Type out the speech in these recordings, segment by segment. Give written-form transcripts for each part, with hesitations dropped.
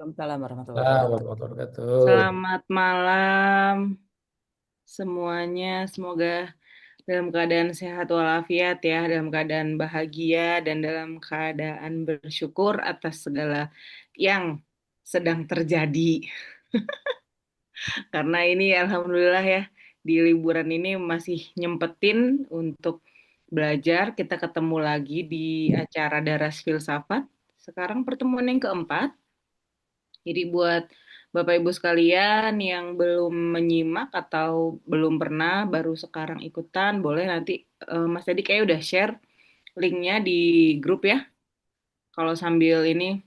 Waalaikumsalam warahmatullahi wabarakatuh. Warahmatullahi wabarakatuh. Selamat malam semuanya. Semoga dalam keadaan sehat walafiat ya, dalam keadaan bahagia dan dalam keadaan bersyukur atas segala yang sedang terjadi. Karena ini alhamdulillah ya, di liburan ini masih nyempetin untuk belajar. Kita ketemu lagi di acara Daras Filsafat. Sekarang pertemuan yang keempat. Jadi buat Bapak Ibu sekalian yang belum menyimak atau belum pernah, baru sekarang ikutan, boleh nanti Mas Teddy kayak udah share linknya di grup ya. Kalau sambil ini,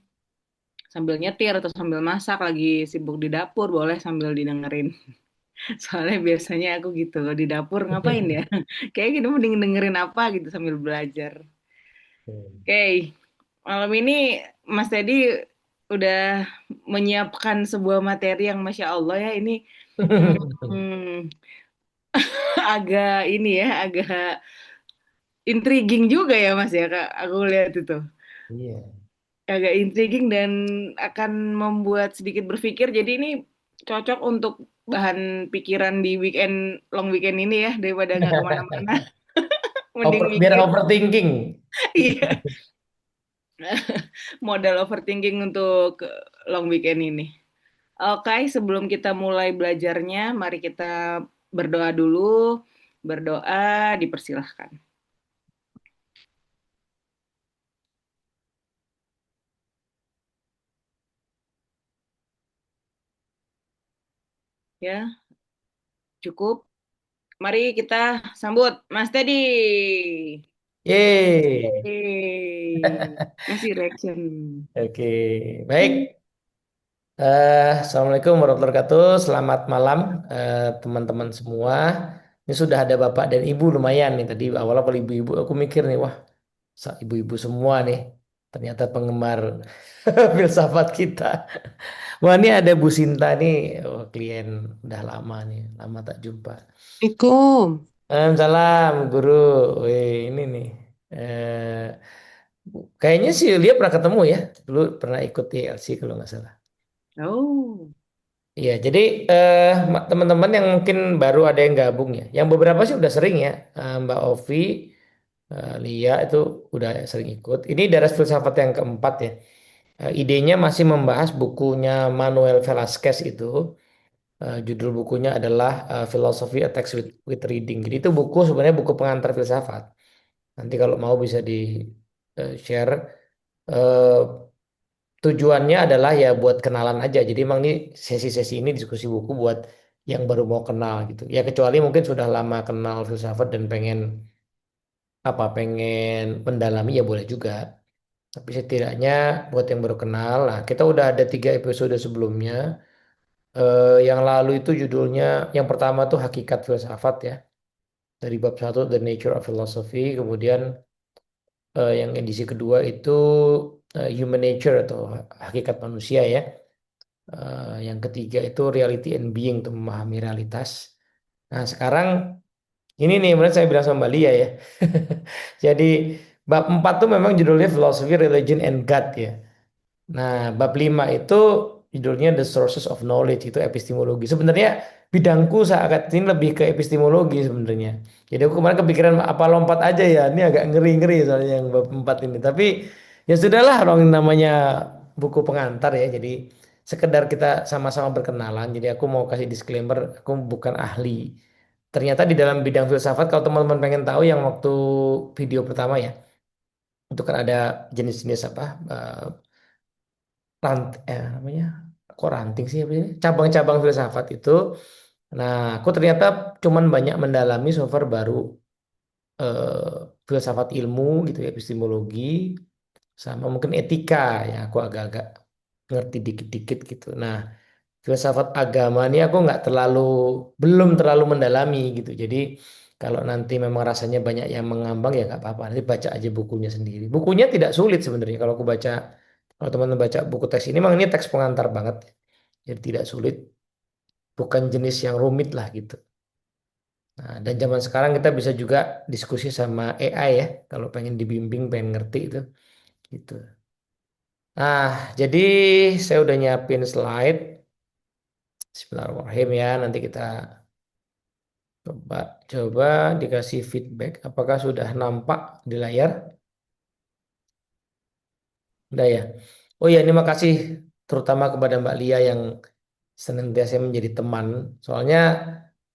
sambil nyetir atau sambil masak, lagi sibuk di dapur, boleh sambil didengerin. Soalnya biasanya aku gitu, kalau di dapur ngapain ya? Kayak gitu mending dengerin apa gitu sambil belajar. Oke, malam ini Mas Teddy udah menyiapkan sebuah materi yang Masya Allah ya, ini hmm, agak ini ya, agak intriguing juga ya Mas ya, Kak. Aku lihat itu. Iya. Agak intriguing dan akan membuat sedikit berpikir. Jadi ini cocok untuk bahan pikiran di weekend, long weekend ini ya, daripada nggak kemana-mana. Mending Biar mikir. overthinking. Iya, modal overthinking untuk long weekend ini. Oke, sebelum kita mulai belajarnya, mari kita berdoa dulu. Berdoa, dipersilahkan. Ya, cukup. Mari kita sambut Mas Teddy. Yeay. Yeay. Kasih reaction. Oke, baik. Assalamualaikum warahmatullahi wabarakatuh. Selamat malam teman-teman semua. Ini sudah ada bapak dan ibu lumayan nih. Tadi awalnya kalau ibu-ibu aku mikir nih, wah, ibu-ibu semua nih. Ternyata penggemar filsafat kita. Wah, ini ada Bu Sinta nih, oh, klien udah lama nih, lama tak jumpa. Assalamualaikum. Salam guru. Wih, ini nih. Kayaknya sih dia pernah ketemu ya. Dulu pernah ikut TLC kalau nggak salah. Oh, Iya, jadi teman-teman yang mungkin baru ada yang gabung ya. Yang beberapa sih udah sering ya. Mbak Ovi, Lia itu udah sering ikut. Ini Daras Filsafat yang keempat ya. Idenya masih membahas bukunya Manuel Velasquez itu. Judul bukunya adalah Philosophy a Text with Reading. Jadi itu buku sebenarnya buku pengantar filsafat. Nanti kalau mau bisa di share. Eh, Tujuannya adalah ya buat kenalan aja. Jadi emang ini sesi-sesi ini diskusi buku buat yang baru mau kenal gitu. Ya kecuali mungkin sudah lama kenal filsafat dan pengen pengen mendalami ya boleh juga. Tapi setidaknya buat yang baru kenal, nah kita udah ada 3 episode sebelumnya. Yang lalu itu judulnya, yang pertama tuh Hakikat Filsafat ya. Dari bab satu The Nature of Philosophy. Kemudian yang edisi kedua itu Human Nature atau Hakikat Manusia ya. Yang ketiga itu reality and being untuk memahami realitas. Nah, sekarang ini nih menurut saya bilang sama Mbak Lia ya. Jadi bab 4 tuh memang judulnya Philosophy, Religion and God ya. Nah, bab 5 itu judulnya The Sources of Knowledge, itu epistemologi. Sebenarnya bidangku saat ini lebih ke epistemologi sebenarnya. Jadi aku kemarin kepikiran apa lompat aja ya. Ini agak ngeri-ngeri soalnya yang bab 4 ini. Tapi ya sudahlah, orang namanya buku pengantar ya. Jadi sekedar kita sama-sama berkenalan. Jadi aku mau kasih disclaimer, aku bukan ahli. Ternyata di dalam bidang filsafat, kalau teman-teman pengen tahu yang waktu video pertama ya, itu kan ada jenis-jenis apa? Namanya kok ranting sih apa ini? Cabang-cabang filsafat itu. Nah, aku ternyata cuman banyak mendalami so far baru filsafat ilmu gitu ya, epistemologi sama mungkin etika ya aku agak-agak ngerti dikit-dikit gitu. Nah, filsafat agama ini aku nggak terlalu belum terlalu mendalami gitu. Jadi kalau nanti memang rasanya banyak yang mengambang ya nggak apa-apa. Nanti baca aja bukunya sendiri. Bukunya tidak sulit sebenarnya kalau aku baca. Kalau teman-teman baca buku teks ini, memang ini teks pengantar banget. Jadi tidak sulit, bukan jenis yang rumit lah gitu. Nah, dan zaman sekarang kita bisa juga diskusi sama AI ya, kalau pengen dibimbing, pengen ngerti itu, gitu. Nah, jadi saya udah nyiapin slide. Bismillahirrahmanirrahim ya. Nanti kita coba coba dikasih feedback. Apakah sudah nampak di layar? Udah ya. Oh ya, ini makasih terutama kepada Mbak Lia yang senantiasa menjadi teman. Soalnya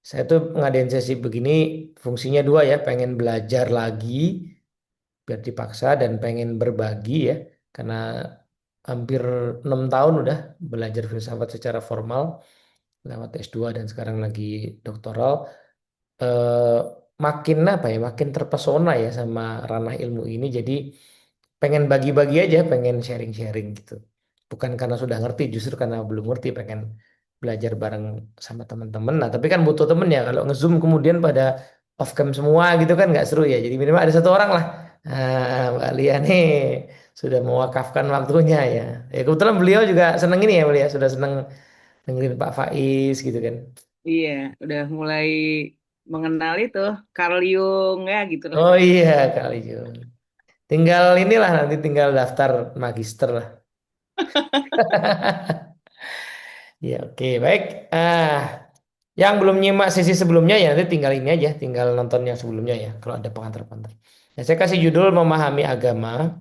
saya tuh ngadain sesi begini fungsinya dua ya, pengen belajar lagi biar dipaksa dan pengen berbagi ya. Karena hampir 6 tahun udah belajar filsafat secara formal lewat S2 dan sekarang lagi doktoral. eh, Makin apa ya, makin terpesona ya sama ranah ilmu ini. Jadi pengen bagi-bagi aja, pengen sharing-sharing gitu. Bukan karena sudah ngerti, justru karena belum ngerti, pengen belajar bareng sama teman-teman. Nah, tapi kan butuh temen ya. Kalau nge-zoom kemudian pada off cam semua gitu kan nggak seru ya. Jadi minimal ada satu orang lah. Nah, Mbak Lia nih sudah mewakafkan waktunya ya. Ya kebetulan beliau juga seneng ini ya, Mbak Lia. Sudah seneng dengerin Pak Faiz gitu kan. Iya, udah mulai mengenal itu Carl Jung ya gitu lah. Oh iya kali Jun. Tinggal inilah nanti tinggal daftar magister lah. Ya oke baik. Ah, yang belum nyimak sesi sebelumnya ya nanti tinggal ini aja, tinggal nonton yang sebelumnya ya. Kalau ada pengantar-pengantar. Nah, saya kasih judul memahami agama.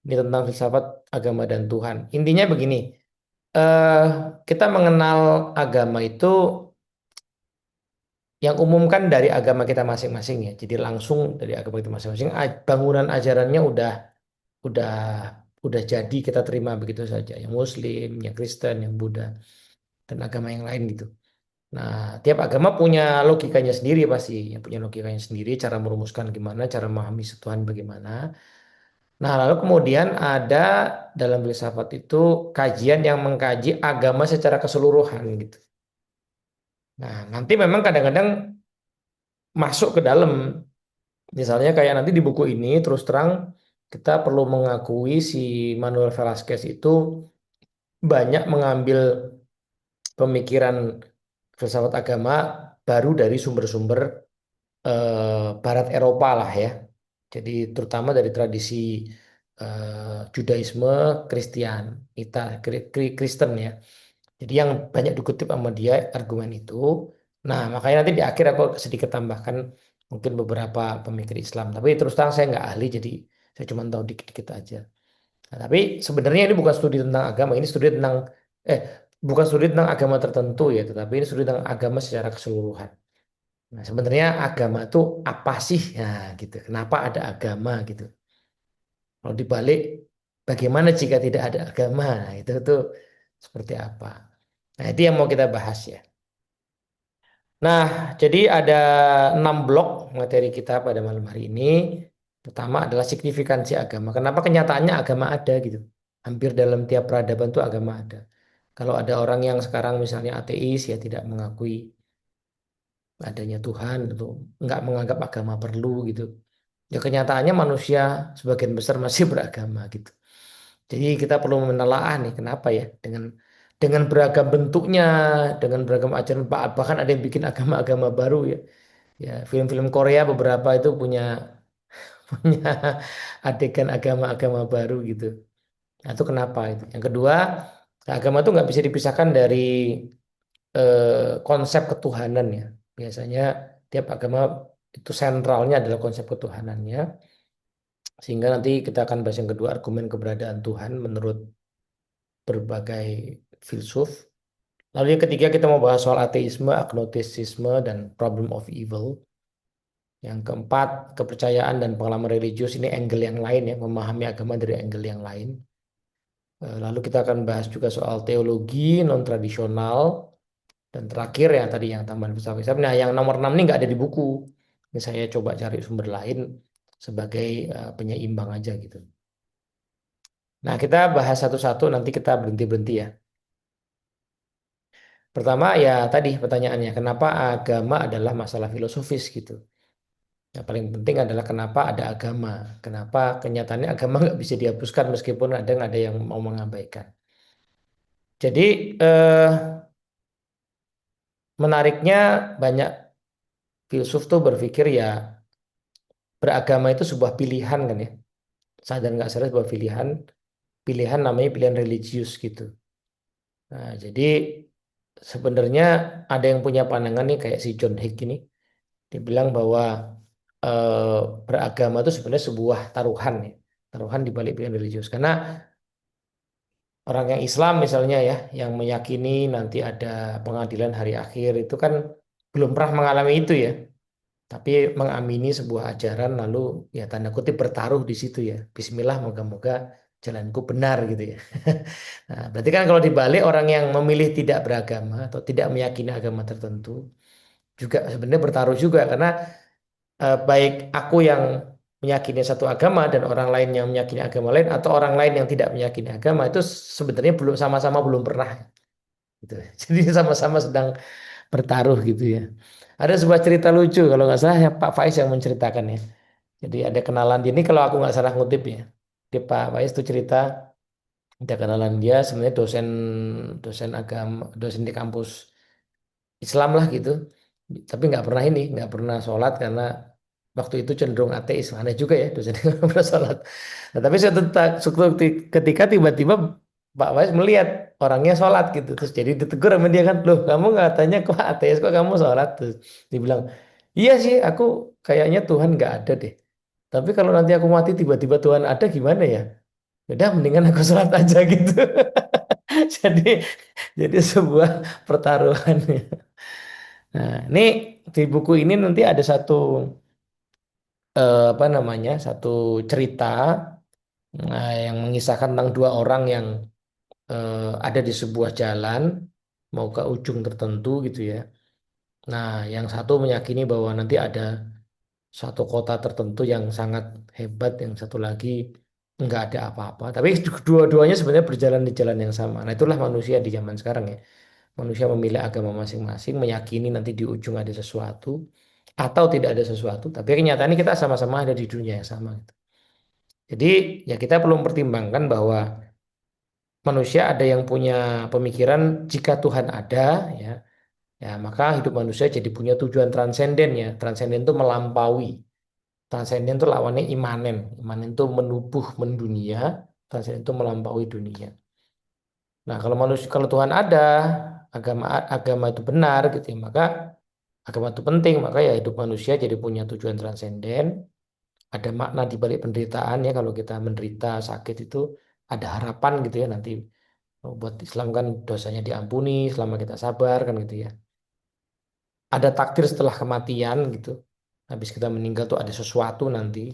Ini tentang filsafat agama dan Tuhan. Intinya begini. eh Kita mengenal agama itu yang umum kan dari agama kita masing-masing ya. Jadi langsung dari agama kita masing-masing. Bangunan ajarannya udah udah jadi kita terima begitu saja. Yang Muslim, yang Kristen, yang Buddha dan agama yang lain gitu. Nah, tiap agama punya logikanya sendiri pasti, yang punya logikanya sendiri, cara merumuskan gimana, cara memahami Tuhan bagaimana. Nah, lalu kemudian ada dalam filsafat itu kajian yang mengkaji agama secara keseluruhan gitu. Nah, nanti memang kadang-kadang masuk ke dalam, misalnya kayak nanti di buku ini terus terang kita perlu mengakui si Manuel Velasquez itu banyak mengambil pemikiran filsafat agama baru dari sumber-sumber Barat Eropa lah ya. Jadi terutama dari tradisi Judaisme, Kristen, Kristen ya. Jadi yang banyak dikutip sama dia argumen itu. Nah, makanya nanti di akhir aku sedikit tambahkan mungkin beberapa pemikir Islam. Tapi terus terang saya nggak ahli, jadi saya cuma tahu dikit-dikit aja. Nah, tapi sebenarnya ini bukan studi tentang agama, ini studi tentang eh bukan studi tentang agama tertentu ya, tetapi ini studi tentang agama secara keseluruhan. Nah, sebenarnya agama itu apa sih? Nah, gitu. Kenapa ada agama gitu? Kalau dibalik, bagaimana jika tidak ada agama? Nah, itu tuh seperti apa? Nah, itu yang mau kita bahas ya. Nah, jadi ada 6 blok materi kita pada malam hari ini. Pertama adalah signifikansi agama. Kenapa kenyataannya agama ada gitu? Hampir dalam tiap peradaban tuh agama ada. Kalau ada orang yang sekarang misalnya ateis ya tidak mengakui adanya Tuhan itu nggak menganggap agama perlu gitu. Ya kenyataannya manusia sebagian besar masih beragama gitu. Jadi kita perlu menelaah nih kenapa ya dengan beragam bentuknya, dengan beragam ajaran bahkan ada yang bikin agama-agama baru ya. Ya film-film Korea beberapa itu punya punya adegan agama-agama baru gitu. Nah, itu kenapa itu? Yang kedua, agama itu nggak bisa dipisahkan dari konsep ketuhanan ya. Biasanya tiap agama itu sentralnya adalah konsep ketuhanannya. Sehingga nanti kita akan bahas yang kedua, argumen keberadaan Tuhan menurut berbagai filsuf. Lalu yang ketiga kita mau bahas soal ateisme, agnostisisme, dan problem of evil. Yang keempat, kepercayaan dan pengalaman religius ini angle yang lain ya, memahami agama dari angle yang lain. Lalu kita akan bahas juga soal teologi non-tradisional. Dan terakhir ya tadi yang tambahan filsafat. Nah yang nomor 6 ini nggak ada di buku. Ini saya coba cari sumber lain sebagai penyeimbang aja gitu. Nah kita bahas satu-satu nanti kita berhenti-berhenti ya. Pertama ya tadi pertanyaannya kenapa agama adalah masalah filosofis gitu. Yang paling penting adalah kenapa ada agama. Kenapa kenyataannya agama nggak bisa dihapuskan meskipun ada yang mau mengabaikan. Jadi eh, menariknya banyak filsuf tuh berpikir ya beragama itu sebuah pilihan kan ya. Sadar nggak sadar sebuah pilihan. pilihan namanya pilihan religius gitu. Nah, jadi sebenarnya ada yang punya pandangan nih kayak si John Hick ini, dia bilang bahwa eh, beragama itu sebenarnya sebuah taruhan ya, taruhan di balik pilihan religius. Karena orang yang Islam misalnya ya, yang meyakini nanti ada pengadilan hari akhir itu kan belum pernah mengalami itu ya, tapi mengamini sebuah ajaran lalu ya tanda kutip bertaruh di situ ya. Bismillah, moga-moga jalanku benar gitu ya. Nah, berarti kan kalau dibalik orang yang memilih tidak beragama atau tidak meyakini agama tertentu juga sebenarnya bertaruh juga karena baik aku yang meyakini satu agama dan orang lain yang meyakini agama lain atau orang lain yang tidak meyakini agama itu sebenarnya belum sama-sama belum pernah gitu. Jadi sama-sama sedang bertaruh gitu ya. Ada sebuah cerita lucu kalau nggak salah ya Pak Faiz yang menceritakan ya. Jadi ada kenalan dia ini kalau aku nggak salah ngutip ya. Dia Pak Faiz itu cerita ada kenalan dia sebenarnya dosen dosen agama dosen di kampus Islam lah gitu. Tapi nggak pernah ini nggak pernah sholat karena waktu itu cenderung ateis. Aneh juga ya dosen yang nggak pernah sholat. Nah, tapi ketika tiba-tiba Pak Faiz melihat orangnya sholat gitu terus jadi ditegur sama dia kan loh kamu nggak tanya kok ateis kok kamu sholat terus dibilang iya sih aku kayaknya Tuhan nggak ada deh tapi kalau nanti aku mati tiba-tiba Tuhan ada gimana ya udah mendingan aku sholat aja gitu jadi jadi sebuah pertaruhan ya. Nah ini di buku ini nanti ada satu apa namanya satu cerita yang mengisahkan tentang dua orang yang ada di sebuah jalan mau ke ujung tertentu gitu ya. Nah, yang satu meyakini bahwa nanti ada satu kota tertentu yang sangat hebat, yang satu lagi nggak ada apa-apa. Tapi dua-duanya sebenarnya berjalan di jalan yang sama. Nah, itulah manusia di zaman sekarang ya. Manusia memilih agama masing-masing, meyakini nanti di ujung ada sesuatu atau tidak ada sesuatu. Tapi kenyataannya kita sama-sama ada di dunia yang sama. Gitu. Jadi ya kita perlu mempertimbangkan bahwa manusia ada yang punya pemikiran jika Tuhan ada ya ya maka hidup manusia jadi punya tujuan transenden ya transenden itu melampaui transenden itu lawannya imanen imanen itu menubuh mendunia transenden itu melampaui dunia nah kalau manusia kalau Tuhan ada agama agama itu benar gitu ya maka agama itu penting maka ya hidup manusia jadi punya tujuan transenden ada makna di balik penderitaan ya kalau kita menderita sakit itu ada harapan gitu ya nanti. Oh, buat Islam kan dosanya diampuni selama kita sabar kan gitu ya. Ada takdir setelah kematian gitu. Habis kita meninggal tuh ada sesuatu nanti.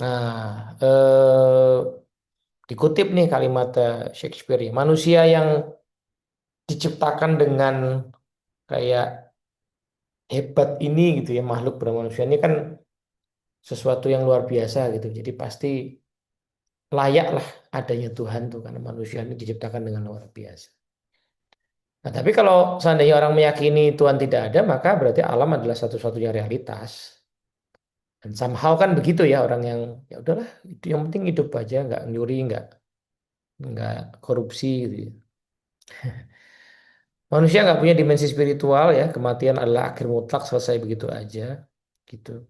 Nah, dikutip nih kalimat Shakespeare ya. Manusia yang diciptakan dengan kayak hebat ini gitu ya makhluk bermanusia ini kan sesuatu yang luar biasa gitu. Jadi pasti layaklah adanya Tuhan tuh karena manusia ini diciptakan dengan luar biasa. Nah, tapi kalau seandainya orang meyakini Tuhan tidak ada, maka berarti alam adalah satu-satunya realitas. Dan somehow kan begitu ya orang yang ya udahlah, itu yang penting hidup aja, nggak nyuri, nggak korupsi gitu ya. Manusia nggak punya dimensi spiritual ya, kematian adalah akhir mutlak selesai begitu aja, gitu.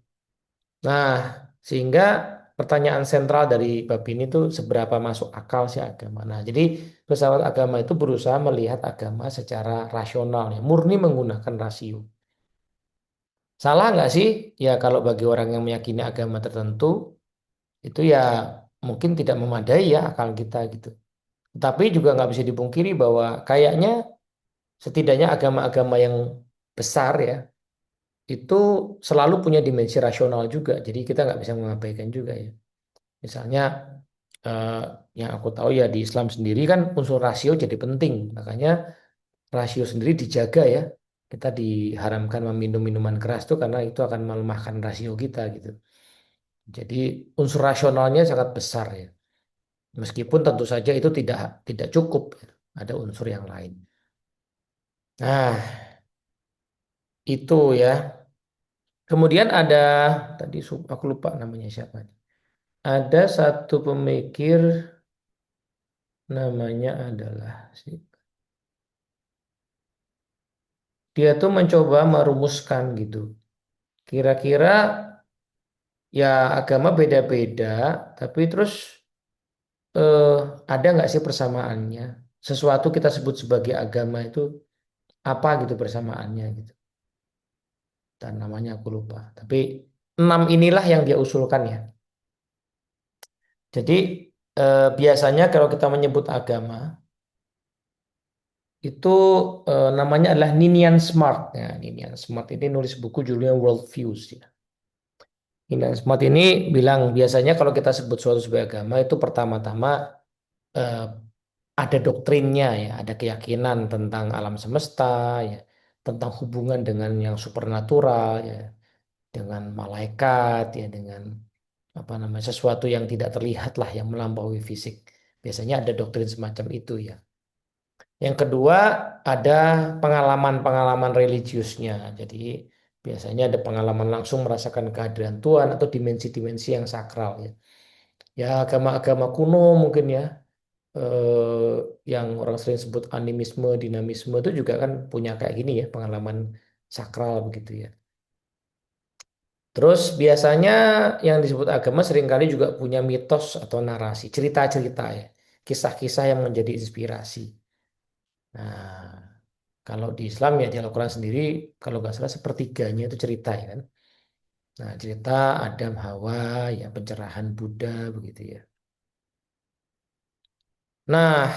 Nah, sehingga pertanyaan sentral dari bab ini tuh seberapa masuk akal sih agama. Nah, jadi filsafat agama itu berusaha melihat agama secara rasional ya, murni menggunakan rasio. Salah nggak sih? Ya kalau bagi orang yang meyakini agama tertentu itu ya mungkin tidak memadai ya akal kita gitu. Tapi juga nggak bisa dipungkiri bahwa kayaknya setidaknya agama-agama yang besar ya itu selalu punya dimensi rasional juga. Jadi kita nggak bisa mengabaikan juga ya. Misalnya eh, yang aku tahu ya di Islam sendiri kan unsur rasio jadi penting. Makanya rasio sendiri dijaga ya. Kita diharamkan meminum minuman keras tuh karena itu akan melemahkan rasio kita gitu. Jadi unsur rasionalnya sangat besar ya. Meskipun tentu saja itu tidak cukup, gitu. Ada unsur yang lain. Nah, itu ya. Kemudian ada tadi aku lupa namanya siapa. Ada satu pemikir namanya adalah dia tuh mencoba merumuskan gitu. Kira-kira ya agama beda-beda, tapi terus eh, ada nggak sih persamaannya? Sesuatu kita sebut sebagai agama itu apa gitu persamaannya gitu. Dan namanya aku lupa. Tapi 6 inilah yang dia usulkan ya. Jadi biasanya kalau kita menyebut agama itu namanya adalah Ninian Smart. Ya, Ninian Smart ini nulis buku judulnya World Views ya. Ninian Smart ini bilang biasanya kalau kita sebut suatu sebagai agama itu pertama-tama eh, ada doktrinnya ya, ada keyakinan tentang alam semesta ya, tentang hubungan dengan yang supernatural ya, dengan malaikat ya, dengan apa namanya sesuatu yang tidak terlihat lah yang melampaui fisik. Biasanya ada doktrin semacam itu ya. Yang kedua ada pengalaman-pengalaman religiusnya. Jadi biasanya ada pengalaman langsung merasakan kehadiran Tuhan atau dimensi-dimensi yang sakral ya. Ya agama-agama kuno mungkin ya, eh, yang orang sering sebut animisme, dinamisme itu juga kan punya kayak gini ya, pengalaman sakral begitu ya. Terus biasanya yang disebut agama seringkali juga punya mitos atau narasi, cerita-cerita ya, kisah-kisah yang menjadi inspirasi. Nah, kalau di Islam ya di Al-Quran sendiri, kalau nggak salah sepertiganya itu cerita ya kan. Nah, cerita Adam Hawa, ya pencerahan Buddha begitu ya. Nah,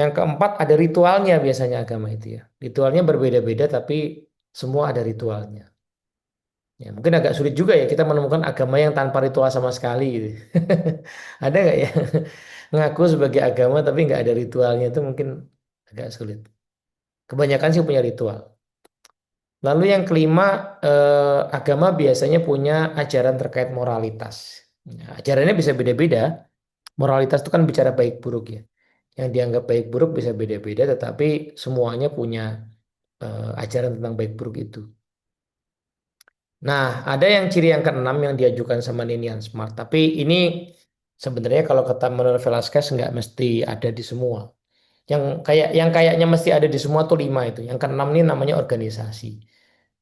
yang keempat ada ritualnya biasanya agama itu ya. Ritualnya berbeda-beda tapi semua ada ritualnya. Ya, mungkin agak sulit juga ya kita menemukan agama yang tanpa ritual sama sekali gitu. Ada nggak ya? Ngaku sebagai agama tapi nggak ada ritualnya itu mungkin agak sulit. Kebanyakan sih punya ritual. Lalu yang kelima, agama biasanya punya ajaran terkait moralitas. Nah, ajarannya bisa beda-beda. Moralitas itu kan bicara baik buruk ya. Yang dianggap baik buruk bisa beda-beda, tetapi semuanya punya ajaran tentang baik buruk itu. Nah, ada yang ciri yang keenam yang diajukan sama Ninian Smart. Tapi ini sebenarnya kalau kata menurut Velasquez nggak mesti ada di semua. Yang kayaknya mesti ada di semua tuh lima itu. Yang keenam ini namanya organisasi.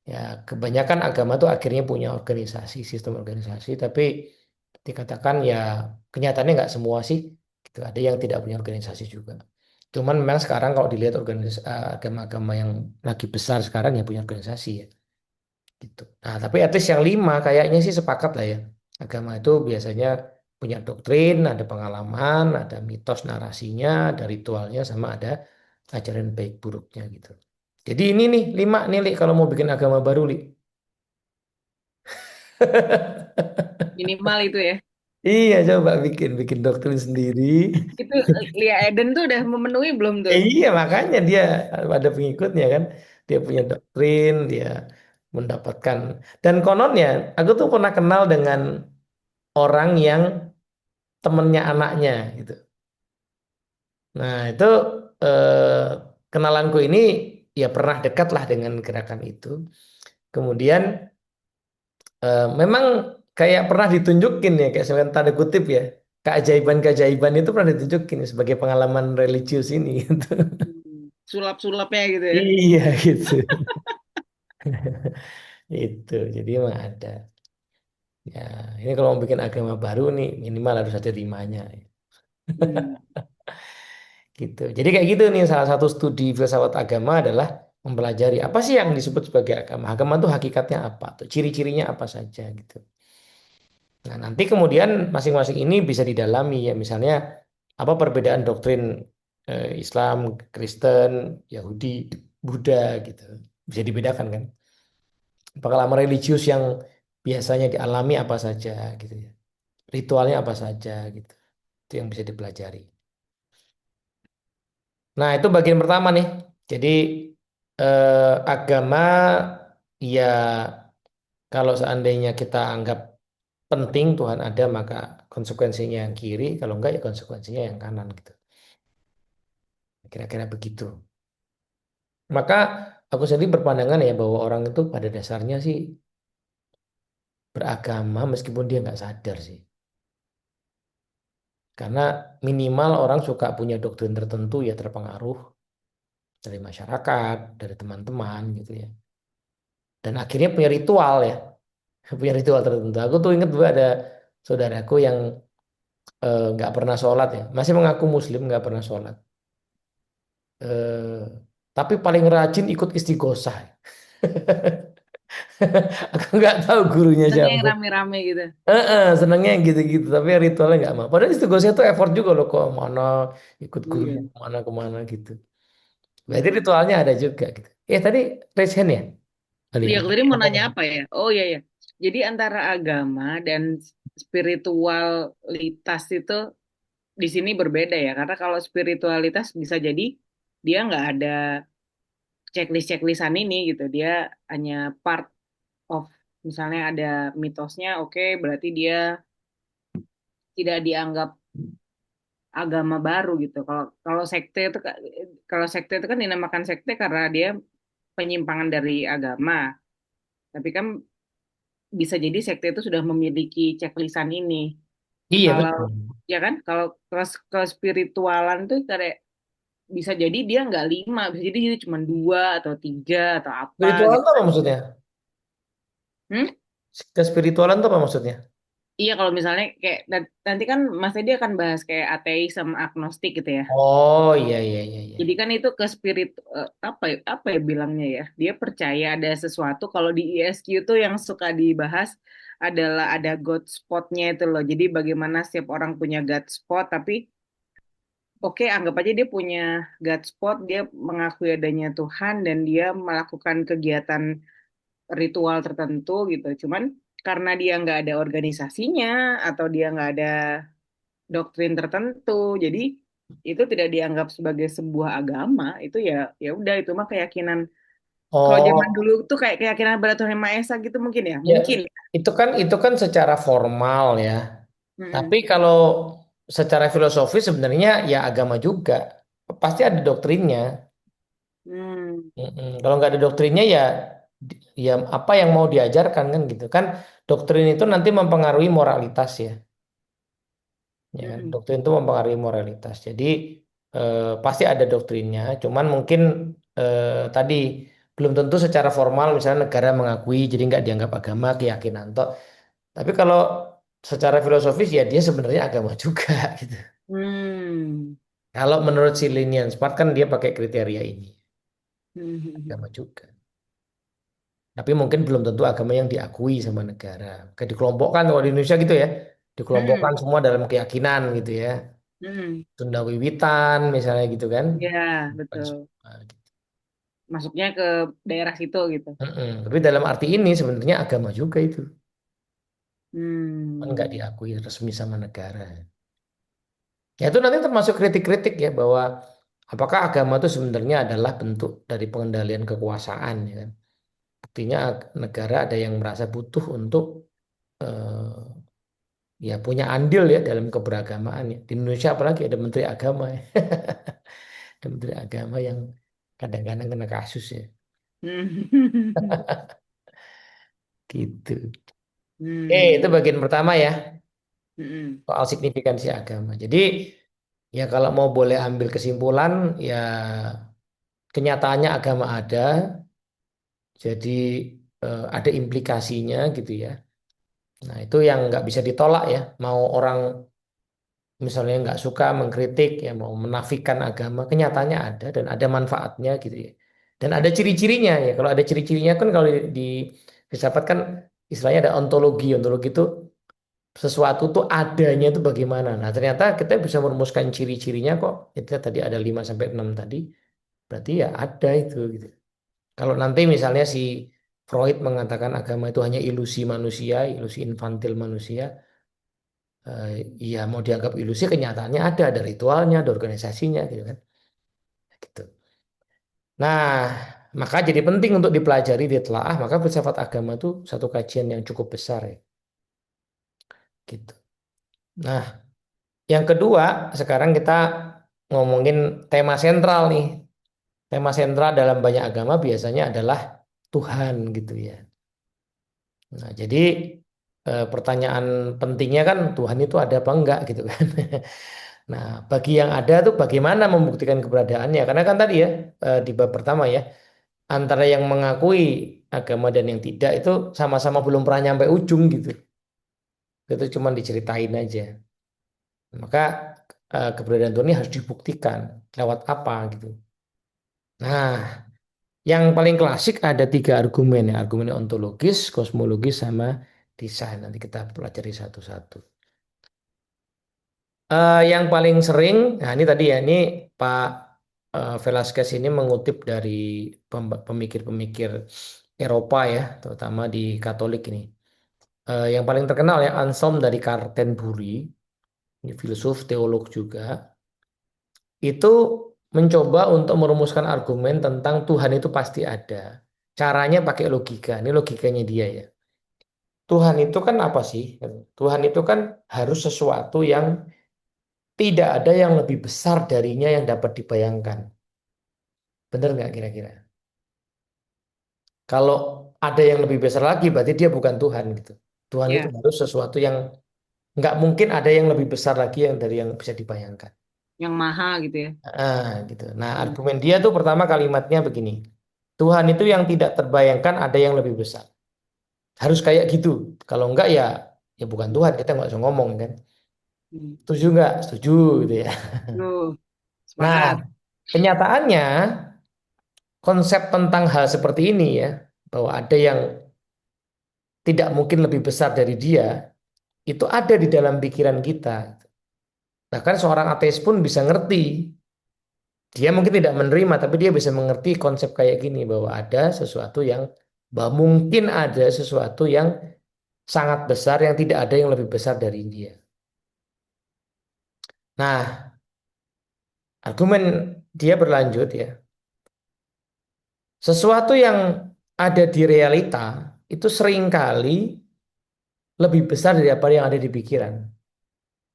Ya, kebanyakan agama tuh akhirnya punya organisasi, sistem organisasi, tapi dikatakan ya kenyataannya nggak semua sih. Gitu. Ada yang tidak punya organisasi juga. Cuman memang sekarang kalau dilihat agama-agama yang lagi besar sekarang ya punya organisasi ya. Gitu. Nah, tapi at least yang lima kayaknya sih sepakat lah ya. Agama itu biasanya punya doktrin, ada pengalaman, ada mitos narasinya, ada ritualnya, sama ada ajaran baik buruknya gitu. Jadi ini nih lima nih Li, kalau mau bikin agama baru Li. Minimal itu ya. Iya coba bikin bikin doktrin sendiri. Itu Lia Eden tuh udah memenuhi belum tuh? Iya makanya dia ada pengikutnya kan. Dia punya doktrin, dia mendapatkan. Dan kononnya, aku tuh pernah kenal dengan orang yang temennya anaknya gitu. Nah itu kenalanku ini ya pernah dekat lah dengan gerakan itu. Kemudian memang kayak pernah ditunjukin ya kayak sebenarnya tanda kutip ya. Keajaiban-keajaiban itu pernah ditunjukin sebagai pengalaman religius ini gitu. Sulap-sulapnya gitu ya. Iya gitu. Itu. Jadi emang ada. Ya, ini kalau mau bikin agama baru nih minimal harus ada limanya Hmm. gitu. Jadi kayak gitu nih salah satu studi filsafat agama adalah mempelajari apa sih yang disebut sebagai agama. Agama itu hakikatnya apa tuh, ciri-cirinya apa saja gitu. Nah, nanti kemudian masing-masing ini bisa didalami ya misalnya apa perbedaan doktrin Islam, Kristen, Yahudi, Buddha gitu. Bisa dibedakan kan. Pengalaman religius yang biasanya dialami apa saja gitu ya. Ritualnya apa saja gitu. Itu yang bisa dipelajari. Nah, itu bagian pertama nih. Jadi agama ya kalau seandainya kita anggap penting Tuhan ada maka konsekuensinya yang kiri, kalau enggak ya konsekuensinya yang kanan gitu. Kira-kira begitu. Maka aku sendiri berpandangan ya bahwa orang itu pada dasarnya sih beragama meskipun dia nggak sadar sih. Karena minimal orang suka punya doktrin tertentu ya terpengaruh dari masyarakat, dari teman-teman gitu ya. Dan akhirnya punya ritual ya, punya ritual tertentu. Aku tuh inget dulu ada saudaraku yang nggak pernah sholat ya, masih mengaku Muslim nggak pernah sholat. Eh, tapi paling rajin ikut istighosah. Aku nggak tahu gurunya Senangnya yang siapa. rame-rame gitu. Senangnya yang gitu-gitu, tapi ritualnya nggak mau. Padahal istighosah itu effort juga loh, kok mana ikut gurunya Iya. kemana kemana gitu. Berarti Mm-mm. ritualnya ada juga gitu. Tadi raise hand ya, kali ya. Iya, aku tadi mau nanya apa ya? Oh iya ya. Jadi antara agama dan spiritualitas itu di sini berbeda ya. Karena kalau spiritualitas bisa jadi dia nggak ada checklist-checklistan ini gitu. Dia hanya part of, misalnya ada mitosnya, oke, berarti dia tidak dianggap agama baru gitu. Kalau kalau sekte itu kalau sekte itu kan dinamakan sekte karena dia penyimpangan dari agama. Tapi kan bisa jadi sekte itu sudah memiliki checklistan ini. Iya Kalau betul. ya kan, kalau ke spiritualan tuh kayak bisa jadi dia nggak lima, bisa jadi dia cuma dua atau tiga atau apa Spiritualan gitu itu apa kan. maksudnya? Hmm? Kespiritualan itu apa maksudnya? Iya kalau misalnya kayak nanti kan Mas Edi akan bahas kayak ateis sama agnostik gitu ya. Oh iya iya iya iya. Jadi kan itu ke spirit apa ya bilangnya ya. Dia percaya ada sesuatu. Kalau di ISQ tuh yang suka dibahas adalah ada God spotnya itu loh. Jadi bagaimana setiap orang punya God spot, tapi oke, anggap aja dia punya God spot, dia mengakui adanya Tuhan dan dia melakukan kegiatan ritual tertentu gitu. Cuman karena dia nggak ada organisasinya atau dia nggak ada doktrin tertentu, jadi itu tidak dianggap sebagai sebuah agama. Itu ya ya udah itu mah keyakinan. Kalau zaman Oh dulu tuh kayak keyakinan pada Tuhan Yang Maha Esa gitu mungkin ya, ya, mungkin. itu kan secara formal ya. Tapi Mm-mm. kalau secara filosofis sebenarnya ya agama juga. Pasti ada doktrinnya. Hmm. Kalau nggak ada doktrinnya ya ya apa yang mau diajarkan kan gitu kan. Doktrin itu nanti mempengaruhi moralitas ya. Ya kan? Mm-mm. Doktrin itu mempengaruhi moralitas. Jadi pasti ada doktrinnya. Cuman mungkin tadi belum tentu secara formal misalnya negara mengakui jadi nggak dianggap agama keyakinan toh. Tapi kalau secara filosofis ya dia sebenarnya agama juga gitu. Hmm. Kalau menurut si Linian Smart kan dia pakai kriteria ini Hmm. agama juga. Tapi mungkin belum tentu agama yang diakui sama negara. Kayak dikelompokkan kalau di Indonesia gitu ya. Dikelompokkan Hmm. semua dalam keyakinan gitu ya. Hmm. Sunda Wiwitan misalnya gitu kan. Ya, Bukan betul. semua, gitu. Masuknya ke daerah situ gitu. Tapi dalam arti ini sebenarnya agama juga itu. Cuman nggak Hmm. diakui resmi sama negara. Ya itu nanti termasuk kritik-kritik ya bahwa apakah agama itu sebenarnya adalah bentuk dari pengendalian kekuasaan ya kan. Buktinya negara ada yang merasa butuh untuk ya punya andil ya dalam keberagamaan ya. Di Indonesia apalagi ada menteri agama ya. Ada menteri agama yang kadang-kadang kena kasus ya. Hmm. Gitu. Itu Hmm. bagian pertama ya Hmm. soal signifikansi agama. Jadi ya kalau mau boleh ambil kesimpulan ya kenyataannya agama ada, jadi ada implikasinya gitu ya. Nah itu yang nggak bisa ditolak ya. Mau orang misalnya nggak suka mengkritik ya mau menafikan agama kenyataannya ada dan ada manfaatnya gitu ya dan ada ciri-cirinya ya kalau ada ciri-cirinya kan kalau di filsafat kan istilahnya ada ontologi itu sesuatu tuh adanya itu bagaimana nah ternyata kita bisa merumuskan ciri-cirinya kok itu tadi ada 5 sampai 6 tadi berarti ya ada itu gitu kalau nanti misalnya si Freud mengatakan agama itu hanya ilusi manusia ilusi infantil manusia eh, ya mau dianggap ilusi kenyataannya ada ritualnya, ada organisasinya gitu kan. Gitu. Nah, maka jadi penting untuk dipelajari, ditelaah, maka filsafat agama itu satu kajian yang cukup besar ya. Gitu. Nah, yang kedua, sekarang kita ngomongin tema sentral nih. Tema sentral dalam banyak agama biasanya adalah Tuhan gitu ya. Nah, jadi pertanyaan pentingnya kan Tuhan itu ada apa enggak gitu kan. Nah, bagi yang ada tuh bagaimana membuktikan keberadaannya? Karena kan tadi ya di bab pertama ya, antara yang mengakui agama dan yang tidak itu sama-sama belum pernah nyampe ujung gitu. Itu cuma diceritain aja. Maka keberadaan Tuhan ini harus dibuktikan lewat apa gitu. Nah, yang paling klasik ada tiga argumen ya, argumen ontologis, kosmologis, sama desain. Nanti kita pelajari satu-satu. Yang paling sering, nah ini tadi ya, ini Pak Velasquez ini mengutip dari pemikir-pemikir Eropa ya, terutama di Katolik ini. Yang paling terkenal ya Anselm dari Canterbury, ini filsuf, teolog juga, itu mencoba untuk merumuskan argumen tentang Tuhan itu pasti ada. Caranya pakai logika. Ini logikanya dia ya. Tuhan itu kan apa sih? Tuhan itu kan harus sesuatu yang tidak ada yang lebih besar darinya yang dapat dibayangkan. Benar nggak kira-kira? Kalau ada yang lebih besar lagi, berarti dia bukan Tuhan gitu. Tuhan itu Ya, harus sesuatu yang nggak mungkin ada yang lebih besar lagi yang dari yang bisa dibayangkan. yang maha gitu ya. Gitu. Nah, Hmm. argumen dia tuh pertama kalimatnya begini. Tuhan itu yang tidak terbayangkan ada yang lebih besar. Harus kayak gitu. Kalau enggak ya ya bukan Tuhan, kita nggak usah ngomong kan. Hmm. Setuju nggak? Setuju gitu ya. Tuh, Nah, sepakat. kenyataannya konsep tentang hal seperti ini ya, bahwa ada yang tidak mungkin lebih besar dari dia, itu ada di dalam pikiran kita. Bahkan seorang ateis pun bisa ngerti. Dia mungkin tidak menerima, tapi dia bisa mengerti konsep kayak gini, bahwa ada sesuatu yang, bahwa mungkin ada sesuatu yang sangat besar yang tidak ada yang lebih besar dari dia. Nah, argumen dia berlanjut ya. Sesuatu yang ada di realita itu seringkali lebih besar dari apa yang ada di pikiran.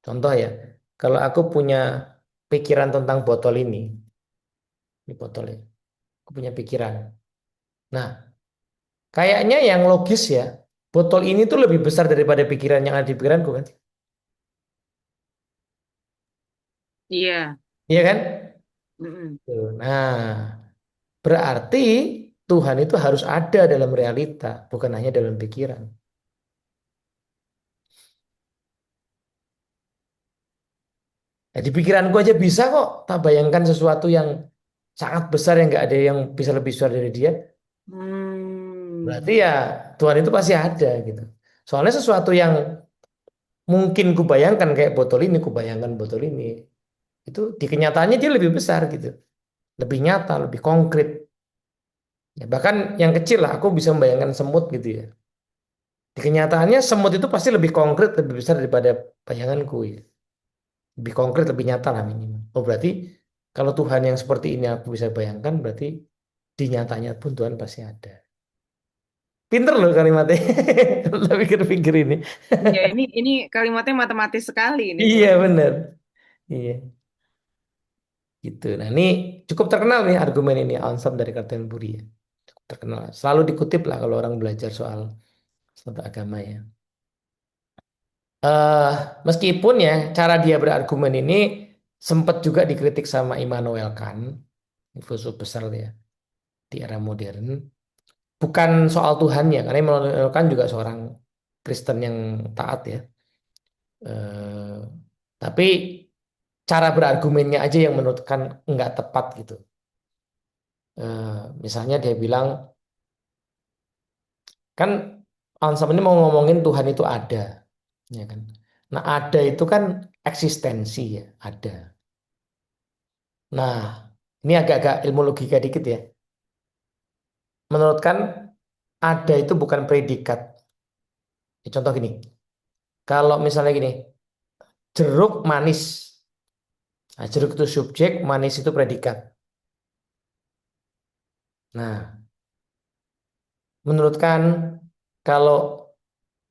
Contoh ya, kalau aku punya pikiran tentang botol ini botol ya, aku punya pikiran. Nah, kayaknya yang logis ya, botol ini tuh lebih besar daripada pikiran yang ada di pikiranku kan? Iya. Iya kan? Mm-mm. Tuh. Nah, berarti Tuhan itu harus ada dalam realita, bukan hanya dalam pikiran. Nah, di pikiranku aja bisa kok tak bayangkan sesuatu yang sangat besar yang nggak ada yang bisa lebih besar dari dia. Hmm. Berarti ya Tuhan itu pasti ada gitu. Soalnya sesuatu yang mungkin kubayangkan kayak kubayangkan botol ini, itu di kenyataannya dia lebih besar gitu, lebih nyata, lebih konkret. Ya, bahkan yang kecil lah, aku bisa membayangkan semut gitu ya. Di kenyataannya semut itu pasti lebih konkret, lebih besar daripada bayanganku ya. Lebih konkret, lebih nyata lah minimal. Oh berarti kalau Tuhan yang seperti ini aku bisa bayangkan, berarti di nyatanya pun Tuhan pasti ada. Pinter loh kalimatnya. Kalau pikir-pikir ini. Ya, ini kalimatnya matematis sekali ini Iya soalnya. bener. Iya gitu. Nah ini cukup terkenal nih argumen ini Anselm dari Canterbury ya. Cukup terkenal. Selalu dikutip lah kalau orang belajar soal suatu agama ya. eh Meskipun ya cara dia berargumen ini sempat juga dikritik sama Immanuel Kant, filsuf besar ya di era modern. Bukan soal Tuhannya, karena Immanuel Kant juga seorang Kristen yang taat ya. Eh, tapi cara berargumennya aja yang menurut Kant nggak tepat gitu. Misalnya dia bilang, kan Ansem ini mau ngomongin Tuhan itu ada, ya kan? Nah ada itu kan eksistensi ya, ada. Nah ini agak-agak ilmu logika dikit ya. Menurut Kant ada itu bukan predikat. Ya, contoh gini, kalau misalnya gini, jeruk manis. Nah, jeruk itu subjek, manis itu predikat. Nah, menurut Kant kalau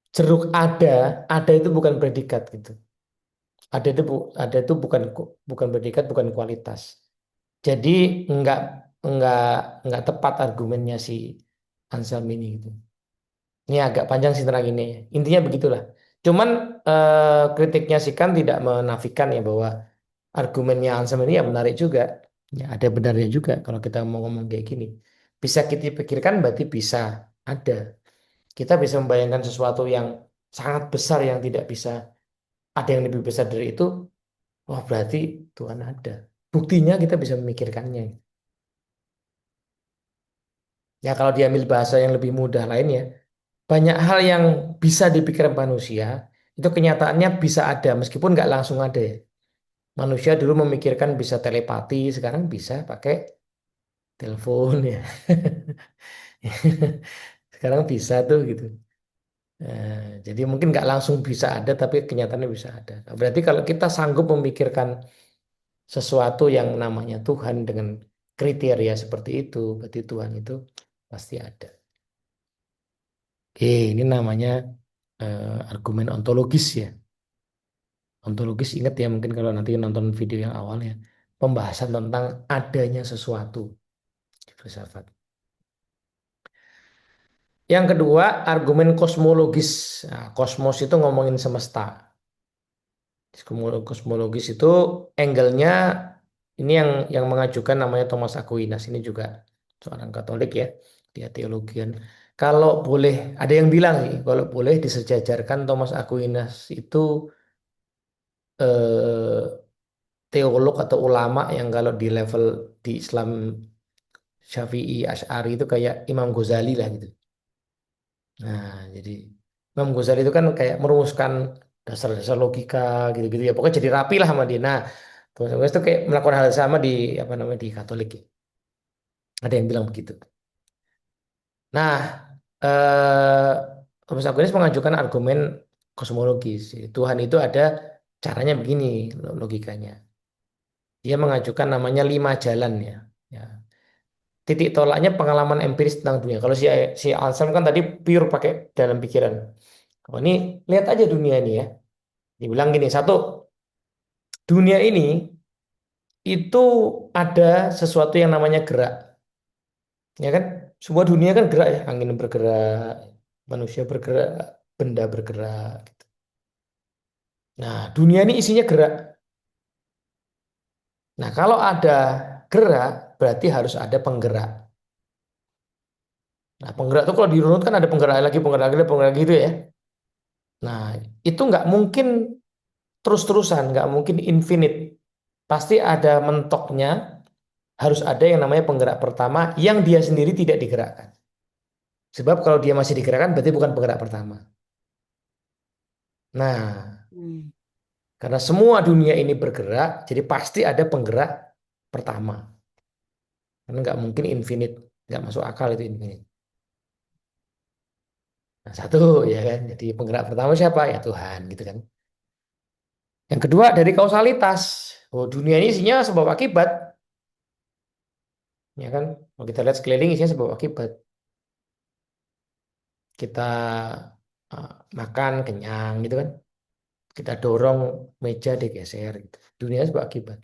jeruk ada itu bukan predikat gitu. Ada itu bukan predikat, bukan kualitas. Jadi enggak enggak enggak tepat argumennya si Anselm ini gitu. Ini agak panjang sih tentang ini. Intinya begitulah. Cuman kritiknya si Kant tidak menafikan ya bahwa argumennya Anselm ini ya menarik juga. Ya ada benarnya juga kalau kita mau ngomong kayak gini. Bisa kita pikirkan berarti bisa ada. Kita bisa membayangkan sesuatu yang sangat besar yang tidak bisa ada yang lebih besar dari itu. Oh, berarti Tuhan ada. Buktinya kita bisa memikirkannya. Ya kalau diambil bahasa yang lebih mudah lainnya, banyak hal yang bisa dipikirkan manusia, itu kenyataannya bisa ada, meskipun nggak langsung ada ya. Manusia dulu memikirkan bisa telepati, sekarang bisa pakai telepon ya. Sekarang bisa tuh gitu. Jadi mungkin nggak langsung bisa ada, tapi kenyataannya bisa ada. Nah, berarti kalau kita sanggup memikirkan sesuatu yang namanya Tuhan dengan kriteria seperti itu, berarti Tuhan itu pasti ada. Ini namanya argumen ontologis ya. Ontologis ingat ya mungkin kalau nanti nonton video yang awalnya. Pembahasan tentang adanya sesuatu di filsafat. Yang kedua, argumen kosmologis. Nah, kosmos itu ngomongin semesta. Kosmologis itu angle-nya ini yang mengajukan namanya Thomas Aquinas. Ini juga seorang Katolik ya, dia teologian. Kalau boleh, ada yang bilang sih, kalau boleh disejajarkan Thomas Aquinas itu eh, teolog atau ulama yang kalau di level di Islam Syafi'i Asy'ari itu kayak Imam Ghazali lah gitu. Nah, jadi Imam Ghazali itu kan kayak merumuskan dasar-dasar logika gitu-gitu ya. Pokoknya jadi rapi lah sama dia. Nah, Thomas Aquinas itu kayak melakukan hal yang sama di apa namanya di Katolik ya. Ada yang bilang begitu. Nah, Thomas Aquinas mengajukan argumen kosmologis. Jadi, Tuhan itu ada caranya begini logikanya. Dia mengajukan namanya 5 jalan ya. Ya. Titik tolaknya pengalaman empiris tentang dunia. Kalau si Anselm kan tadi pure pakai dalam pikiran. Oh, ini lihat aja dunia ini ya. Dibilang gini, satu, dunia ini itu ada sesuatu yang namanya gerak, ya kan? Sebuah dunia kan gerak ya, angin bergerak, manusia bergerak, benda bergerak. Gitu. Nah, dunia ini isinya gerak. Nah, kalau ada gerak, berarti harus ada penggerak. Nah, penggerak itu kalau dirunut kan ada penggerak lagi, penggerak gitu ya. Nah, itu nggak mungkin terus-terusan, nggak mungkin infinite. Pasti ada mentoknya, harus ada yang namanya penggerak pertama yang dia sendiri tidak digerakkan. Sebab kalau dia masih digerakkan berarti bukan penggerak pertama. Nah, Hmm. karena semua dunia ini bergerak, jadi pasti ada penggerak pertama. Karena nggak mungkin infinite, nggak masuk akal itu infinite. Nah, satu ya kan, jadi penggerak pertama siapa? Ya Tuhan gitu kan. Yang kedua dari kausalitas. Oh, dunia ini isinya sebab akibat, ya kan? Kalau kita lihat sekeliling isinya sebab akibat. Kita makan kenyang gitu kan. Kita dorong meja digeser gitu. Dunia sebab akibat.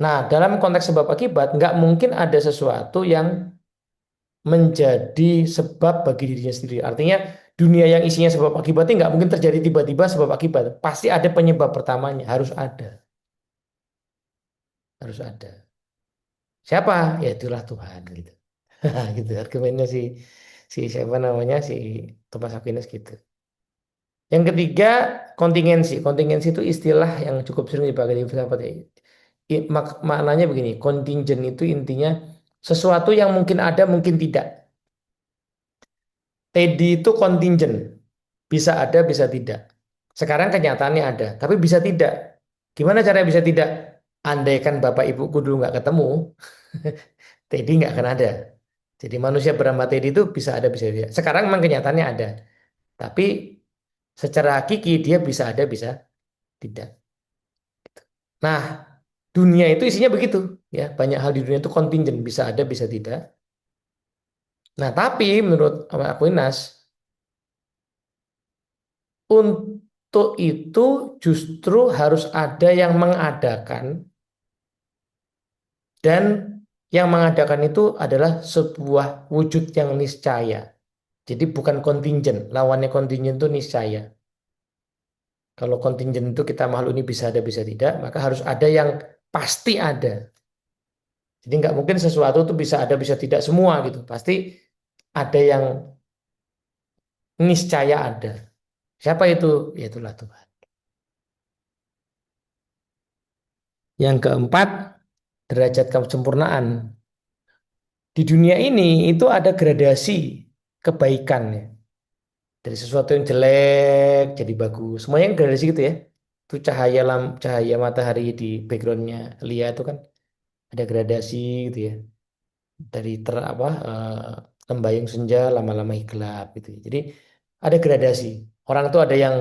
Nah, dalam konteks sebab akibat, nggak mungkin ada sesuatu yang menjadi sebab bagi dirinya sendiri. Artinya, dunia yang isinya sebab akibat ini nggak mungkin terjadi tiba-tiba sebab akibat. Pasti ada penyebab pertamanya, harus ada, harus ada. Siapa? Ya itulah Tuhan gitu. Gitu argumennya si siapa namanya si Thomas Aquinas gitu. Yang ketiga, kontingensi. Kontingensi itu istilah yang cukup sering dipakai di filsafat ya. Maknanya begini, kontingen itu intinya sesuatu yang mungkin ada, mungkin tidak. Teddy itu kontingen, bisa ada, bisa tidak. Sekarang kenyataannya ada, tapi bisa tidak. Gimana caranya bisa tidak? Andaikan bapak ibuku dulu nggak ketemu, Teddy nggak akan ada. Jadi manusia bernama Teddy itu bisa ada, bisa tidak. Sekarang memang kenyataannya ada, tapi secara hakiki dia bisa ada, bisa tidak. Nah, dunia itu isinya begitu, ya. Banyak hal di dunia itu kontingen, bisa ada, bisa tidak. Nah, tapi menurut Aquinas, untuk itu justru harus ada yang mengadakan dan yang mengadakan itu adalah sebuah wujud yang niscaya. Jadi bukan kontingen, lawannya kontingen itu niscaya. Kalau kontingen itu kita makhluk ini bisa ada, bisa tidak, maka harus ada yang pasti ada. Jadi nggak mungkin sesuatu itu bisa ada, bisa tidak semua gitu. Pasti ada yang niscaya ada. Siapa itu? Ya itulah Tuhan. Yang keempat, derajat kesempurnaan. Di dunia ini itu ada gradasi kebaikan ya. Dari sesuatu yang jelek jadi bagus. Semuanya kan gradasi gitu ya. Itu cahaya matahari di backgroundnya Lia itu kan ada gradasi gitu ya. Dari tembayung senja lama-lama gelap gitu ya. Jadi ada gradasi. Orang tuh ada yang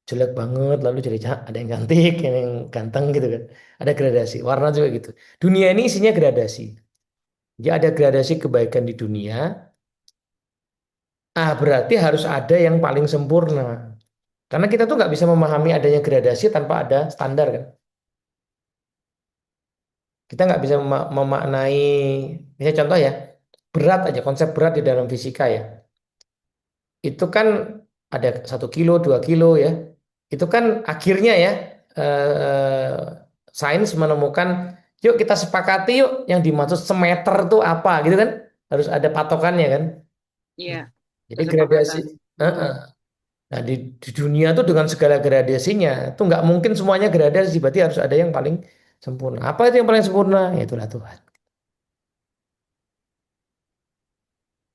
jelek banget lalu jadi ada yang cantik, yang ganteng gitu kan. Ada gradasi. Warna juga gitu. Dunia ini isinya gradasi. Jadi ada gradasi kebaikan di dunia. Ah, berarti harus ada yang paling sempurna. Karena kita tuh nggak bisa memahami adanya gradasi tanpa ada standar kan. Kita nggak bisa memaknai, misalnya contoh ya, berat aja, konsep berat di dalam fisika ya. Itu kan ada 1 kilo, 2 kilo ya. Itu kan akhirnya ya, eh, sains menemukan, yuk kita sepakati yuk yang dimaksud semeter itu apa gitu kan. Harus ada patokannya kan. Iya, Jadi gradasi. kesepakatan. Heeh. Nah di dunia tuh dengan segala gradasinya, tuh nggak mungkin semuanya gradasi, berarti harus ada yang paling sempurna. Apa itu yang paling sempurna? Ya itulah Tuhan.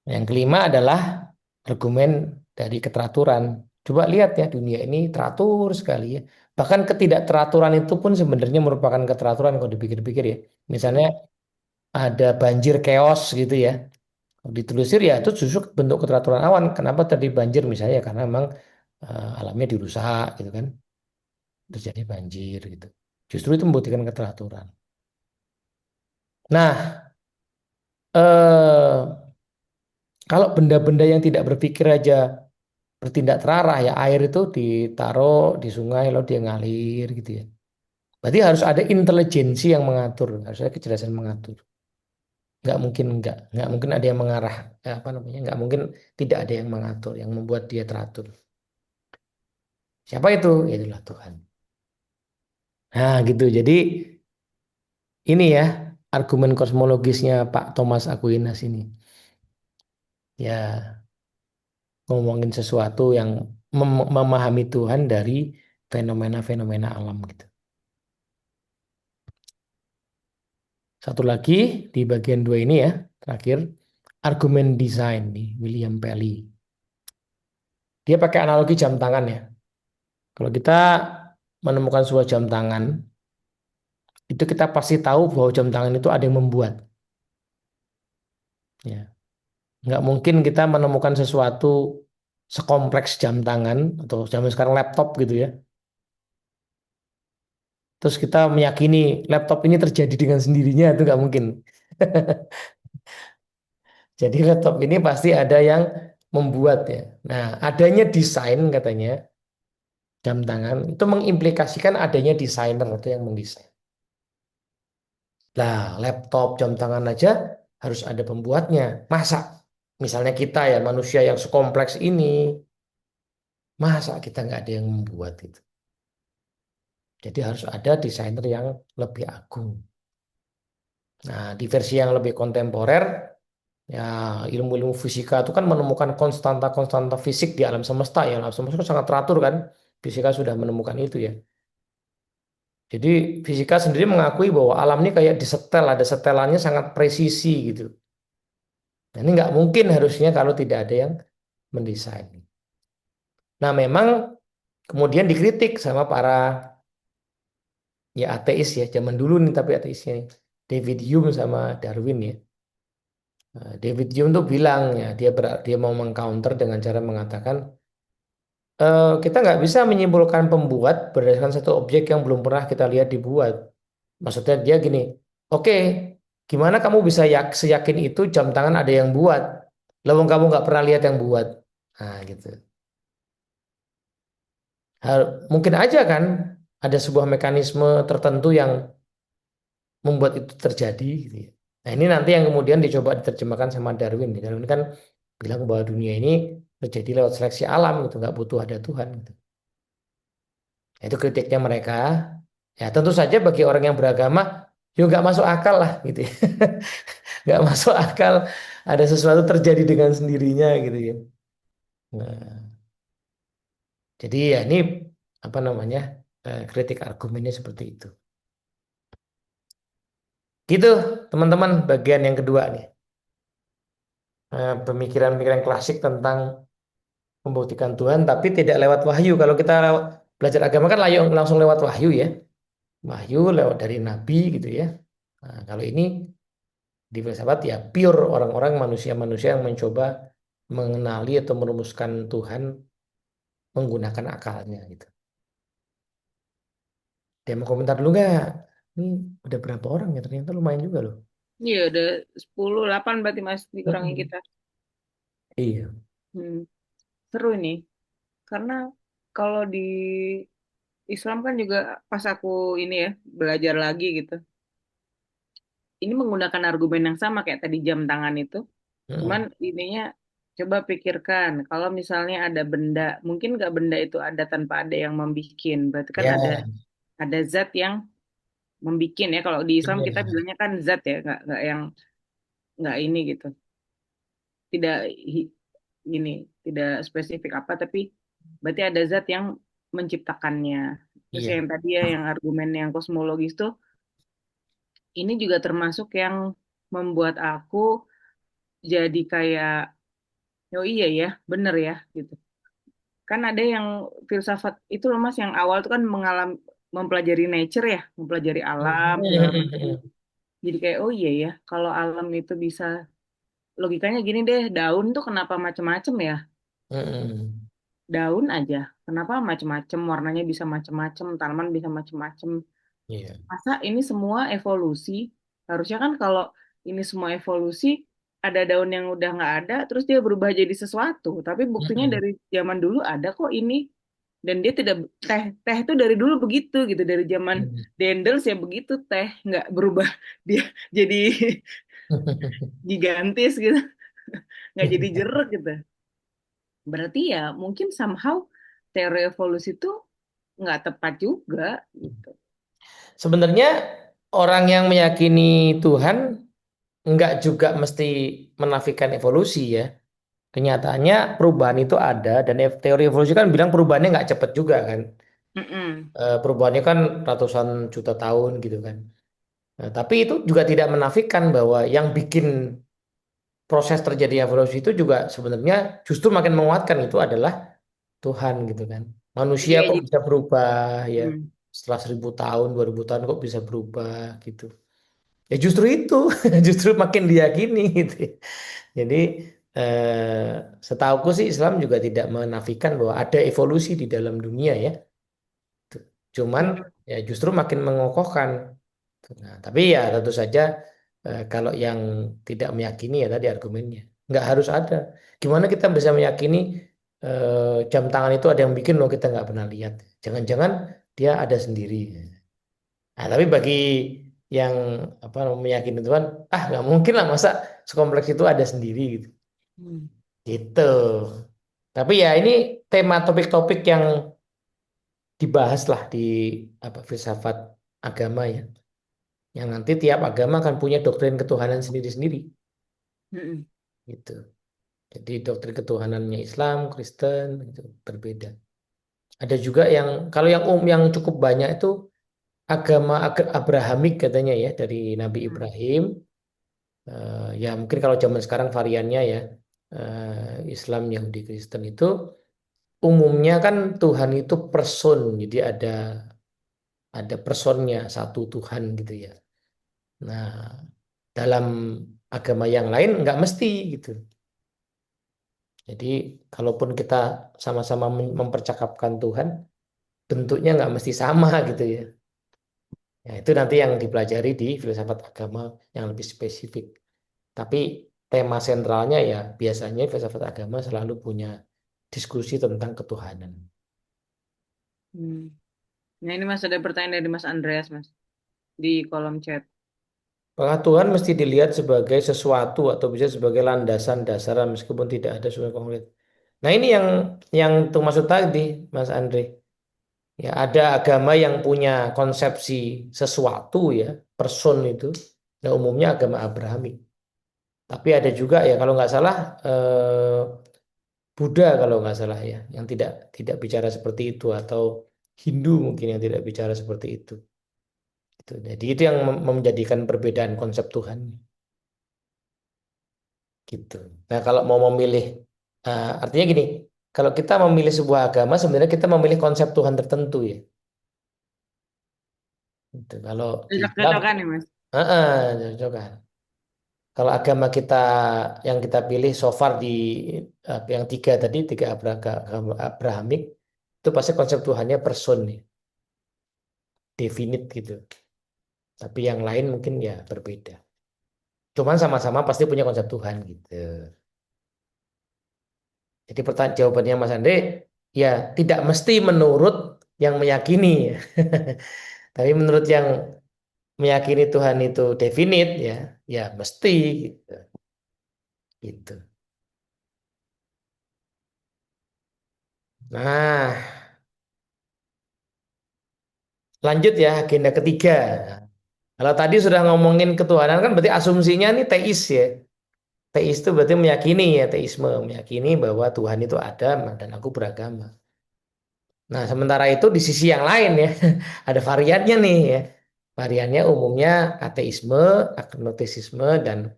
Yang kelima adalah argumen dari keteraturan. Coba lihat ya, dunia ini teratur sekali ya. Bahkan ketidakteraturan itu pun sebenarnya merupakan keteraturan kalau dipikir-pikir ya. Misalnya Mm. ada banjir chaos gitu ya. Kalau ditelusur ya itu justru bentuk keteraturan awan. Kenapa tadi banjir misalnya? Ya karena memang alamnya dirusak gitu kan. Terjadi banjir gitu. Justru itu membuktikan keteraturan. Nah, eh, kalau benda-benda yang tidak berpikir aja bertindak terarah ya, air itu ditaruh di sungai lalu dia ngalir gitu ya. Berarti harus ada intelijensi yang mengatur, harus ada kejelasan mengatur. Nggak mungkin ada yang mengarah, apa namanya, nggak mungkin tidak ada yang mengatur, yang membuat dia teratur. Siapa itu? Ya itulah Tuhan. Nah gitu, jadi ini ya argumen kosmologisnya Pak Thomas Aquinas ini. Ya ngomongin sesuatu yang memahami Tuhan dari fenomena-fenomena alam gitu. Satu lagi di bagian dua ini ya, terakhir, argumen desain nih, William Paley. Dia pakai analogi jam tangan ya. Kalau kita menemukan sebuah jam tangan, itu kita pasti tahu bahwa jam tangan itu ada yang membuat. Ya. Nggak mungkin kita menemukan sesuatu sekompleks jam tangan, atau zaman sekarang laptop gitu ya. Terus kita meyakini laptop ini terjadi dengan sendirinya, itu nggak mungkin. Jadi laptop ini pasti ada yang membuat ya. Nah, adanya desain katanya jam tangan itu mengimplikasikan adanya desainer atau yang mendesain. Nah, laptop jam tangan aja harus ada pembuatnya. Masa misalnya kita ya manusia yang sekompleks ini, masa kita nggak ada yang membuat itu. Jadi harus ada desainer yang lebih agung. Nah, di versi yang lebih kontemporer, ya ilmu-ilmu fisika itu kan menemukan konstanta-konstanta fisik di alam semesta ya. Alam semesta kan sangat teratur kan. Fisika sudah menemukan itu ya. Jadi fisika sendiri mengakui bahwa alam ini kayak disetel, ada setelannya sangat presisi gitu. Nah, ini nggak mungkin harusnya kalau tidak ada yang mendesain. Nah, memang kemudian dikritik sama para ya ateis ya, zaman dulu nih tapi ateisnya nih. David Hume sama Darwin ya. Nah, David Hume tuh bilang ya, dia mau mengcounter dengan cara mengatakan kita nggak bisa menyimpulkan pembuat berdasarkan satu objek yang belum pernah kita lihat dibuat. Maksudnya dia gini, oke, gimana kamu bisa seyakin itu jam tangan ada yang buat? Lalu kamu nggak pernah lihat yang buat. Nah, gitu. Mungkin aja kan ada sebuah mekanisme tertentu yang membuat itu terjadi. Gitu ya. Nah, ini nanti yang kemudian dicoba diterjemahkan sama Darwin. Darwin kan bilang bahwa dunia ini terjadi lewat seleksi alam gitu, nggak butuh ada Tuhan gitu. Nah, itu kritiknya mereka. Ya tentu saja bagi orang yang beragama, ya nggak masuk akal lah gitu ya. Nggak masuk akal ada sesuatu terjadi dengan sendirinya gitu ya. Nah, jadi ya ini apa namanya kritik argumennya seperti itu. Gitu, teman-teman, bagian yang kedua nih. Pemikiran-pemikiran klasik tentang membuktikan Tuhan, tapi tidak lewat wahyu. Kalau kita belajar agama kan langsung lewat wahyu ya. Wahyu lewat dari nabi gitu ya. Nah, kalau ini di filsafat ya pure orang-orang manusia-manusia yang mencoba mengenali atau merumuskan Tuhan menggunakan akalnya gitu. Dia mau komentar dulu nggak? Ini udah berapa orang ya? Ternyata lumayan juga loh. Iya, udah 10, 8 berarti Mas dikurangi Mm-mm. kita. Iya. Hmm, seru ini. Karena kalau di Islam kan juga pas aku ini ya, belajar lagi gitu. Ini menggunakan argumen yang sama kayak tadi jam tangan itu. Cuman Mm-mm. ininya coba pikirkan, kalau misalnya ada benda, mungkin nggak benda itu ada tanpa ada yang membikin. Berarti kan Ya, ada zat yang membikin ya. Kalau di Islam kita iya. bilangnya kan zat ya, nggak yang nggak ini gitu. Tidak hi- ini tidak spesifik apa, tapi berarti ada zat yang menciptakannya. Terus Iya. yang tadi ya, yang argumen yang kosmologis tuh, ini juga termasuk yang membuat aku jadi kayak, oh iya ya, bener ya, gitu. Kan ada yang filsafat itu loh Mas, yang awal tuh kan mempelajari nature ya, mempelajari alam segala macam. Mm-mm. Jadi kayak oh iya ya, kalau alam itu bisa, logikanya gini deh, daun tuh kenapa macem-macem ya? Mm-mm. Daun aja, kenapa macem-macem, warnanya bisa macem-macem, tanaman bisa macem-macem. Iya. Masa ini semua evolusi? Harusnya kan kalau ini semua evolusi, ada daun yang udah nggak ada, terus dia berubah jadi sesuatu. Tapi buktinya Mm-mm. dari zaman dulu ada kok ini. Dan dia tidak, teh teh itu dari dulu begitu gitu. Dari zaman Mm. Dendels ya begitu, teh nggak berubah. Dia jadi gigantis gitu, nggak jadi jeruk gitu. Berarti ya mungkin somehow teori evolusi itu nggak tepat juga gitu. Sebenarnya orang yang meyakini Tuhan nggak juga mesti menafikan evolusi ya. Kenyataannya perubahan itu ada dan teori evolusi kan bilang perubahannya nggak cepat juga kan. Mm-mm. Perubahannya kan ratusan juta tahun gitu kan. Nah, tapi itu juga tidak menafikan bahwa yang bikin proses terjadi evolusi itu juga sebenarnya justru makin menguatkan itu adalah Tuhan gitu kan. Manusia Iya, kok jadi, bisa berubah ya mm. setelah 1000 tahun, 2000 tahun kok bisa berubah gitu. Ya justru itu, justru makin diyakini gitu. Jadi eh, setauku sih Islam juga tidak menafikan bahwa ada evolusi di dalam dunia ya. Cuman Mm-mm. ya justru makin mengokohkan. Nah, tapi ya tentu saja kalau yang tidak meyakini ya tadi argumennya nggak harus ada. Gimana kita bisa meyakini jam tangan itu ada yang bikin loh kita nggak pernah lihat. Jangan-jangan dia ada sendiri. Nah, tapi bagi yang apa meyakini Tuhan, ah nggak mungkin lah masa sekompleks itu ada sendiri gitu. Mm. Gitu. Tapi ya ini tema topik-topik yang dibahas lah di apa filsafat agama ya. Yang nanti tiap agama akan punya doktrin ketuhanan sendiri-sendiri Mm-mm. gitu. Jadi doktrin ketuhanannya Islam, Kristen itu berbeda. Ada juga yang kalau yang cukup banyak itu agama Abrahamik katanya ya dari Nabi Mm. Ibrahim. Ya mungkin kalau zaman sekarang variannya ya Islam, Yahudi, Kristen itu umumnya kan Tuhan itu person, jadi ada personnya satu Tuhan gitu ya. Nah, dalam agama yang lain nggak mesti gitu. Jadi kalaupun kita sama-sama mempercakapkan Tuhan, bentuknya nggak mesti sama gitu ya. Ya, itu nanti yang dipelajari di filsafat agama yang lebih spesifik. Tapi tema sentralnya ya biasanya filsafat agama selalu punya diskusi tentang ketuhanan. Mm. Nah ini Mas ada pertanyaan dari Mas Andreas Mas di kolom chat. Apakah Tuhan mesti dilihat sebagai sesuatu atau bisa sebagai landasan dasaran meskipun tidak ada sesuatu konkret? Nah ini yang tuh maksud tadi Mas Andre. Ya ada agama yang punya konsepsi sesuatu ya person itu. Nah umumnya agama Abrahamik. Tapi ada juga ya kalau nggak salah Buddha kalau nggak salah ya yang tidak bicara seperti itu atau Hindu mungkin yang tidak bicara seperti itu. Gitu. Jadi itu yang menjadikan perbedaan konsep Tuhan gitu. Nah, kalau mau memilih, artinya gini, kalau kita memilih sebuah agama, sebenarnya kita memilih konsep Tuhan tertentu ya. Gitu. Kalau di Islam, Cocok-cocokan ya Mas. cocok kan. Kalau agama kita yang kita pilih so far di yang tiga tadi, tiga Abrahamik, itu pasti konsep Tuhannya person nih, definite gitu. Tapi yang lain mungkin ya berbeda. Cuman sama-sama pasti punya konsep Tuhan gitu. Jadi pertanyaan jawabannya Mas Andre, ya tidak mesti menurut yang meyakini ya. Tapi menurut yang meyakini Tuhan itu definite ya, ya mesti gitu. Gitu. Nah, lanjut ya agenda ketiga. Kalau tadi sudah ngomongin ketuhanan kan berarti asumsinya nih teis ya. Teis itu berarti meyakini ya, teisme, meyakini bahwa Tuhan itu ada dan aku beragama. Nah, sementara itu di sisi yang lain ya, ada variannya nih ya. Variannya umumnya ateisme, agnostisisme dan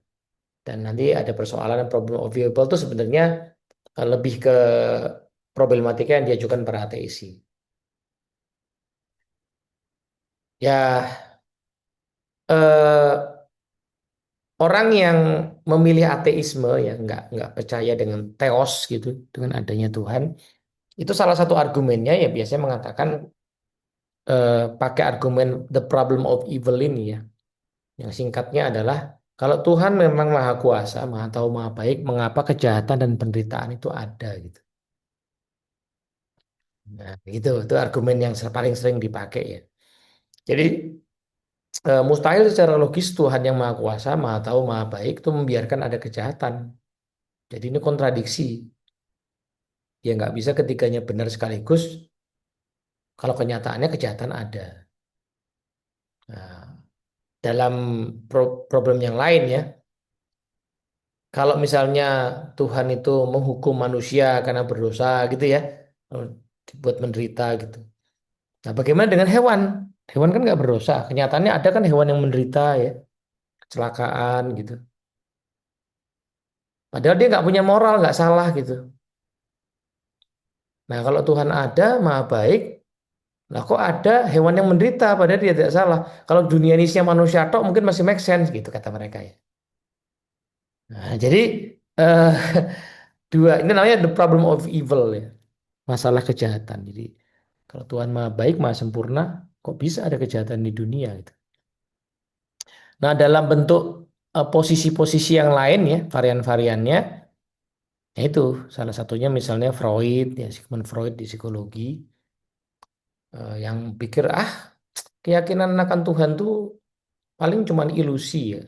nanti ada persoalan problem of variable itu sebenarnya lebih ke problematika yang diajukan para ateisi. Ya, eh, orang yang memilih ateisme ya nggak percaya dengan teos gitu, dengan adanya Tuhan, itu salah satu argumennya ya biasanya mengatakan pakai argumen the problem of evil ini ya. Yang singkatnya adalah kalau Tuhan memang maha kuasa, maha tahu, maha baik, mengapa kejahatan dan penderitaan itu ada gitu. Nah, itu argumen yang paling sering dipakai ya. Jadi mustahil secara logis Tuhan yang maha kuasa, maha tahu, maha baik itu membiarkan ada kejahatan. Jadi ini kontradiksi. Ya nggak bisa ketiganya benar sekaligus kalau kenyataannya kejahatan ada. Nah, dalam problem yang lain ya, kalau misalnya Tuhan itu menghukum manusia karena berdosa gitu ya, dibuat menderita gitu. Nah, bagaimana dengan hewan? Hewan kan nggak berdosa. Kenyataannya ada kan hewan yang menderita ya, kecelakaan gitu. Padahal dia nggak punya moral, nggak salah gitu. Nah, kalau Tuhan ada, maha baik, lah kok ada hewan yang menderita padahal dia tidak salah. Kalau dunia ini isinya manusia tok mungkin masih make sense gitu kata mereka ya. Nah, jadi eh, dua ini namanya the problem of evil ya, masalah kejahatan. Jadi kalau Tuhan maha baik, maha sempurna, kok bisa ada kejahatan di dunia gitu. Nah, dalam bentuk posisi-posisi yang lain ya, varian-variannya, ya itu salah satunya misalnya Freud ya, Sigmund Freud di psikologi yang pikir keyakinan akan Tuhan tuh paling cuman ilusi ya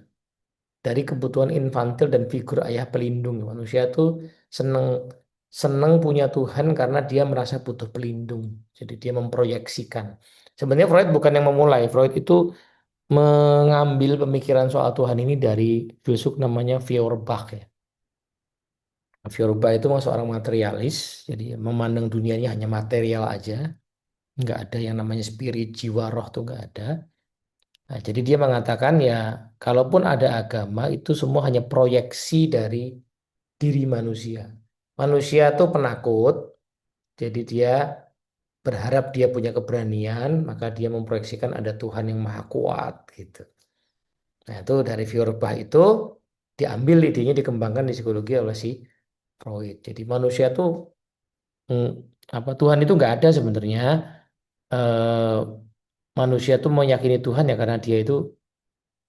dari kebutuhan infantil dan figur ayah pelindung. Manusia tuh seneng seneng punya Tuhan karena dia merasa butuh pelindung. Jadi dia memproyeksikan. Sebenarnya Freud bukan yang memulai. Freud itu mengambil pemikiran soal Tuhan ini dari filsuf namanya Feuerbach ya. Feuerbach itu seorang materialis, jadi memandang dunia ini hanya material aja, nggak ada yang namanya spirit, jiwa, roh tuh nggak ada. Nah, jadi dia mengatakan ya, kalaupun ada agama itu semua hanya proyeksi dari diri manusia. Manusia tuh penakut, jadi dia berharap dia punya keberanian, maka dia memproyeksikan ada Tuhan yang maha kuat gitu. Nah, itu dari Feuerbach itu diambil idenya dikembangkan di psikologi oleh si Freud. Jadi manusia tuh mm, Tuhan itu nggak ada sebenarnya. Eh, manusia tuh meyakini Tuhan ya karena dia itu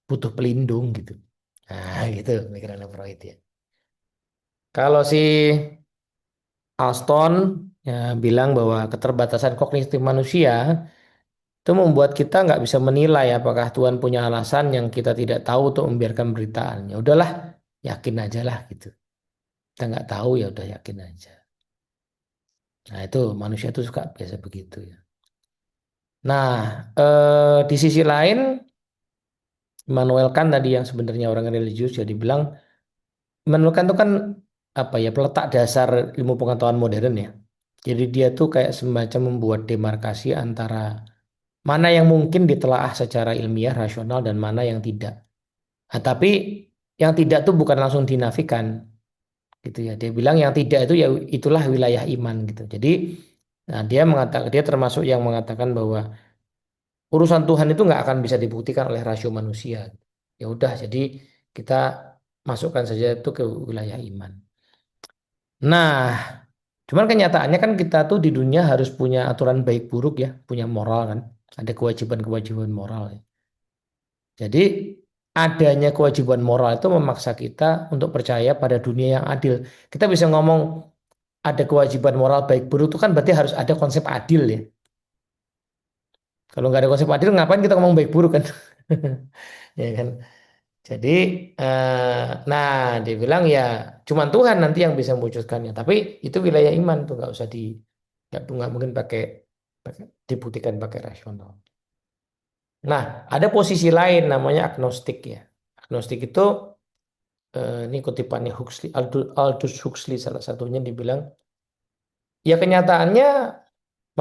butuh pelindung gitu. Nah, gitu pikiran Freud ya. Kalau si Alston ya bilang bahwa keterbatasan kognitif manusia itu membuat kita nggak bisa menilai apakah Tuhan punya alasan yang kita tidak tahu untuk membiarkan beritaan. Ya udahlah, yakin aja lah gitu. Kita nggak tahu ya udah yakin aja. Nah itu manusia itu suka biasa begitu ya. Nah di sisi lain Immanuel Kant tadi yang sebenarnya orang religius jadi bilang Immanuel Kant itu kan apa ya peletak dasar ilmu pengetahuan modern ya. Jadi dia tuh kayak semacam membuat demarkasi antara mana yang mungkin ditelaah secara ilmiah, rasional, dan mana yang tidak. Nah, tapi yang tidak tuh bukan langsung dinafikan, gitu ya. Dia bilang yang tidak itu ya itulah wilayah iman gitu. Jadi, nah dia mengatakan dia termasuk yang mengatakan bahwa urusan Tuhan itu nggak akan bisa dibuktikan oleh rasio manusia. Ya udah, jadi kita masukkan saja itu ke wilayah iman. Nah, cuman kenyataannya kan kita tuh di dunia harus punya aturan baik buruk ya, punya moral kan. Ada kewajiban-kewajiban moral ya. Jadi adanya kewajiban moral itu memaksa kita untuk percaya pada dunia yang adil. Kita bisa ngomong ada kewajiban moral baik buruk itu kan berarti harus ada konsep adil ya. Kalau nggak ada konsep adil, ngapain kita ngomong baik buruk kan? Ya kan? Jadi, nah dia bilang ya cuman Tuhan nanti yang bisa mewujudkannya. Tapi itu wilayah iman tuh nggak usah nggak mungkin dibuktikan pakai rasional. Nah, ada posisi lain namanya agnostik ya. Agnostik itu ini kutipannya Huxley, Aldous Huxley salah satunya dibilang ya kenyataannya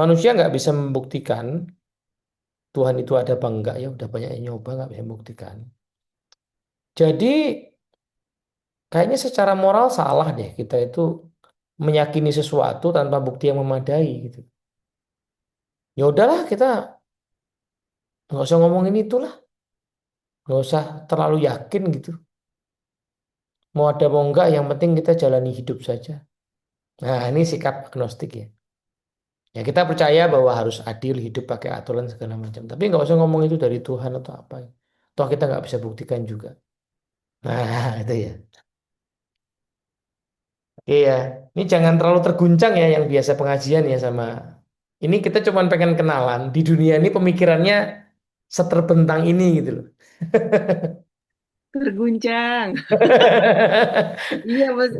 manusia nggak bisa membuktikan Tuhan itu ada apa enggak ya udah banyak yang nyoba nggak bisa membuktikan. Jadi kayaknya secara moral salah deh kita itu meyakini sesuatu tanpa bukti yang memadai gitu. Ya udahlah kita nggak usah ngomongin itulah, nggak usah terlalu yakin gitu. Mau ada mau enggak, yang penting kita jalani hidup saja. Nah ini sikap agnostik ya. Ya kita percaya bahwa harus adil hidup pakai aturan segala macam. Tapi nggak usah ngomong itu dari Tuhan atau apa. Toh kita nggak bisa buktikan juga. Nah itu ya. Iya, ini jangan terlalu terguncang ya yang biasa pengajian ya sama. Ini kita cuma pengen kenalan. Di dunia ini pemikirannya seterbentang ini gitu loh. Terguncang. Iya, Mas.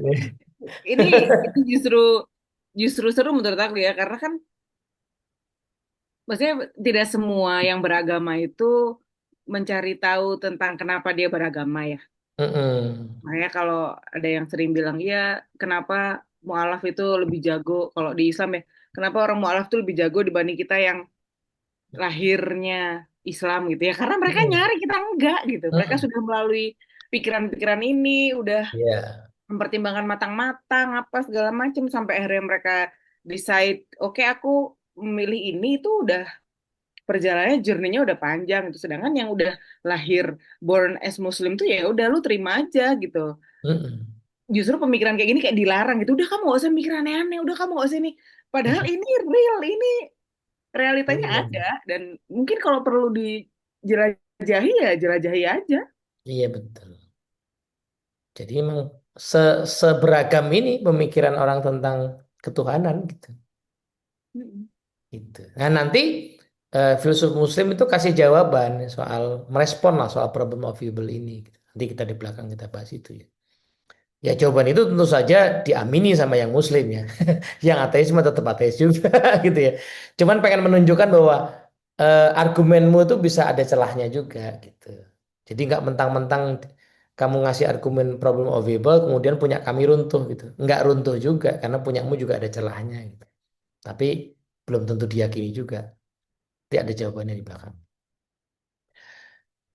Ini ini justru justru seru menurut aku ya, karena kan maksudnya tidak semua yang beragama itu mencari tahu tentang kenapa dia beragama ya. Mm-mm. Makanya kalau ada yang sering bilang, ya kenapa mualaf itu lebih jago kalau di Islam ya, kenapa orang mualaf itu lebih jago dibanding kita yang lahirnya Islam gitu ya. Karena mereka Mm-mm. nyari, kita enggak gitu. Mereka Mm-mm. sudah melalui pikiran-pikiran ini, udah Iya. mempertimbangkan matang-matang apa segala macam sampai akhirnya mereka decide, oke aku memilih ini, itu udah perjalanannya journey-nya udah panjang itu. Sedangkan yang udah lahir born as Muslim tuh ya udah lu terima aja gitu. Mm-mm. Justru pemikiran kayak gini kayak dilarang gitu. Udah kamu gak usah mikir aneh-aneh, udah kamu gak usah ini. Padahal ini real, ini realitanya Iya. ada dan mungkin kalau perlu dijelajahi ya jelajahi aja. Iya betul. Jadi emang seberagam ini pemikiran orang tentang ketuhanan gitu. Mm-mm. Gitu. Nah nanti filsuf Muslim itu kasih jawaban soal merespon lah soal problem of evil ini. Gitu. Nanti kita di belakang kita bahas itu ya. Ya jawaban itu tentu saja diamini sama yang Muslim ya. Yang ateis mah tetap ateis juga gitu ya. Cuman pengen menunjukkan bahwa argumenmu itu bisa ada celahnya juga gitu. Jadi nggak mentang-mentang kamu ngasih argumen problem of evil kemudian punya kami runtuh gitu. Nggak runtuh juga karena punyamu juga ada celahnya gitu. Tapi belum tentu diyakini juga. Nanti ada jawabannya di belakang.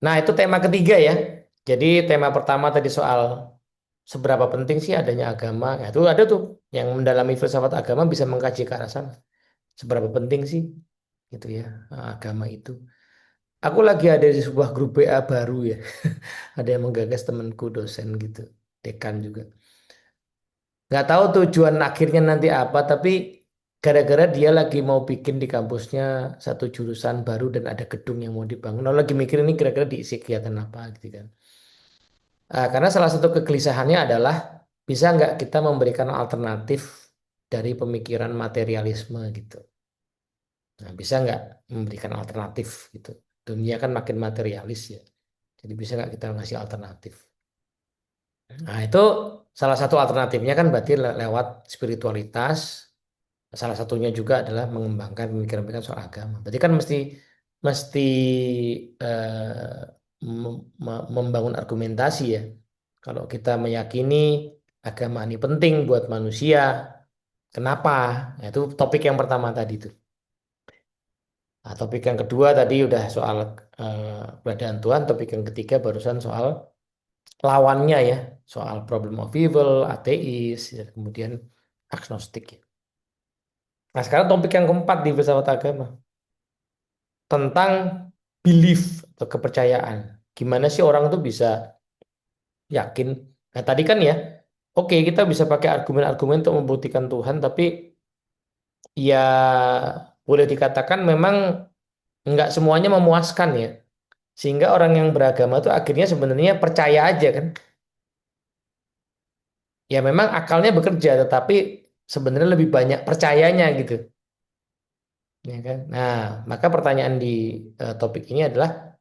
Nah, itu tema ketiga ya. Jadi tema pertama tadi soal seberapa penting sih adanya agama. Ya, itu ada tuh yang mendalami filsafat agama bisa mengkaji ke arah sana. Seberapa penting sih gitu ya agama itu. Aku lagi ada di sebuah grup WA baru ya. Ada yang menggagas temanku dosen gitu, dekan juga. Nggak tahu tujuan akhirnya nanti apa, tapi gara-gara dia lagi mau bikin di kampusnya satu jurusan baru dan ada gedung yang mau dibangun. Lalu lagi mikir ini kira-kira diisi kegiatan apa gitu kan. Karena salah satu kegelisahannya adalah bisa nggak kita memberikan alternatif dari pemikiran materialisme gitu. Nah, bisa nggak memberikan alternatif gitu. Dunia kan makin materialis ya. Jadi bisa nggak kita ngasih alternatif? Nah, itu salah satu alternatifnya kan berarti lewat spiritualitas. Salah satunya juga adalah mengembangkan pemikiran-pemikiran soal agama. Berarti kan mesti mesti membangun argumentasi ya. Kalau kita meyakini agama ini penting buat manusia, kenapa? Nah, itu topik yang pertama tadi itu. Nah, topik yang kedua tadi udah soal keberadaan Tuhan. Topik yang ketiga barusan soal lawannya ya, soal problem of evil, ateis, ya, kemudian agnostik. Ya. Nah, sekarang topik yang keempat di filsafat agama tentang belief atau kepercayaan. Gimana sih orang tuh bisa yakin? Nah, tadi kan ya, oke kita bisa pakai argumen-argumen untuk membuktikan Tuhan, tapi ya boleh dikatakan memang nggak semuanya memuaskan ya. Sehingga orang yang beragama tuh akhirnya sebenarnya percaya aja kan. Ya memang akalnya bekerja, tetapi sebenarnya lebih banyak percayanya gitu. Ya kan? Nah, maka pertanyaan di topik ini adalah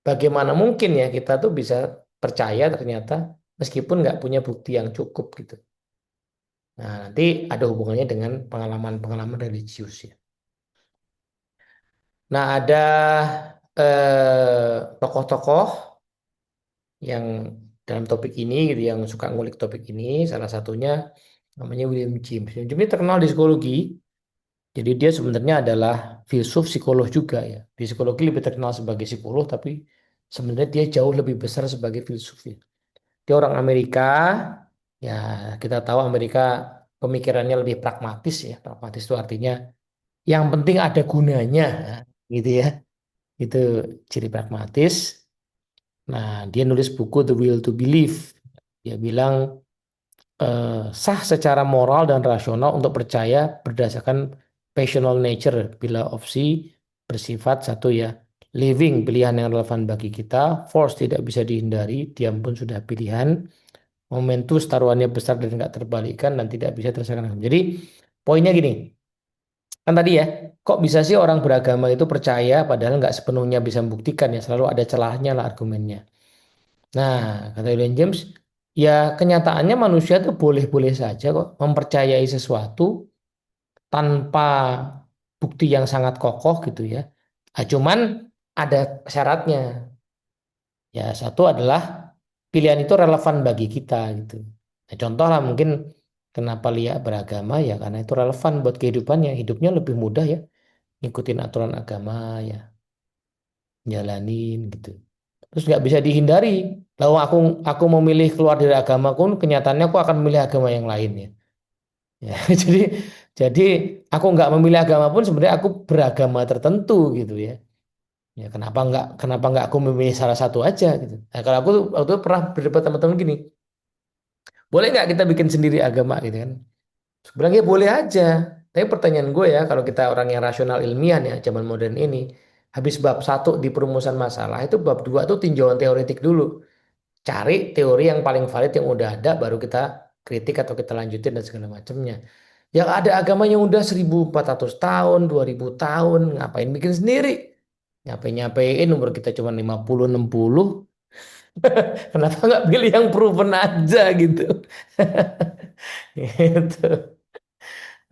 bagaimana mungkin ya kita tuh bisa percaya ternyata meskipun nggak punya bukti yang cukup gitu. Nah, nanti ada hubungannya dengan pengalaman-pengalaman religius ya. Nah, ada tokoh-tokoh yang dalam topik ini gitu yang suka ngulik topik ini, salah satunya namanya William James. William James ini terkenal di psikologi. Jadi dia sebenarnya adalah filsuf psikolog juga ya. Di psikologi lebih terkenal sebagai psikolog, tapi sebenarnya dia jauh lebih besar sebagai filsuf ya. Dia orang Amerika, ya kita tahu Amerika pemikirannya lebih pragmatis ya. Pragmatis itu artinya yang penting ada gunanya, nah, gitu ya. Itu ciri pragmatis. Nah, dia nulis buku The Will to Believe. Dia bilang sah secara moral dan rasional untuk percaya berdasarkan passional nature bila opsi bersifat satu ya living pilihan yang relevan bagi kita, force tidak bisa dihindari, diam pun sudah pilihan, momentus taruhannya besar dan nggak terbalikkan dan tidak bisa terselesaikan. Jadi poinnya gini, kan tadi ya, kok bisa sih orang beragama itu percaya padahal nggak sepenuhnya bisa membuktikan ya, selalu ada celahnya lah argumennya. Nah, kata William James, ya kenyataannya manusia tuh boleh-boleh saja kok mempercayai sesuatu tanpa bukti yang sangat kokoh gitu ya. Nah, cuman ada syaratnya. Ya, satu adalah pilihan itu relevan bagi kita gitu. Nah, contoh lah mungkin kenapa Lia beragama ya karena itu relevan buat kehidupannya. Hidupnya lebih mudah ya, ngikutin aturan agama ya, jalanin gitu. Terus nggak bisa dihindari. Lalu aku memilih keluar dari agama pun kenyataannya aku akan memilih agama yang lain ya. Ya, jadi aku nggak memilih agama pun sebenarnya aku beragama tertentu gitu ya. Ya kenapa nggak aku memilih salah satu aja gitu. Nah, kalau aku tuh waktu itu pernah berdebat sama teman gini, boleh nggak kita bikin sendiri agama gitu kan? Sebenarnya boleh aja. Tapi pertanyaan gue ya, kalau kita orang yang rasional ilmiah ya zaman modern ini, habis bab satu di perumusan masalah itu bab dua tuh tinjauan teoretik dulu. Cari teori yang paling valid yang udah ada baru kita kritik atau kita lanjutin dan segala macamnya. Yang ada agama yang udah 1400 tahun, 2000 tahun, ngapain bikin sendiri? Nyapain umur kita cuma 50 60, kenapa nggak pilih yang proven aja gitu. Gitu.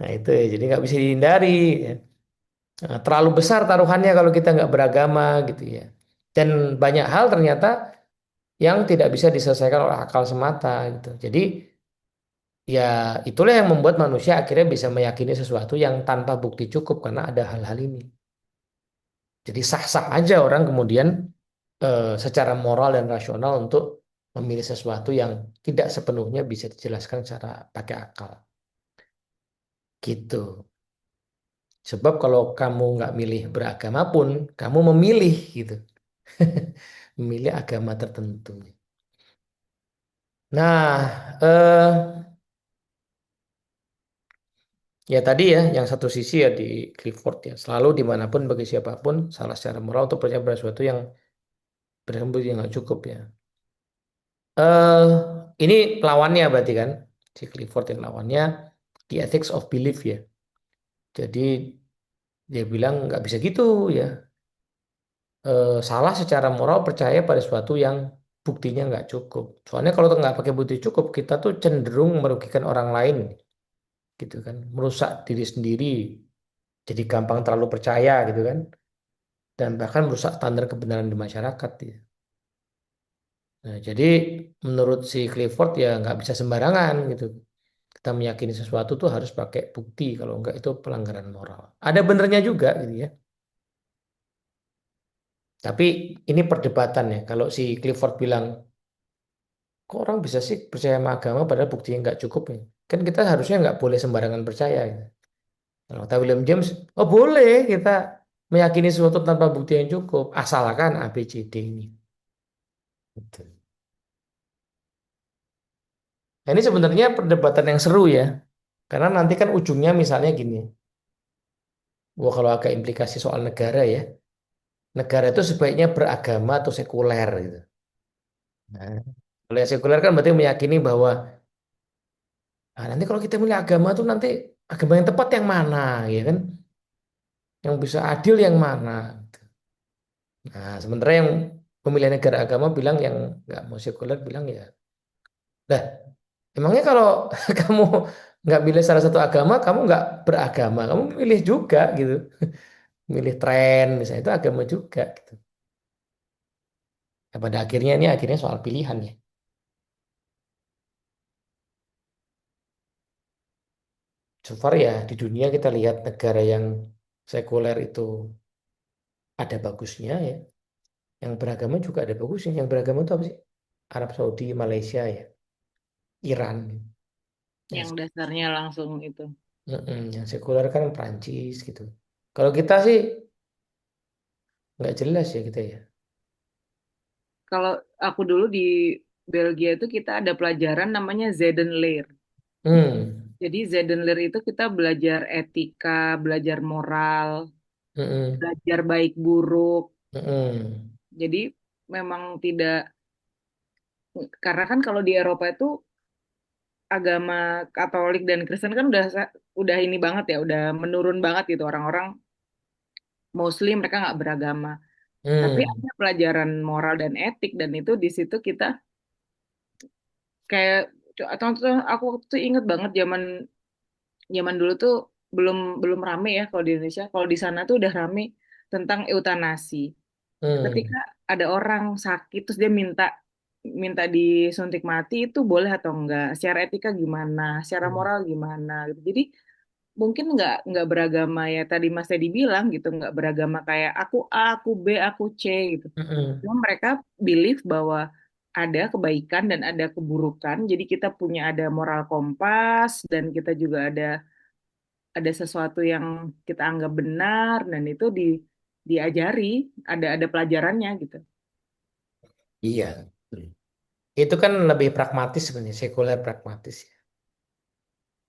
Nah itu ya, jadi nggak bisa dihindari. Ya. Nah, terlalu besar taruhannya kalau kita nggak beragama gitu ya. Dan banyak hal ternyata yang tidak bisa diselesaikan oleh akal semata gitu. Jadi ya itulah yang membuat manusia akhirnya bisa meyakini sesuatu yang tanpa bukti cukup karena ada hal-hal ini. Jadi sah-sah aja orang kemudian secara moral dan rasional untuk memilih sesuatu yang tidak sepenuhnya bisa dijelaskan secara pakai akal. Gitu. Sebab kalau kamu nggak milih beragama pun, kamu memilih gitu. Memilih agama tertentu. Nah, ya tadi ya, yang satu sisi ya di Clifford ya, selalu dimanapun bagi siapapun salah secara moral untuk percaya pada sesuatu yang bersembunyi yang nggak cukup ya. eh ini lawannya berarti kan, si Clifford yang lawannya The Ethics of Belief ya. Jadi dia bilang nggak bisa gitu ya. Salah secara moral percaya pada sesuatu yang buktinya nggak cukup. Soalnya kalau nggak pakai bukti cukup, kita tuh cenderung merugikan orang lain, gitu kan, merusak diri sendiri, jadi gampang terlalu percaya gitu kan, dan bahkan merusak standar kebenaran di masyarakat. Ya. Nah, jadi menurut si Clifford ya nggak bisa sembarangan gitu. Kita meyakini sesuatu tuh harus pakai bukti, kalau nggak itu pelanggaran moral. Ada benernya juga gitu ya. Tapi ini perdebatan ya. Kalau si Clifford bilang, kok orang bisa sih percaya sama agama padahal buktinya nggak cukup ya. Kan kita harusnya nggak boleh sembarangan percaya. Gitu. Kalau kata William James, oh boleh kita meyakini sesuatu tanpa bukti yang cukup, asalkan A, B, C, D ini. Gitu. Nah, ini sebenarnya perdebatan yang seru ya. Karena nanti kan ujungnya misalnya gini. Wah, kalau agak implikasi soal negara ya. Negara itu sebaiknya beragama atau sekuler gitu. Nah, kalau yang sekuler kan berarti meyakini bahwa nanti kalau kita milih agama tuh nanti agama yang tepat yang mana ya kan? Yang bisa adil yang mana? Nah, sementara yang pemilihan negara agama bilang yang nggak mau sekuler bilang ya, dah emangnya kalau kamu nggak milih salah satu agama, kamu nggak beragama, kamu milih juga gitu, milih tren misalnya itu agama juga gitu. Nah, pada akhirnya ini akhirnya soal pilihan ya. So far ya di dunia kita lihat negara yang sekuler itu ada bagusnya ya, yang beragama juga ada bagusnya. Yang beragama itu apa sih? Arab Saudi, Malaysia ya, Iran. yang Yang, dasarnya langsung itu. yang sekuler kan Prancis gitu. Kalau kita sih nggak jelas ya kita ya. Kalau aku dulu di Belgia itu kita ada pelajaran namanya Zedenleer. Hmm, Jadi Zedenleer itu kita belajar etika, belajar moral, mm-mm, belajar baik buruk. mm-mm, Jadi memang tidak, karena kan kalau di Eropa itu agama Katolik dan Kristen kan udah ini banget ya, udah menurun banget gitu orang-orang Muslim mereka nggak beragama. Tapi mm, ada pelajaran moral dan etik dan itu di situ kita kayak atau aku waktu itu inget banget zaman zaman dulu tuh belum belum rame ya kalau di Indonesia. Kalau di sana tuh udah rame tentang eutanasi. Ketika mm, ada orang sakit terus dia minta minta disuntik mati itu boleh atau enggak? Secara etika gimana? Secara mm, moral gimana? Gitu. Jadi mungkin nggak beragama ya tadi Mas Teddy bilang gitu nggak beragama kayak aku A, aku B, aku C gitu. mm. Cuma mereka believe bahwa ada kebaikan dan ada keburukan. Jadi kita punya ada moral kompas dan kita juga ada sesuatu yang kita anggap benar dan itu diajari, ada pelajarannya gitu. Iya. Itu kan lebih pragmatis sebenarnya, sekuler pragmatis ya.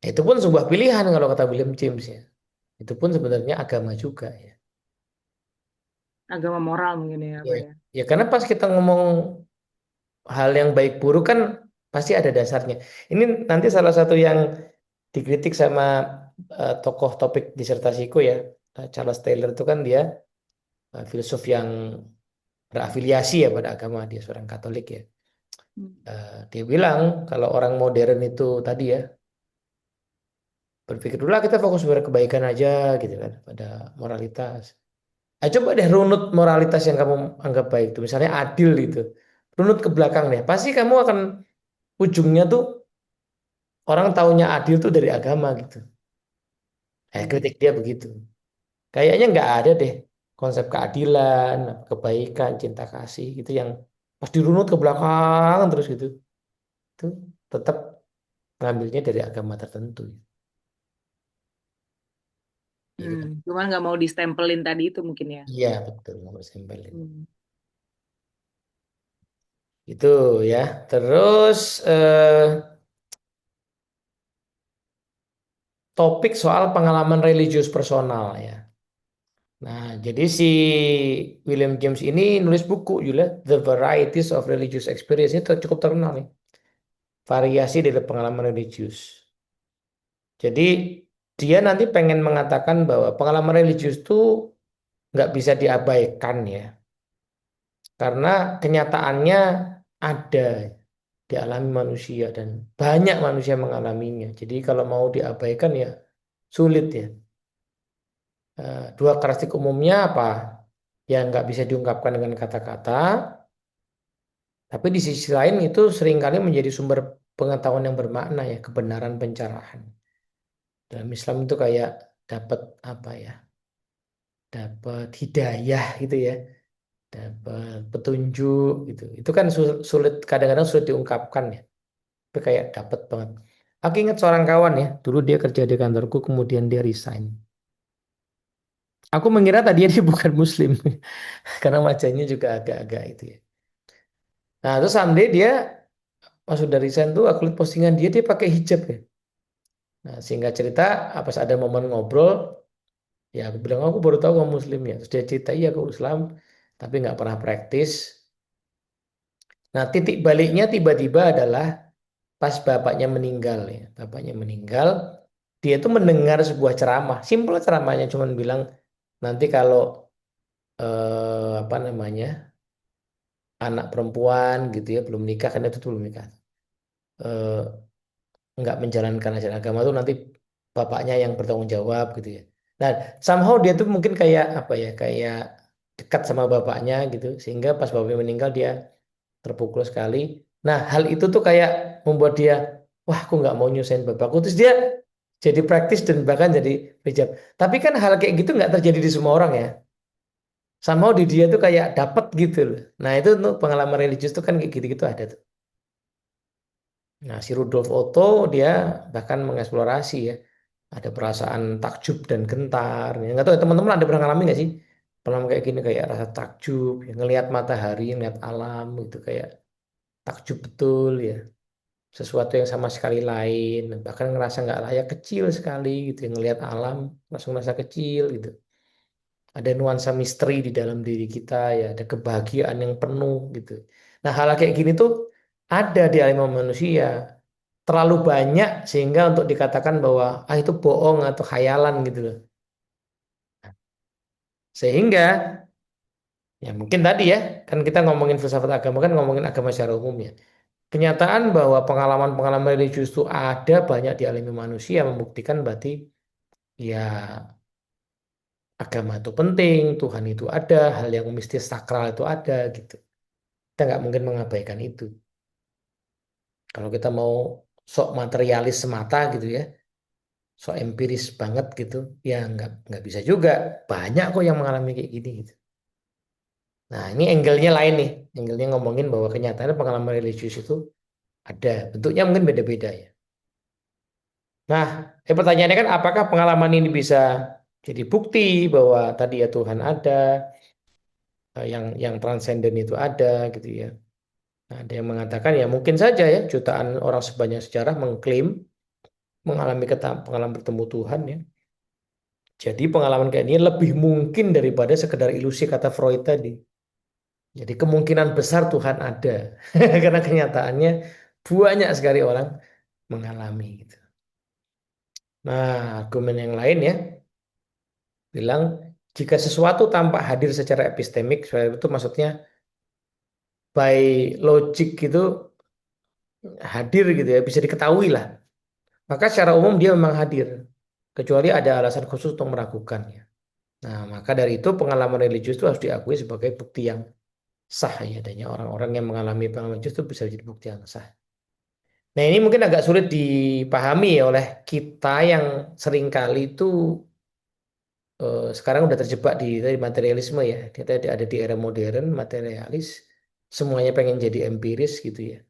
Itu pun sebuah pilihan kalau kata William James ya. Itu pun sebenarnya agama juga ya. Agama moral mungkin ya Ya, apa ya. ya karena pas kita ngomong hal yang baik buruk kan pasti ada dasarnya. Ini nanti salah satu yang dikritik sama tokoh topik disertasiku ya, Charles Taylor itu kan dia filsuf yang berafiliasi ya pada agama, dia seorang Katolik ya. Hmm. Dia bilang kalau orang modern itu tadi ya berpikir dulu lah kita fokus pada kebaikan aja gitu kan, pada moralitas. Coba deh runut moralitas yang kamu anggap baik itu, misalnya adil itu. Runut ke belakang deh, pasti kamu akan ujungnya tuh orang taunya adil tuh dari agama gitu. Hmm. Kritik dia begitu. Kayaknya nggak ada deh konsep keadilan, kebaikan, cinta kasih gitu yang pas dirunut ke belakang terus gitu. Itu tetap ngambilnya dari agama tertentu. Gitu kan. Cuman nggak mau distempelin tadi itu mungkin ya. Iya betul nomor sembelin. Hmm. Itu ya. Terus topik soal pengalaman religius personal ya. Nah, jadi si William James ini nulis buku juga The Varieties of Religious Experience itu cukup terkenal nih. Variasi dari pengalaman religius. Jadi dia nanti pengen mengatakan bahwa pengalaman religius itu nggak bisa diabaikan ya. Karena kenyataannya ada dialami manusia dan banyak manusia mengalaminya. Jadi kalau mau diabaikan ya sulit ya. Dua karakteristik umumnya apa? Yang nggak bisa diungkapkan dengan kata-kata, tapi di sisi lain itu seringkali menjadi sumber pengetahuan yang bermakna ya, kebenaran pencerahan. Dalam Islam itu kayak dapat apa ya? Dapat hidayah gitu ya, dapat petunjuk gitu. Itu kan sulit, kadang-kadang sulit diungkapkan ya. Tapi kayak dapat banget. Aku ingat seorang kawan ya, dulu dia kerja di kantorku, kemudian dia resign. Aku mengira tadi dia bukan Muslim, karena wajahnya juga agak-agak itu ya. Nah, terus someday dia pas udah resign tuh aku lihat postingan dia pakai hijab ya. Nah, singkat cerita, pas ada momen ngobrol, ya aku bilang aku baru tahu kamu Muslim ya. Terus dia cerita iya aku Islam, tapi nggak pernah praktis. Nah, titik baliknya tiba-tiba adalah pas bapaknya meninggal ya. Bapaknya meninggal, dia tuh mendengar sebuah ceramah. Simpel ceramahnya cuman bilang nanti kalau apa namanya anak perempuan gitu ya belum nikah karena itu tuh belum nikah. eh, nggak menjalankan ajaran agama tuh nanti bapaknya yang bertanggung jawab gitu ya. Nah, somehow dia tuh mungkin kayak apa ya, kayak dekat sama bapaknya gitu, sehingga pas bapaknya meninggal dia terpukul sekali. Nah, hal itu tuh kayak membuat dia, wah, aku nggak mau nyusahin bapakku. Terus dia jadi praktis dan bahkan jadi hijab. Tapi kan hal kayak gitu nggak terjadi di semua orang ya. Somehow di dia tuh kayak dapet gitu loh. Nah, itu tuh pengalaman religius tuh kan kayak gitu-gitu ada tuh. Nah, si Rudolf Otto dia bahkan mengeksplorasi ya. Ada perasaan takjub dan gentar. Ya, nggak tahu ya, teman-teman ada pernah ngalamin nggak sih? Pernah kayak gini kayak rasa takjub, ya, ngelihat matahari, ngelihat alam gitu kayak takjub betul ya. Sesuatu yang sama sekali lain, bahkan ngerasa nggak layak kecil sekali gitu, ya. Ngelihat alam langsung merasa kecil gitu. Ada nuansa misteri di dalam diri kita ya, ada kebahagiaan yang penuh gitu. Nah, hal kayak gini tuh ada di alam manusia terlalu banyak sehingga untuk dikatakan bahwa itu bohong atau khayalan gitu loh. Sehingga ya mungkin tadi ya kan kita ngomongin filsafat agama kan ngomongin agama secara umum ya. Kenyataan bahwa pengalaman-pengalaman religius itu ada banyak di alami manusia membuktikan berarti ya agama itu penting, Tuhan itu ada, hal yang mistis sakral itu ada gitu. Kita nggak mungkin mengabaikan itu. Kalau kita mau sok materialis semata gitu ya, sok empiris banget gitu, ya nggak bisa juga. Banyak kok yang mengalami kayak gini gitu. Nah, ini angle-nya lain nih. Angle-nya ngomongin bahwa kenyataannya pengalaman religius itu ada. Bentuknya mungkin beda-beda ya. Nah, pertanyaannya kan apakah pengalaman ini bisa jadi bukti bahwa tadi ya Tuhan ada, yang transenden itu ada gitu ya. Nah, ada yang mengatakan ya mungkin saja ya jutaan orang sebanyak sejarah mengklaim mengalami pengalaman bertemu Tuhan ya. Jadi pengalaman kayak ini lebih mungkin daripada sekedar ilusi kata Freud tadi. Jadi kemungkinan besar Tuhan ada. Karena kenyataannya banyak sekali orang mengalami gitu. Nah, argumen yang lain ya bilang jika sesuatu tampak hadir secara epistemik, itu maksudnya by logic gitu hadir gitu ya, bisa diketahui lah. Maka secara umum dia memang hadir, kecuali ada alasan khusus untuk meragukannya. Nah, maka dari itu pengalaman religius itu harus diakui sebagai bukti yang sah ya, adanya orang-orang yang mengalami pengalaman religius itu bisa jadi bukti yang sah. Nah, ini mungkin agak sulit dipahami ya oleh kita yang seringkali itu sekarang udah terjebak di tadi materialisme ya. Kita ada di era modern, materialis, semuanya pengen jadi empiris gitu ya.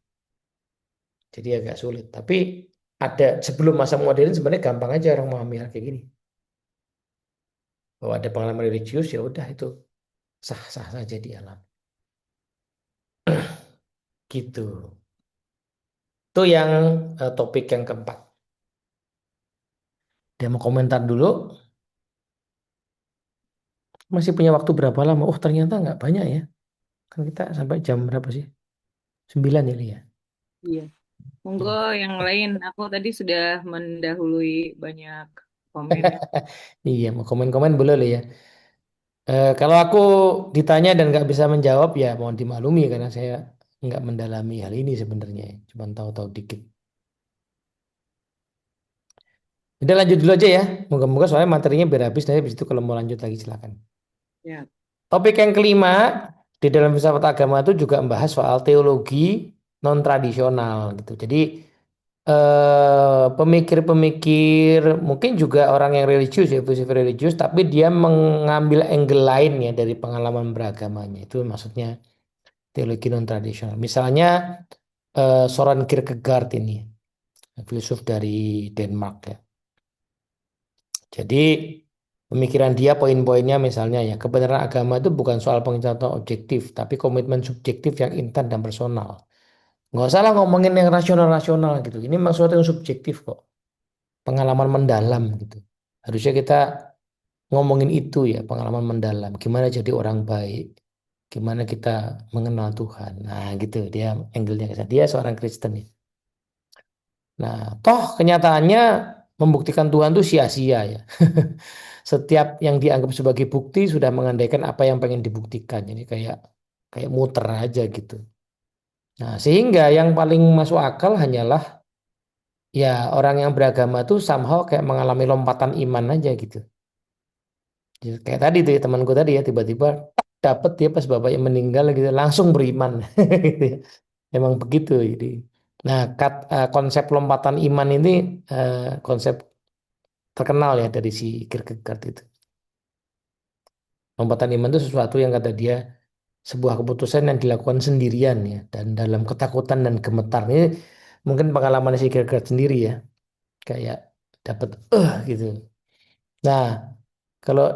Jadi agak sulit. Tapi ada sebelum masa modern sebenarnya gampang aja orang memahami hal kayak gini. Bahwa ada pengalaman religius ya udah itu sah-sah saja di alam. Gitu. Itu yang topik yang keempat. Dia mau komentar dulu. Masih punya waktu berapa lama? Oh ternyata nggak banyak ya. Kan kita sampai jam berapa sih? 9 ini ya. Iya. Monggo yang lain. Aku tadi sudah mendahului banyak komen. Iya, mau komen-komen boleh lah ya. Kalau aku ditanya dan nggak bisa menjawab ya mohon dimaklumi karena saya nggak mendalami hal ini sebenarnya. Cuma tahu-tahu dikit. Udah lanjut dulu aja ya. Moga-moga soalnya materinya biar habis. Nanti habis itu kalau mau lanjut lagi silakan. Ya. Topik yang kelima di dalam filsafat agama itu juga membahas soal teologi non tradisional gitu. Jadi pemikir-pemikir mungkin juga orang yang religius ya, filsuf religius, tapi dia mengambil angle lain ya dari pengalaman beragamanya. Itu maksudnya teologi non tradisional. Misalnya Soren Kierkegaard ini, filsuf dari Denmark ya. Jadi pemikiran dia poin-poinnya misalnya ya, kebenaran agama itu bukan soal pengetahuan objektif, tapi komitmen subjektif yang intan dan personal. Nggak usah lah ngomongin yang rasional-rasional gitu. Ini memang sesuatu yang subjektif kok. Pengalaman mendalam gitu. Harusnya kita ngomongin itu ya, pengalaman mendalam. Gimana jadi orang baik, gimana kita mengenal Tuhan. Nah gitu, dia angle-nya ke sana. Dia seorang Kristen ya. Nah, toh kenyataannya membuktikan Tuhan itu sia-sia ya. Setiap yang dianggap sebagai bukti sudah mengandaikan apa yang pengen dibuktikan. Jadi kayak kayak muter aja gitu. Nah, sehingga yang paling masuk akal hanyalah ya orang yang beragama tuh somehow kayak mengalami lompatan iman aja gitu. Ya, kayak tadi tuh ya temanku tadi ya tiba-tiba dapet dia pas bapaknya meninggal gitu langsung beriman. Gitu ya. Emang begitu jadi. Nah, konsep lompatan iman ini konsep terkenal ya dari si Kierkegaard itu. Lompatan iman itu sesuatu yang kata dia sebuah keputusan yang dilakukan sendirian ya dan dalam ketakutan dan gemetar. Ini mungkin pengalaman si Kierkegaard sendiri ya, kayak dapat gitu. Nah, kalau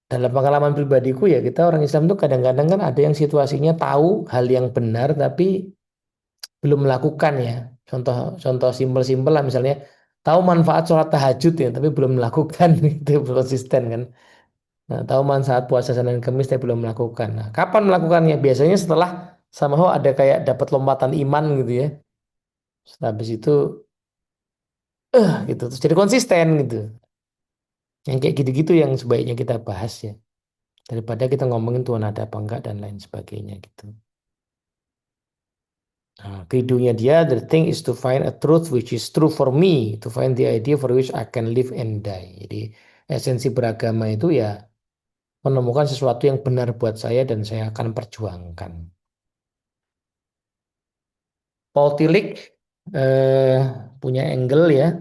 dalam pengalaman pribadiku ya kita orang Islam tuh kadang-kadang kan ada yang situasinya tahu hal yang benar tapi belum melakukan ya. Contoh contoh simpel-simpel lah misalnya tahu manfaat sholat tahajud ya tapi belum melakukan itu konsisten kan. Nah, tahu manfaat puasa Senin Kamis tapi belum melakukan. Nah, kapan melakukannya? Biasanya setelah somehow ada kayak dapat lompatan iman gitu ya. Setelah habis itu gitu terus jadi konsisten gitu. Yang kayak gitu-gitu yang sebaiknya kita bahas ya. Daripada kita ngomongin Tuhan ada apa enggak dan lain sebagainya gitu. Nah, credonya dia, the thing is to find a truth which is true for me, to find the idea for which I can live and die. Jadi esensi beragama itu ya menemukan sesuatu yang benar buat saya dan saya akan perjuangkan. Paul Tillich eh, punya angle ya,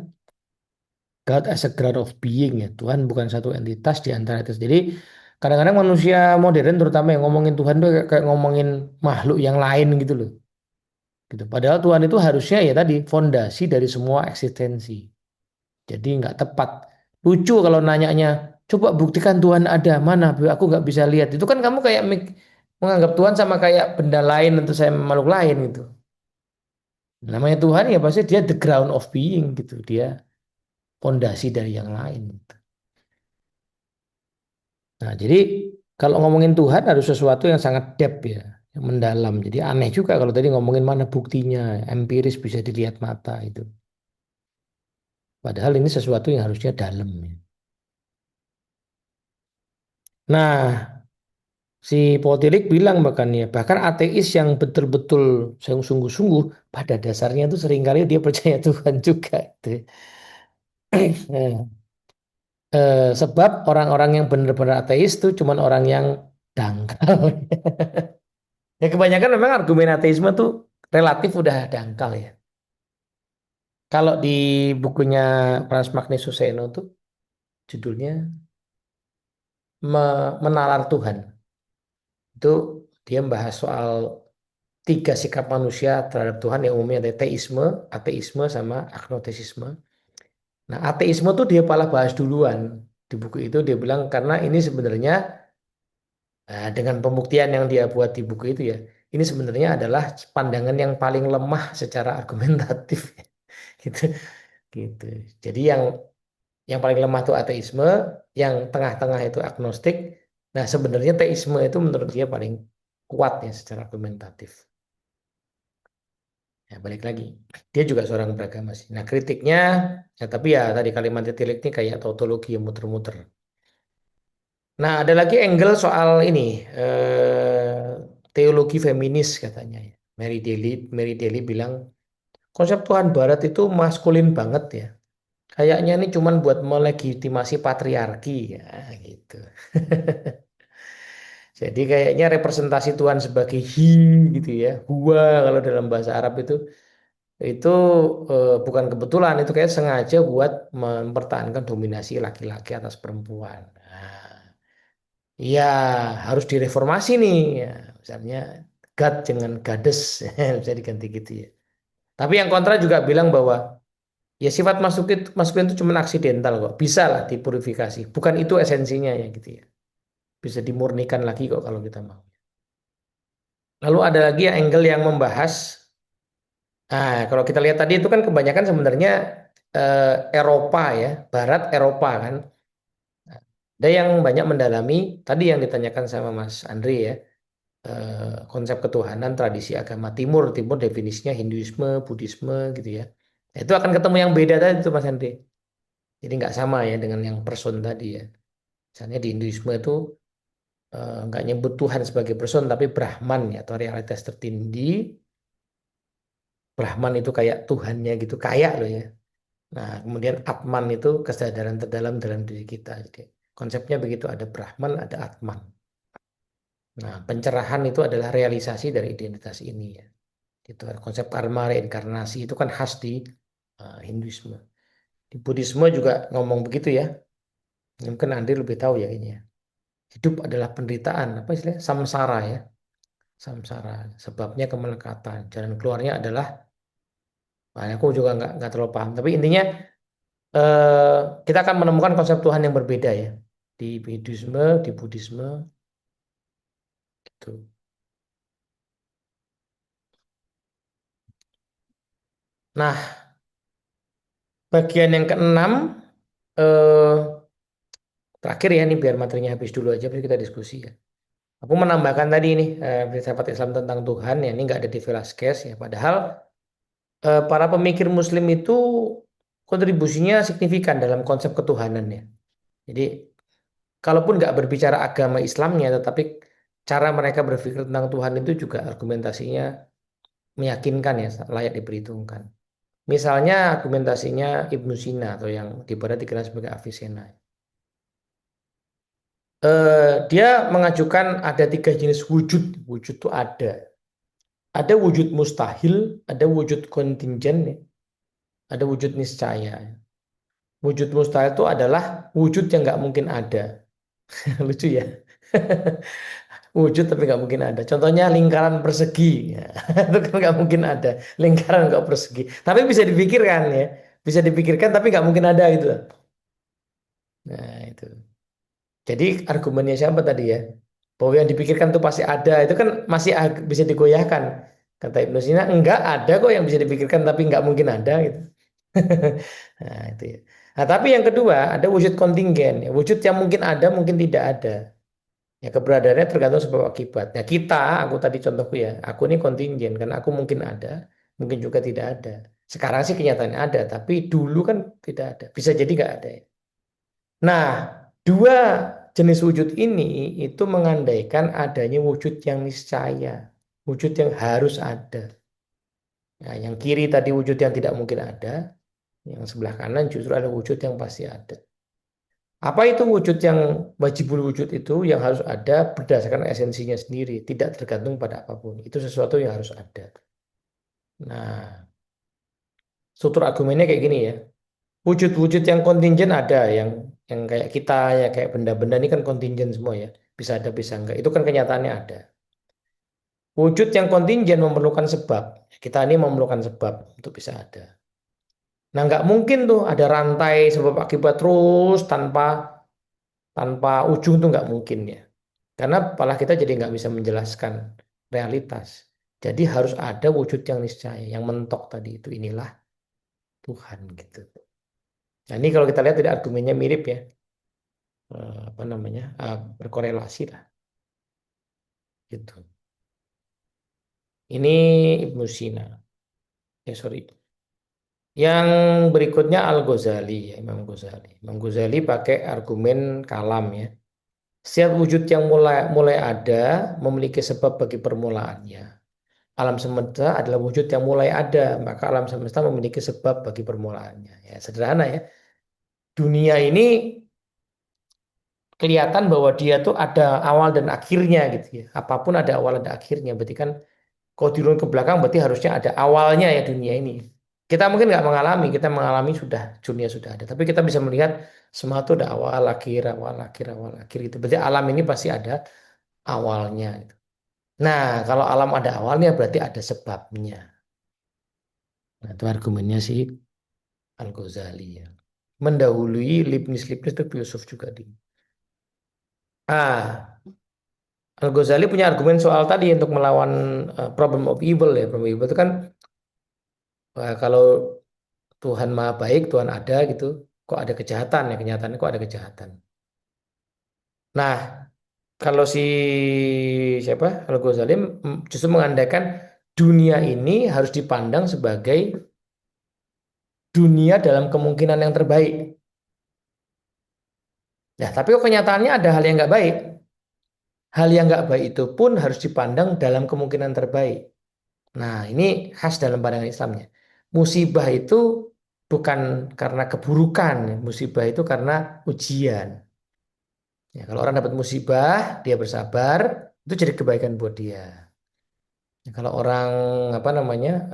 God as a God of being ya, Tuhan bukan satu entitas di antara itu. Jadi kadang-kadang manusia modern terutama yang ngomongin Tuhan tuh kayak ngomongin makhluk yang lain gitu loh. Gitu. Padahal Tuhan itu harusnya ya tadi fondasi dari semua eksistensi. Jadi nggak tepat. Lucu kalau nanyanya, coba buktikan Tuhan ada mana? Aku nggak bisa lihat. Itu kan kamu kayak menganggap Tuhan sama kayak benda lain atau saya makhluk lain gitu. Namanya Tuhan ya pasti dia the ground of being gitu. Dia pondasi dari yang lain. Gitu. Nah jadi kalau ngomongin Tuhan harus sesuatu yang sangat depth ya, yang mendalam. Jadi aneh juga kalau tadi ngomongin mana buktinya, empiris bisa dilihat mata itu. Padahal ini sesuatu yang harusnya dalam. Ya. Nah, si Potilik bilang bahkan ya, bahkan ateis yang betul-betul yang sungguh-sungguh pada dasarnya itu seringkali dia percaya Tuhan juga. Itu. Nah, sebab orang-orang yang benar-benar ateis itu cuman orang yang dangkal. Ya kebanyakan memang argumen ateisme tuh relatif udah dangkal ya. Kalau di bukunya Frans Magnus Suseno tuh judulnya Menalar Tuhan. Itu dia membahas soal tiga sikap manusia terhadap Tuhan yang umumnya ada teisme, ateisme, sama agnostisisme. Nah, ateisme tuh dia malah bahas duluan di buku itu dia bilang karena ini sebenarnya dengan pembuktian yang dia buat di buku itu ya, ini sebenarnya adalah pandangan yang paling lemah secara argumentatif gitu gitu. Jadi yang paling lemah itu ateisme, yang tengah-tengah itu agnostik. Nah, sebenarnya teisme itu menurut dia paling kuat ya secara argumentatif. Ya, balik lagi. Dia juga seorang beragama sih. Nah, kritiknya, ya, tapi ya tadi kalimat titik ini kayak tautologi yang muter-muter. Nah, ada lagi angle soal ini, teologi feminis katanya. Ya. Mary Daly bilang, konsep Tuhan Barat itu maskulin banget ya. Kayaknya ini cuman buat melegitimasi patriarki ya gitu. Jadi kayaknya representasi Tuhan sebagai he gitu ya. Huwa kalau dalam bahasa Arab itu itu bukan kebetulan, itu kayak sengaja buat mempertahankan dominasi laki-laki atas perempuan. Nah, ya harus direformasi nih. Ya, misalnya God dengan Goddess bisa diganti gitu ya. Tapi yang kontra juga bilang bahwa ya sifat maskulin itu cuma aksidental kok. Bisa lah dipurifikasi. Bukan itu esensinya ya gitu ya. Bisa dimurnikan lagi kok kalau kita mau. Lalu ada lagi ya angle yang membahas. Nah, kalau kita lihat tadi itu kan kebanyakan sebenarnya Eropa ya, Barat Eropa kan. Ada yang banyak mendalami tadi yang ditanyakan sama Mas Andri ya, konsep ketuhanan tradisi agama Timur. Timur definisinya Hinduisme, Buddhisme gitu ya. Nah, itu akan ketemu yang beda tadi itu Mas Andri. Jadi nggak sama ya dengan yang person tadi ya. Misalnya di Hinduisme itu nggak nyebut Tuhan sebagai person tapi Brahman ya, atau realitas tertinggi. Brahman itu kayak Tuhannya gitu, kayak loh ya. Nah, kemudian Atman itu kesadaran terdalam dalam diri kita. Jadi, konsepnya begitu, ada Brahman, ada Atman. Nah, pencerahan itu adalah realisasi dari identitas ini ya. Itu konsep karma reinkarnasi itu kan khas di Hinduisme. Di Buddhisme juga ngomong begitu ya. Mungkin Andri lebih tahu ya ini ya. Hidup adalah penderitaan, apa istilahnya? Samsara ya. Samsara. Sebabnya kemelekatan. Jalan keluarnya adalah, nah, aku juga nggak terlalu paham. Tapi intinya eh, kita akan menemukan konsep Tuhan yang berbeda ya di Hinduisme, di Buddhisme gitu. Nah, bagian yang keenam eh, terakhir ya ini biar materinya habis dulu aja baru kita diskusi ya. Aku menambahkan tadi ini filsafat Islam tentang Tuhan ya ini nggak ada di Velasquez ya. Padahal para pemikir Muslim itu kontribusinya signifikan dalam konsep ketuhanan ya. Jadi kalaupun nggak berbicara agama Islamnya, tetapi cara mereka berpikir tentang Tuhan itu juga argumentasinya meyakinkan ya, layak diperhitungkan. Misalnya argumentasinya Ibnu Sina atau yang di barat dikenal sebagai Avicenna. Dia mengajukan ada tiga jenis wujud. Wujud itu ada. Ada wujud mustahil, ada wujud kontingen, ya, ada wujud niscaya. Wujud mustahil itu adalah wujud yang nggak mungkin ada. Lucu ya. Wujud tapi nggak mungkin ada. Contohnya lingkaran persegi. Ya, itu kan nggak mungkin ada. Lingkaran nggak persegi. Tapi bisa dipikirkan ya. Bisa dipikirkan tapi nggak mungkin ada gitu loh. Nah itu. Jadi argumennya siapa tadi ya? Bahwa yang dipikirkan itu pasti ada. Itu kan masih bisa digoyahkan. Kata Ibnu Sina, enggak ada kok yang bisa dipikirkan tapi nggak mungkin ada gitu. Nah itu ya. Nah tapi yang kedua ada wujud kontingen. Ya. Wujud yang mungkin ada, mungkin tidak ada. Ya keberadaannya tergantung sebab akibat. Nah kita, aku tadi contohku ya, aku ini kontingen karena aku mungkin ada, mungkin juga tidak ada. Sekarang sih kenyataannya ada, tapi dulu kan tidak ada. Bisa jadi nggak ada ya. Nah, dua jenis wujud ini itu mengandaikan adanya wujud yang niscaya, wujud yang harus ada. Nah, yang kiri tadi wujud yang tidak mungkin ada, yang sebelah kanan justru ada wujud yang pasti ada. Apa itu wujud yang wajibul wujud itu yang harus ada berdasarkan esensinya sendiri, tidak tergantung pada apapun. Itu sesuatu yang harus ada. Nah, struktur argumennya kayak gini ya. Wujud-wujud yang kontingen ada, yang kayak kita ya kayak benda-benda ini kan kontingen semua ya. Bisa ada, bisa enggak. Itu kan kenyataannya ada. Wujud yang kontingen memerlukan sebab. Kita ini memerlukan sebab untuk bisa ada. Nah, nggak mungkin tuh ada rantai sebab akibat terus tanpa tanpa ujung tuh nggak mungkin ya. Karena malah kita jadi nggak bisa menjelaskan realitas. Jadi harus ada wujud yang niscaya, yang mentok tadi itu inilah Tuhan gitu. Nah ini kalau kita lihat tidak argumennya mirip ya, apa namanya berkorelasi lah gitu. Ini Ibnu Sina. Ya sorry. Yang berikutnya Al-Ghazali ya Imam Ghazali. Imam Ghazali pakai argumen kalam ya. Setiap wujud yang mulai mulai ada memiliki sebab bagi permulaannya. Alam semesta adalah wujud yang mulai ada, maka alam semesta memiliki sebab bagi permulaannya. Ya, sederhana ya. Dunia ini kelihatan bahwa dia tuh ada awal dan akhirnya gitu ya. Apapun ada awal dan akhirnya. Berarti kan Kalau dirunut ke belakang berarti harusnya ada awalnya ya dunia ini. Kita mungkin nggak mengalami, kita mengalami sudah dunia sudah ada. Tapi kita bisa melihat semua itu ada awal, akhir, awal, akhir, awal, akhir itu. Berarti alam ini pasti ada awalnya. Gitu. Nah, kalau alam ada awalnya berarti ada sebabnya. Nah, itu argumennya si Al-Ghazali ya. Mendahului Leibniz. Leibniz itu filsuf juga dia. Ah, Al-Ghazali punya argumen soal tadi untuk melawan problem of evil ya. Problem of evil itu kan kalau Tuhan Maha Baik, Tuhan ada gitu, kok ada kejahatan ya, kenyataannya kok ada kejahatan. Nah, kalau si siapa Al-Ghazali justru mengandaikan dunia ini harus dipandang sebagai dunia dalam kemungkinan yang terbaik. Nah, tapi kok kenyataannya ada hal yang nggak baik. Hal yang nggak baik itu pun harus dipandang dalam kemungkinan terbaik. Nah, ini khas dalam pandangan Islamnya. Musibah itu bukan karena keburukan, musibah itu karena ujian. Ya, kalau orang dapat musibah, dia bersabar, itu jadi kebaikan buat dia. Ya, kalau orang apa namanya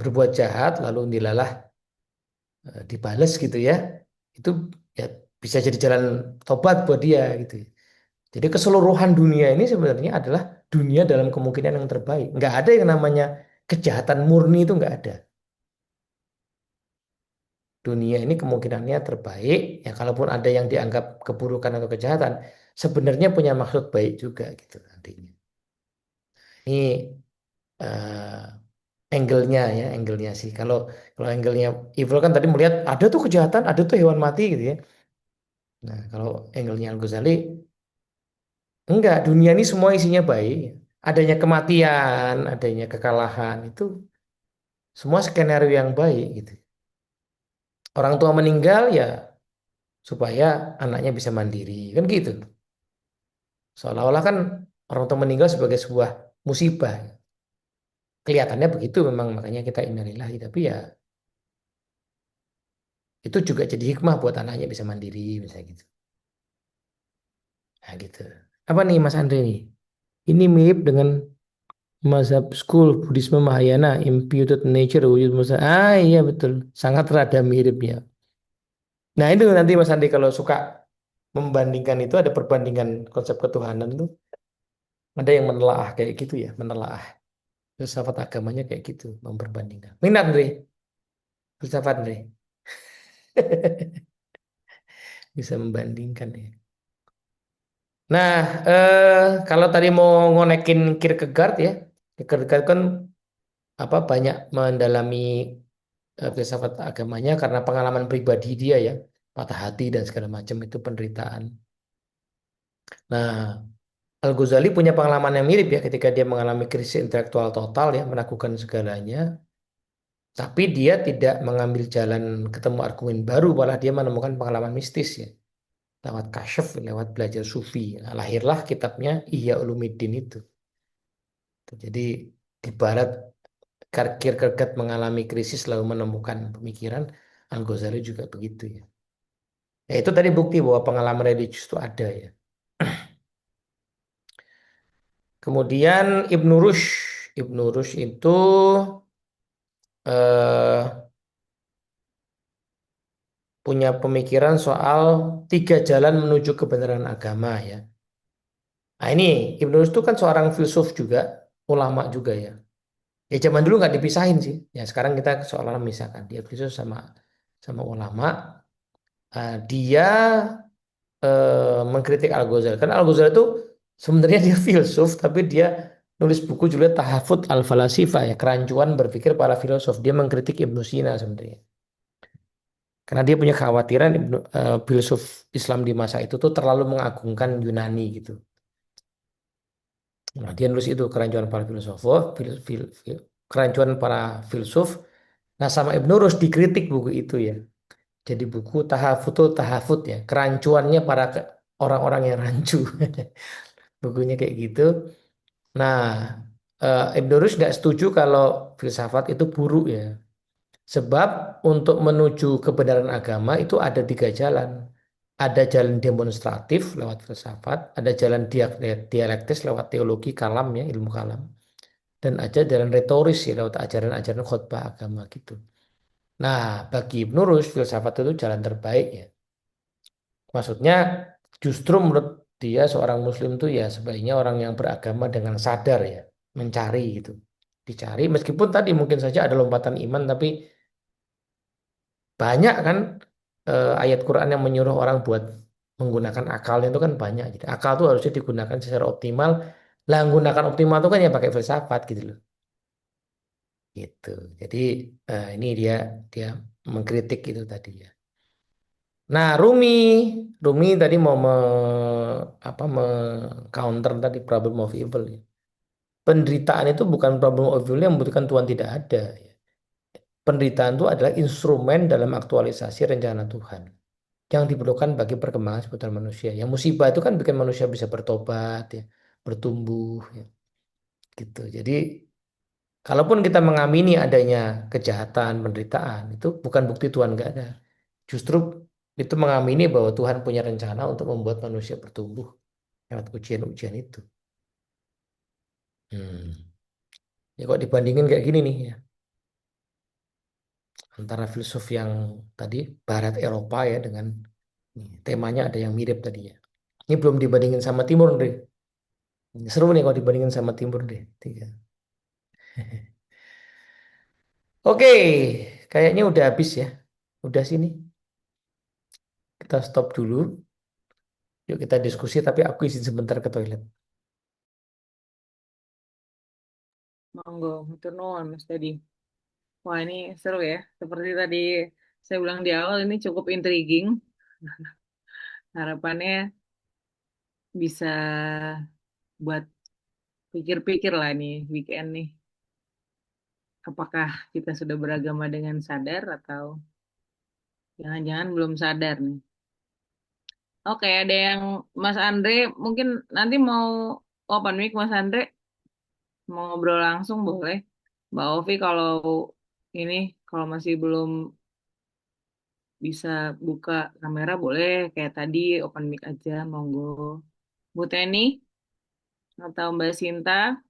berbuat jahat lalu dilalah dibales gitu ya, itu ya bisa jadi jalan tobat buat dia gitu. Jadi keseluruhan dunia ini sebenarnya adalah dunia dalam kemungkinan yang terbaik. Nggak ada yang namanya kejahatan murni itu nggak ada. Dunia ini kemungkinannya terbaik. Ya kalaupun ada yang dianggap keburukan atau kejahatan, sebenarnya punya maksud baik juga gitu nantinya. Ini angle-nya ya, angle-nya sih. Kalau kalau angle-nya evil kan tadi melihat ada tuh kejahatan, ada tuh hewan mati gitu ya. Nah, kalau angle-nya Al-Ghazali enggak, dunia ini semua isinya baik. Adanya kematian, adanya kekalahan itu semua skenario yang baik gitu. Orang tua meninggal ya supaya anaknya bisa mandiri, kan gitu. Seolah-olah kan orang tua meninggal sebagai sebuah musibah. Kelihatannya begitu memang makanya kita innalillahi, tapi ya itu juga jadi hikmah buat anaknya bisa mandiri misalnya gitu. Nah, gitu. Apa nih Mas Andre nih? Ini mirip dengan mazhab school Buddhisme Mahayana, imputed nature, wujud Musa. Ah iya betul, sangat rada mirip ya. Nah itu nanti Mas Andre kalau suka membandingkan itu ada perbandingan konsep ketuhanan tuh. Ada yang menelaah kayak gitu ya, menelaah filsafat agamanya kayak gitu, memperbandingkan. Minat Andre, filsafat Andre. Bisa membandingkan ya. Nah, kalau tadi mau ngonekin Kierkegaard ya, Kierkegaard kan apa banyak mendalami filsafat agamanya karena pengalaman pribadi dia ya, patah hati dan segala macam itu penderitaan. Nah, Al-Ghazali punya pengalaman yang mirip ya ketika dia mengalami krisis intelektual total ya, meragukan segalanya, tapi dia tidak mengambil jalan ketemu argumen baru, malah dia menemukan pengalaman mistis ya, lewat kasyaf, lewat belajar sufi. Nah, lahirlah kitabnya Ihya Ulumuddin itu. Jadi di barat Kierkegaard mengalami krisis lalu menemukan pemikiran, Al-Ghazali juga begitu ya. Ya itu tadi bukti bahwa pengalaman religius itu ada ya. Kemudian Ibnu Rushd. Ibnu Rushd itu eh, punya pemikiran soal tiga jalan menuju kebenaran agama ya. Nah ini Ibnu Rushd itu kan seorang filsuf juga, ulama juga ya. Ya zaman dulu nggak dipisahin sih. Ya sekarang kita seolah-olah memisahkan dia filsuf sama sama ulama. Dia mengkritik Al-Ghazali. Karena Al-Ghazali itu sebenarnya dia filsuf, tapi dia nulis buku judulnya Tahafut Al-Falasifah ya, kerancuan berpikir para filosof. Dia mengkritik Ibnu Sina sebenarnya. Karena dia punya kekhawatiran filsuf Islam di masa itu tuh terlalu mengagungkan Yunani gitu. Nah, dia nulis itu kerancuan para filosof, kerancuan para filsuf. Nah, sama Ibnu Rus dikritik buku itu ya. Jadi buku Tahafutul Tahafut ya, kerancuannya para orang-orang yang rancu. Bukunya kayak gitu. Nah, Ibnu Rushd nggak setuju kalau filsafat itu buruk ya. Sebab untuk menuju kebenaran agama itu ada tiga jalan. Ada jalan demonstratif lewat filsafat, ada jalan dialektis lewat teologi kalam ya, ilmu kalam. dan ajaran retoris ya lewat ajaran-ajaran khotbah agama gitu. Nah, bagi Ibnu Rushd filsafat itu jalan terbaik ya. Maksudnya justru menurut dia seorang muslim tuh ya sebaiknya orang yang beragama dengan sadar ya, mencari gitu. Dicari meskipun tadi mungkin saja ada lompatan iman tapi banyak kan ayat Quran yang menyuruh orang buat menggunakan akalnya itu kan banyak. Jadi akal itu harusnya digunakan secara optimal. Lah menggunakan optimal itu kan ya pakai filsafat gitu loh. Gitu. Jadi ini dia dia mengkritik itu tadi ya. Nah, Rumi tadi mau apa counter tadi problem of evil ya. Penderitaan itu bukan problem of evil yang membutuhkan Tuhan tidak ada ya. Penderitaan itu adalah instrumen dalam aktualisasi rencana Tuhan yang diperlukan bagi perkembangan seputar manusia. Yang musibah itu kan bikin manusia bisa bertobat ya, bertumbuh ya, gitu. Jadi kalaupun kita mengamini adanya kejahatan, penderitaan, itu bukan bukti Tuhan nggak ada. Justru itu mengamini bahwa Tuhan punya rencana untuk membuat manusia bertumbuh lewat ujian-ujian itu. Hmm. Ya kok dibandingin kayak gini nih ya, antara filsuf yang tadi Barat Eropa ya dengan temanya ada yang mirip tadi ya. Ini belum dibandingin sama Timur deh. Seru nih kalau dibandingin sama Timur deh. Tiga. Oke, kayaknya udah habis ya. Udah sini. Kita stop dulu. Yuk kita diskusi, tapi aku izin sebentar ke toilet. Monggo, matur nuwun Mas tadi. Wah, ini seru ya. Seperti tadi saya bilang di awal, ini cukup intriguing. Harapannya bisa buat pikir-pikir lah nih weekend nih. Apakah kita sudah beragama dengan sadar atau jangan-jangan belum sadar nih. Oke, ada yang Mas Andre mungkin nanti mau open mic Mas Andre mau ngobrol langsung boleh. Mbak Ovi kalau ini kalau masih belum bisa buka kamera boleh kayak tadi open mic aja monggo. Bu Teni atau Mbak Sinta,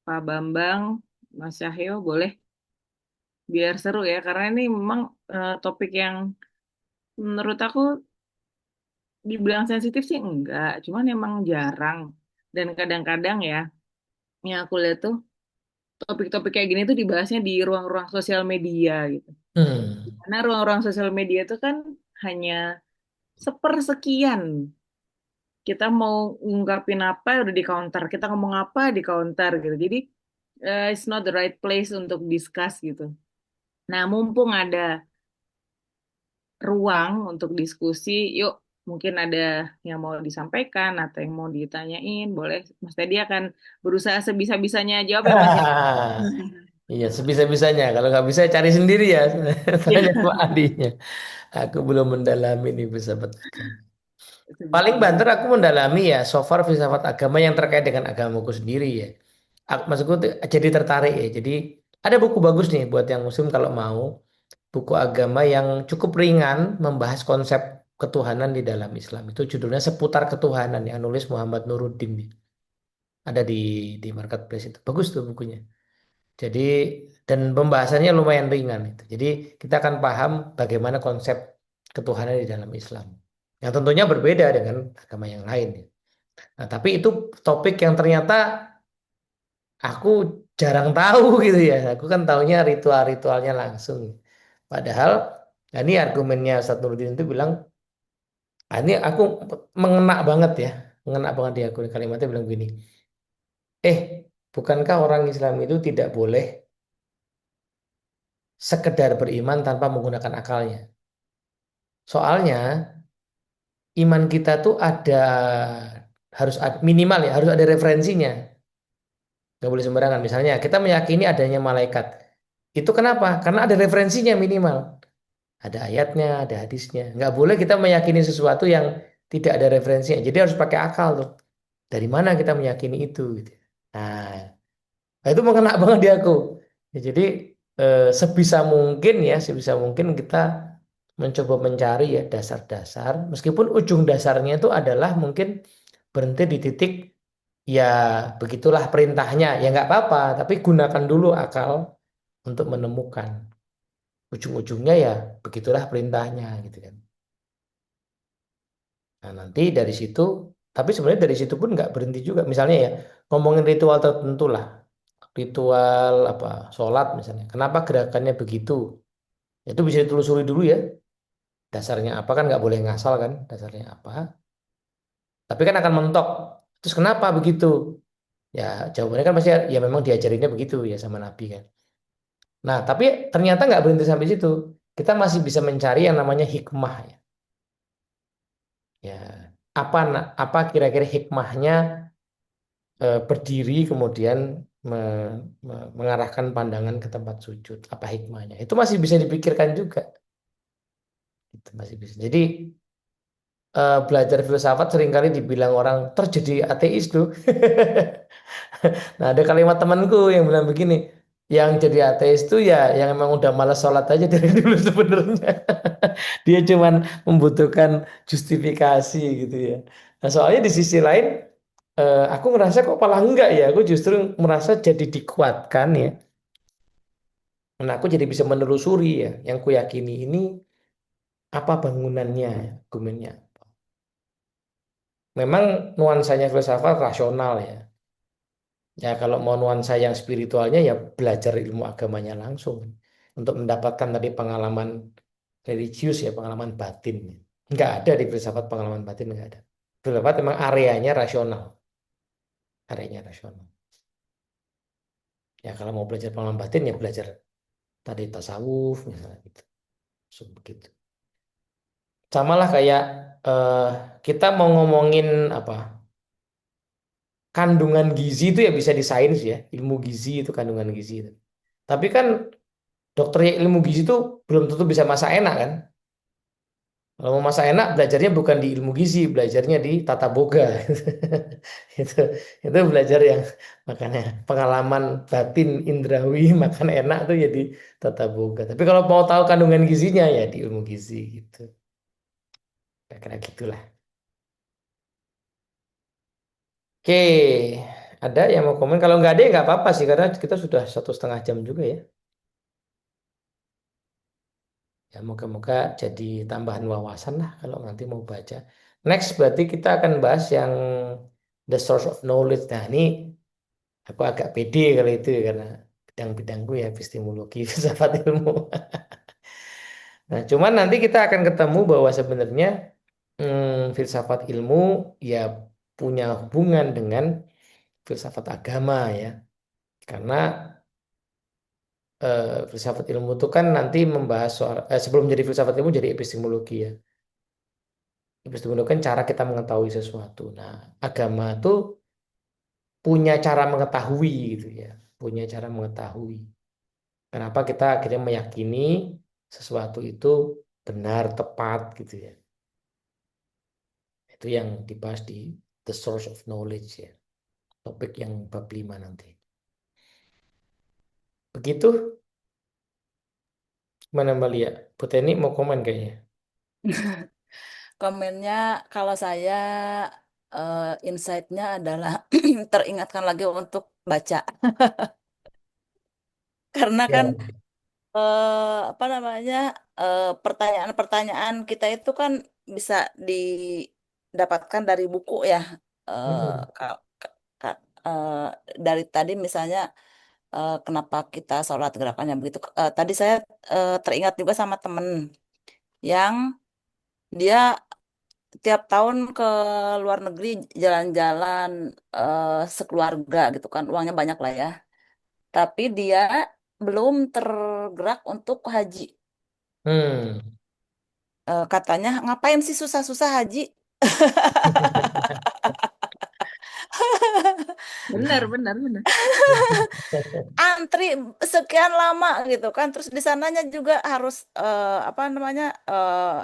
Pak Bambang, Mas Cahyo boleh biar seru ya karena ini memang topik yang menurut aku dibilang sensitif sih enggak, cuman emang jarang dan kadang-kadang ya yang aku lihat tuh topik-topik kayak gini tuh dibahasnya di ruang-ruang sosial media gitu. Hmm. Karena ruang-ruang sosial media itu kan hanya sepersekian. Kita mau ngungkapin apa udah di counter, kita ngomong apa di counter gitu. Jadi it's not the right place untuk discuss gitu. Nah, mumpung ada ruang untuk diskusi, yuk mungkin ada yang mau disampaikan atau yang mau ditanyain, boleh Mas Teddy akan berusaha sebisa-bisanya jawab ya Mas ya. Iya, sebisa-bisanya. Kalau nggak bisa cari sendiri ya. Tanya Ya, sama Adinya. Aku belum mendalami nih filsafat agama. Paling banter sebisa-bisa. aku mendalami ya so far filsafat agama yang terkait dengan agamaku sendiri ya. Maksudku tuh jadi tertarik ya. Jadi ada buku bagus nih buat yang muslim kalau mau. Buku agama yang cukup ringan membahas konsep ketuhanan di dalam Islam. Itu judulnya Seputar Ketuhanan yang nulis Muhammad Nuruddin. Ada di marketplace itu. Bagus tuh bukunya. Jadi dan pembahasannya lumayan ringan itu. Jadi kita akan paham bagaimana konsep ketuhanan di dalam Islam. Yang tentunya berbeda dengan agama yang lain. Ya. Nah, tapi itu topik yang ternyata aku jarang tahu gitu ya. Aku kan taunya ritual-ritualnya langsung. Padahal nah ini argumennya Ustadz Nuruddin itu bilang, ah, ini aku mengena banget ya. Mengena banget di aku kalimatnya bilang gini. Bukankah orang Islam itu tidak boleh sekedar beriman tanpa menggunakan akalnya? Soalnya iman kita tuh ada minimal ya harus ada referensinya. Nggak boleh sembarangan. Misalnya kita meyakini adanya malaikat. Itu kenapa? Karena ada referensinya minimal. Ada ayatnya, ada hadisnya. Nggak boleh kita meyakini sesuatu yang tidak ada referensinya. Jadi harus pakai akal tuh. Dari mana kita meyakini itu? Gitu. Nah, itu mengena banget di aku. Ya, jadi sebisa mungkin kita mencoba mencari ya dasar-dasar. Meskipun ujung dasarnya itu adalah mungkin berhenti di titik ya begitulah perintahnya. Ya nggak apa-apa, tapi gunakan dulu akal untuk menemukan. Ujung-ujungnya ya begitulah perintahnya gitu kan. Nah nanti dari situ, tapi sebenarnya dari situ pun nggak berhenti juga. Misalnya ya ngomongin ritual tertentu lah, ritual apa sholat misalnya. Kenapa gerakannya begitu? Itu bisa ditelusuri dulu ya. Dasarnya apa kan nggak boleh ngasal kan? Dasarnya apa? Tapi kan akan mentok. Terus kenapa begitu? Ya jawabannya kan pasti ya memang diajarinnya begitu ya sama Nabi kan. Nah tapi ternyata nggak berhenti sampai situ. Kita masih bisa mencari yang namanya hikmah ya. Ya apa kira-kira hikmahnya berdiri kemudian mengarahkan pandangan ke tempat sujud. Apa hikmahnya? Itu masih bisa dipikirkan juga. Itu masih bisa. Jadi belajar filsafat seringkali dibilang orang terjadi ateis tuh. Nah, ada kalimat temanku yang bilang begini, yang jadi ateis tuh ya yang emang udah malas sholat aja dari dulu sebenarnya. Dia cuman membutuhkan justifikasi gitu ya. Nah, soalnya di sisi lain, aku ngerasa kok malah enggak ya. Aku justru merasa jadi dikuatkan ya. Nah, aku jadi bisa menelusuri ya. Yang kuyakini ini apa bangunannya, argumennya. Memang nuansanya filsafat rasional ya. Ya kalau mau nuansa yang spiritualnya ya belajar ilmu agamanya langsung untuk mendapatkan tadi pengalaman religius ya pengalaman batin. Nggak ada di filsafat pengalaman batin nggak ada. Filsafat memang areanya rasional. Ya kalau mau belajar pengalaman batin ya belajar tadi tasawuf misalnya gitu. So, begitu. Sama lah kayak eh, kita mau ngomongin apa kandungan gizi itu ya bisa di sains ya ilmu gizi itu kandungan gizi itu. Tapi kan dokter yang ilmu gizi itu belum tentu bisa masak enak kan. Kalau mau masak enak, belajarnya bukan di ilmu gizi, belajarnya di tata boga. Itu itu belajar yang makanya pengalaman batin indrawi makan enak tuh ya di tata boga. Tapi kalau mau tahu kandungan gizinya ya di ilmu gizi gitu. Kira-kira gitulah. Oke, ada yang mau komen? Kalau nggak ada ya nggak apa-apa sih karena kita sudah 1,5 jam juga ya. Ya moga-moga jadi tambahan wawasan lah kalau nanti mau baca. Next berarti kita akan bahas yang the source of knowledge. Nah ini aku agak pede kalau itu ya, karena bidang-bidangku ya epistemologi, filsafat ilmu. Nah cuman nanti kita akan ketemu bahwa sebenarnya filsafat ilmu ya punya hubungan dengan filsafat agama ya. Karena filsafat ilmu itu kan nanti membahas soal, sebelum jadi filsafat ilmu jadi epistemologi ya. Epistemologi kan cara kita mengetahui sesuatu. Nah, agama itu punya cara mengetahui gitu ya, punya cara mengetahui. Kenapa kita akhirnya meyakini sesuatu itu benar, tepat gitu ya. Itu yang dibahas di The Source of Knowledge ya, topik yang bab 5 nanti. Begitu, mana Mbak Lia? Bu Teni mau komen kayaknya. Komennya kalau saya insight-nya adalah teringatkan lagi untuk baca. Karena Ya. kan apa namanya pertanyaan-pertanyaan kita itu kan bisa didapatkan dari buku ya. Eh, Mm-mm. ka- ka- ka- eh, dari tadi misalnya kenapa kita sholat gerakannya begitu. Tadi saya teringat juga sama temen yang dia tiap tahun ke luar negeri jalan-jalan sekeluarga gitu kan uangnya banyak lah ya tapi dia belum tergerak untuk haji. Hmm. Katanya ngapain sih susah-susah haji. Benar, benar, benar. Antri sekian lama gitu kan terus di sananya juga harus apa namanya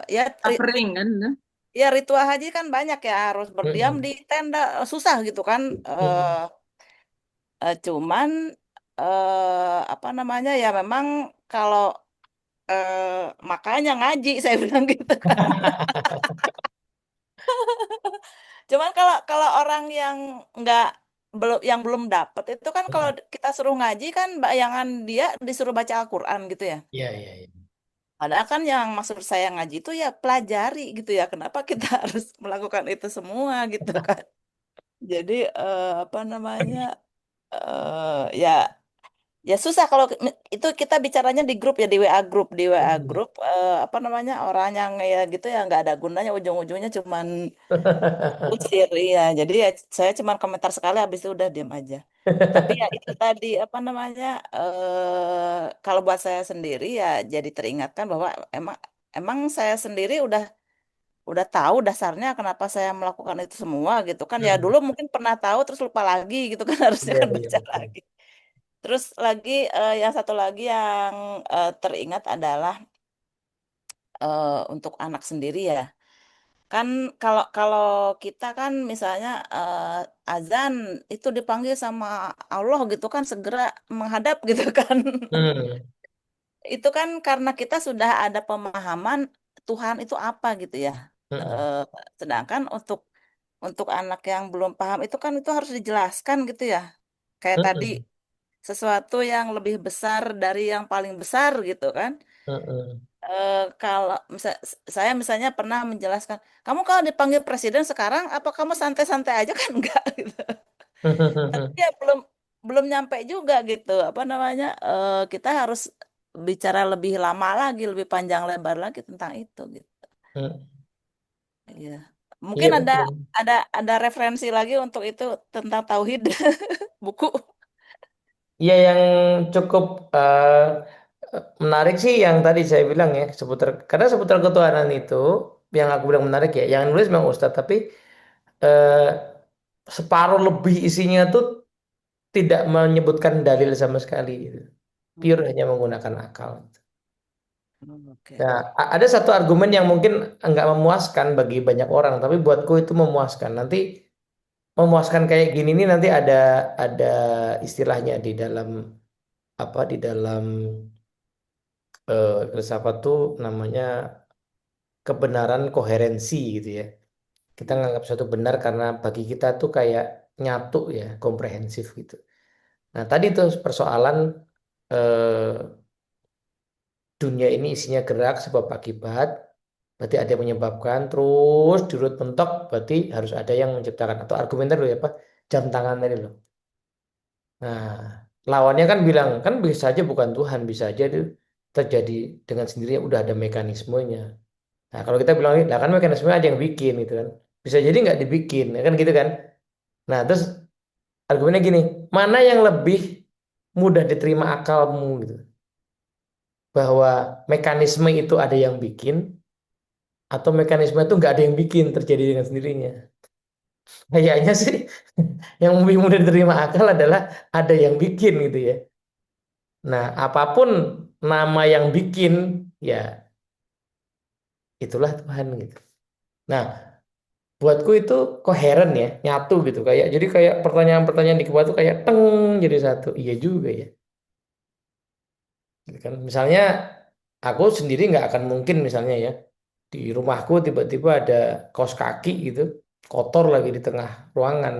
ya Suffering kan? Nah. ya ritual haji kan banyak ya harus berdiam di Mm-mm. tenda susah gitu kan Mm-mm. cuman apa namanya ya memang kalau eh, makanya ngaji saya bilang gitu kan. Cuman kalau kalau orang yang nggak belum dapet itu kan kalau kita suruh ngaji kan bayangan dia disuruh baca Al-Quran gitu ya. Iya, iya, iya. Padahal kan yang maksud saya ngaji itu ya pelajari gitu ya. Kenapa kita harus melakukan itu semua gitu kan? Jadi apa namanya ya ya susah kalau itu kita bicaranya di grup ya di WA grup Hmm. apa namanya orang yang ya gitu ya nggak ada gunanya ujung-ujungnya cuman usir ya. Jadi ya saya cuman komentar sekali habis itu udah diam aja. Tapi ya itu tadi apa namanya kalau buat saya sendiri ya jadi teringatkan bahwa emang emang saya sendiri udah tahu dasarnya kenapa saya melakukan itu semua gitu kan ya Hmm. dulu mungkin pernah tahu terus lupa lagi gitu kan harusnya Iya, kan iya, baca betul. lagi. Terus lagi yang satu lagi yang teringat adalah untuk anak sendiri ya. Kan kalau kalau kita kan misalnya azan itu dipanggil sama Allah gitu kan segera menghadap gitu kan. Hmm. Itu kan karena kita sudah ada pemahaman Tuhan itu apa gitu ya. Hmm. Eh, Sedangkan untuk anak yang belum paham itu kan itu harus dijelaskan gitu ya. Kayak tadi Hmm. sesuatu yang lebih besar dari yang paling besar gitu kan. Hmm. Kalau saya misalnya pernah menjelaskan, kamu kalau dipanggil presiden sekarang, apa kamu santai-santai aja kan enggak gitu. Tapi Hmm. ya belum belum nyampe juga gitu. Apa namanya? Kita harus bicara lebih lama lagi, lebih panjang lebar lagi tentang itu gitu. Hmm. Iya. Iya, Mungkin betul. ada referensi lagi untuk itu tentang tauhid buku. Iya, yang cukup menarik sih yang tadi saya bilang ya seputar karena seputar ketuhanan itu yang aku bilang menarik ya. Yang nulis memang Ustadz tapi eh, separuh lebih isinya tuh tidak menyebutkan dalil sama sekali gitu. Pure Hmm, hanya menggunakan akal. oke. Nah, ada satu argumen yang mungkin nggak memuaskan bagi banyak orang, tapi buatku itu memuaskan. Nanti memuaskan kayak gini nih nanti ada istilahnya di dalam apa di dalam filsafat tuh namanya kebenaran koherensi gitu ya. Kita nganggap suatu benar karena bagi kita tuh kayak nyatu ya, komprehensif gitu. Nah, tadi tuh persoalan eh, dunia ini isinya gerak sebab akibat, berarti ada yang menyebabkan, terus dirut mentok, berarti harus ada yang menciptakan atau argumen tadi loh ya apa jam tangan tadi loh. Nah, lawannya kan bilang kan bisa aja bukan Tuhan, bisa aja itu terjadi dengan sendirinya udah ada mekanismenya. Nah, kalau kita bilang, lah kan mekanisme ada yang bikin gitu kan. Bisa jadi nggak dibikin, ya kan gitu kan. Nah, terus argumennya gini, mana yang lebih mudah diterima akalmu gitu. Bahwa mekanisme itu ada yang bikin, atau mekanisme itu nggak ada yang bikin terjadi dengan sendirinya. Kayaknya sih yang lebih mudah diterima akal adalah ada yang bikin gitu ya. Nah, apapun nama yang bikin, ya itulah Tuhan gitu. Nah, buatku itu koheren ya, nyatu gitu kayak jadi kayak pertanyaan-pertanyaan di kepala itu kayak teng jadi satu. Iya juga ya. Gitu kan. Misalnya aku sendiri nggak akan mungkin misalnya ya di rumahku tiba-tiba ada kaos kaki gitu kotor lagi di tengah ruangan.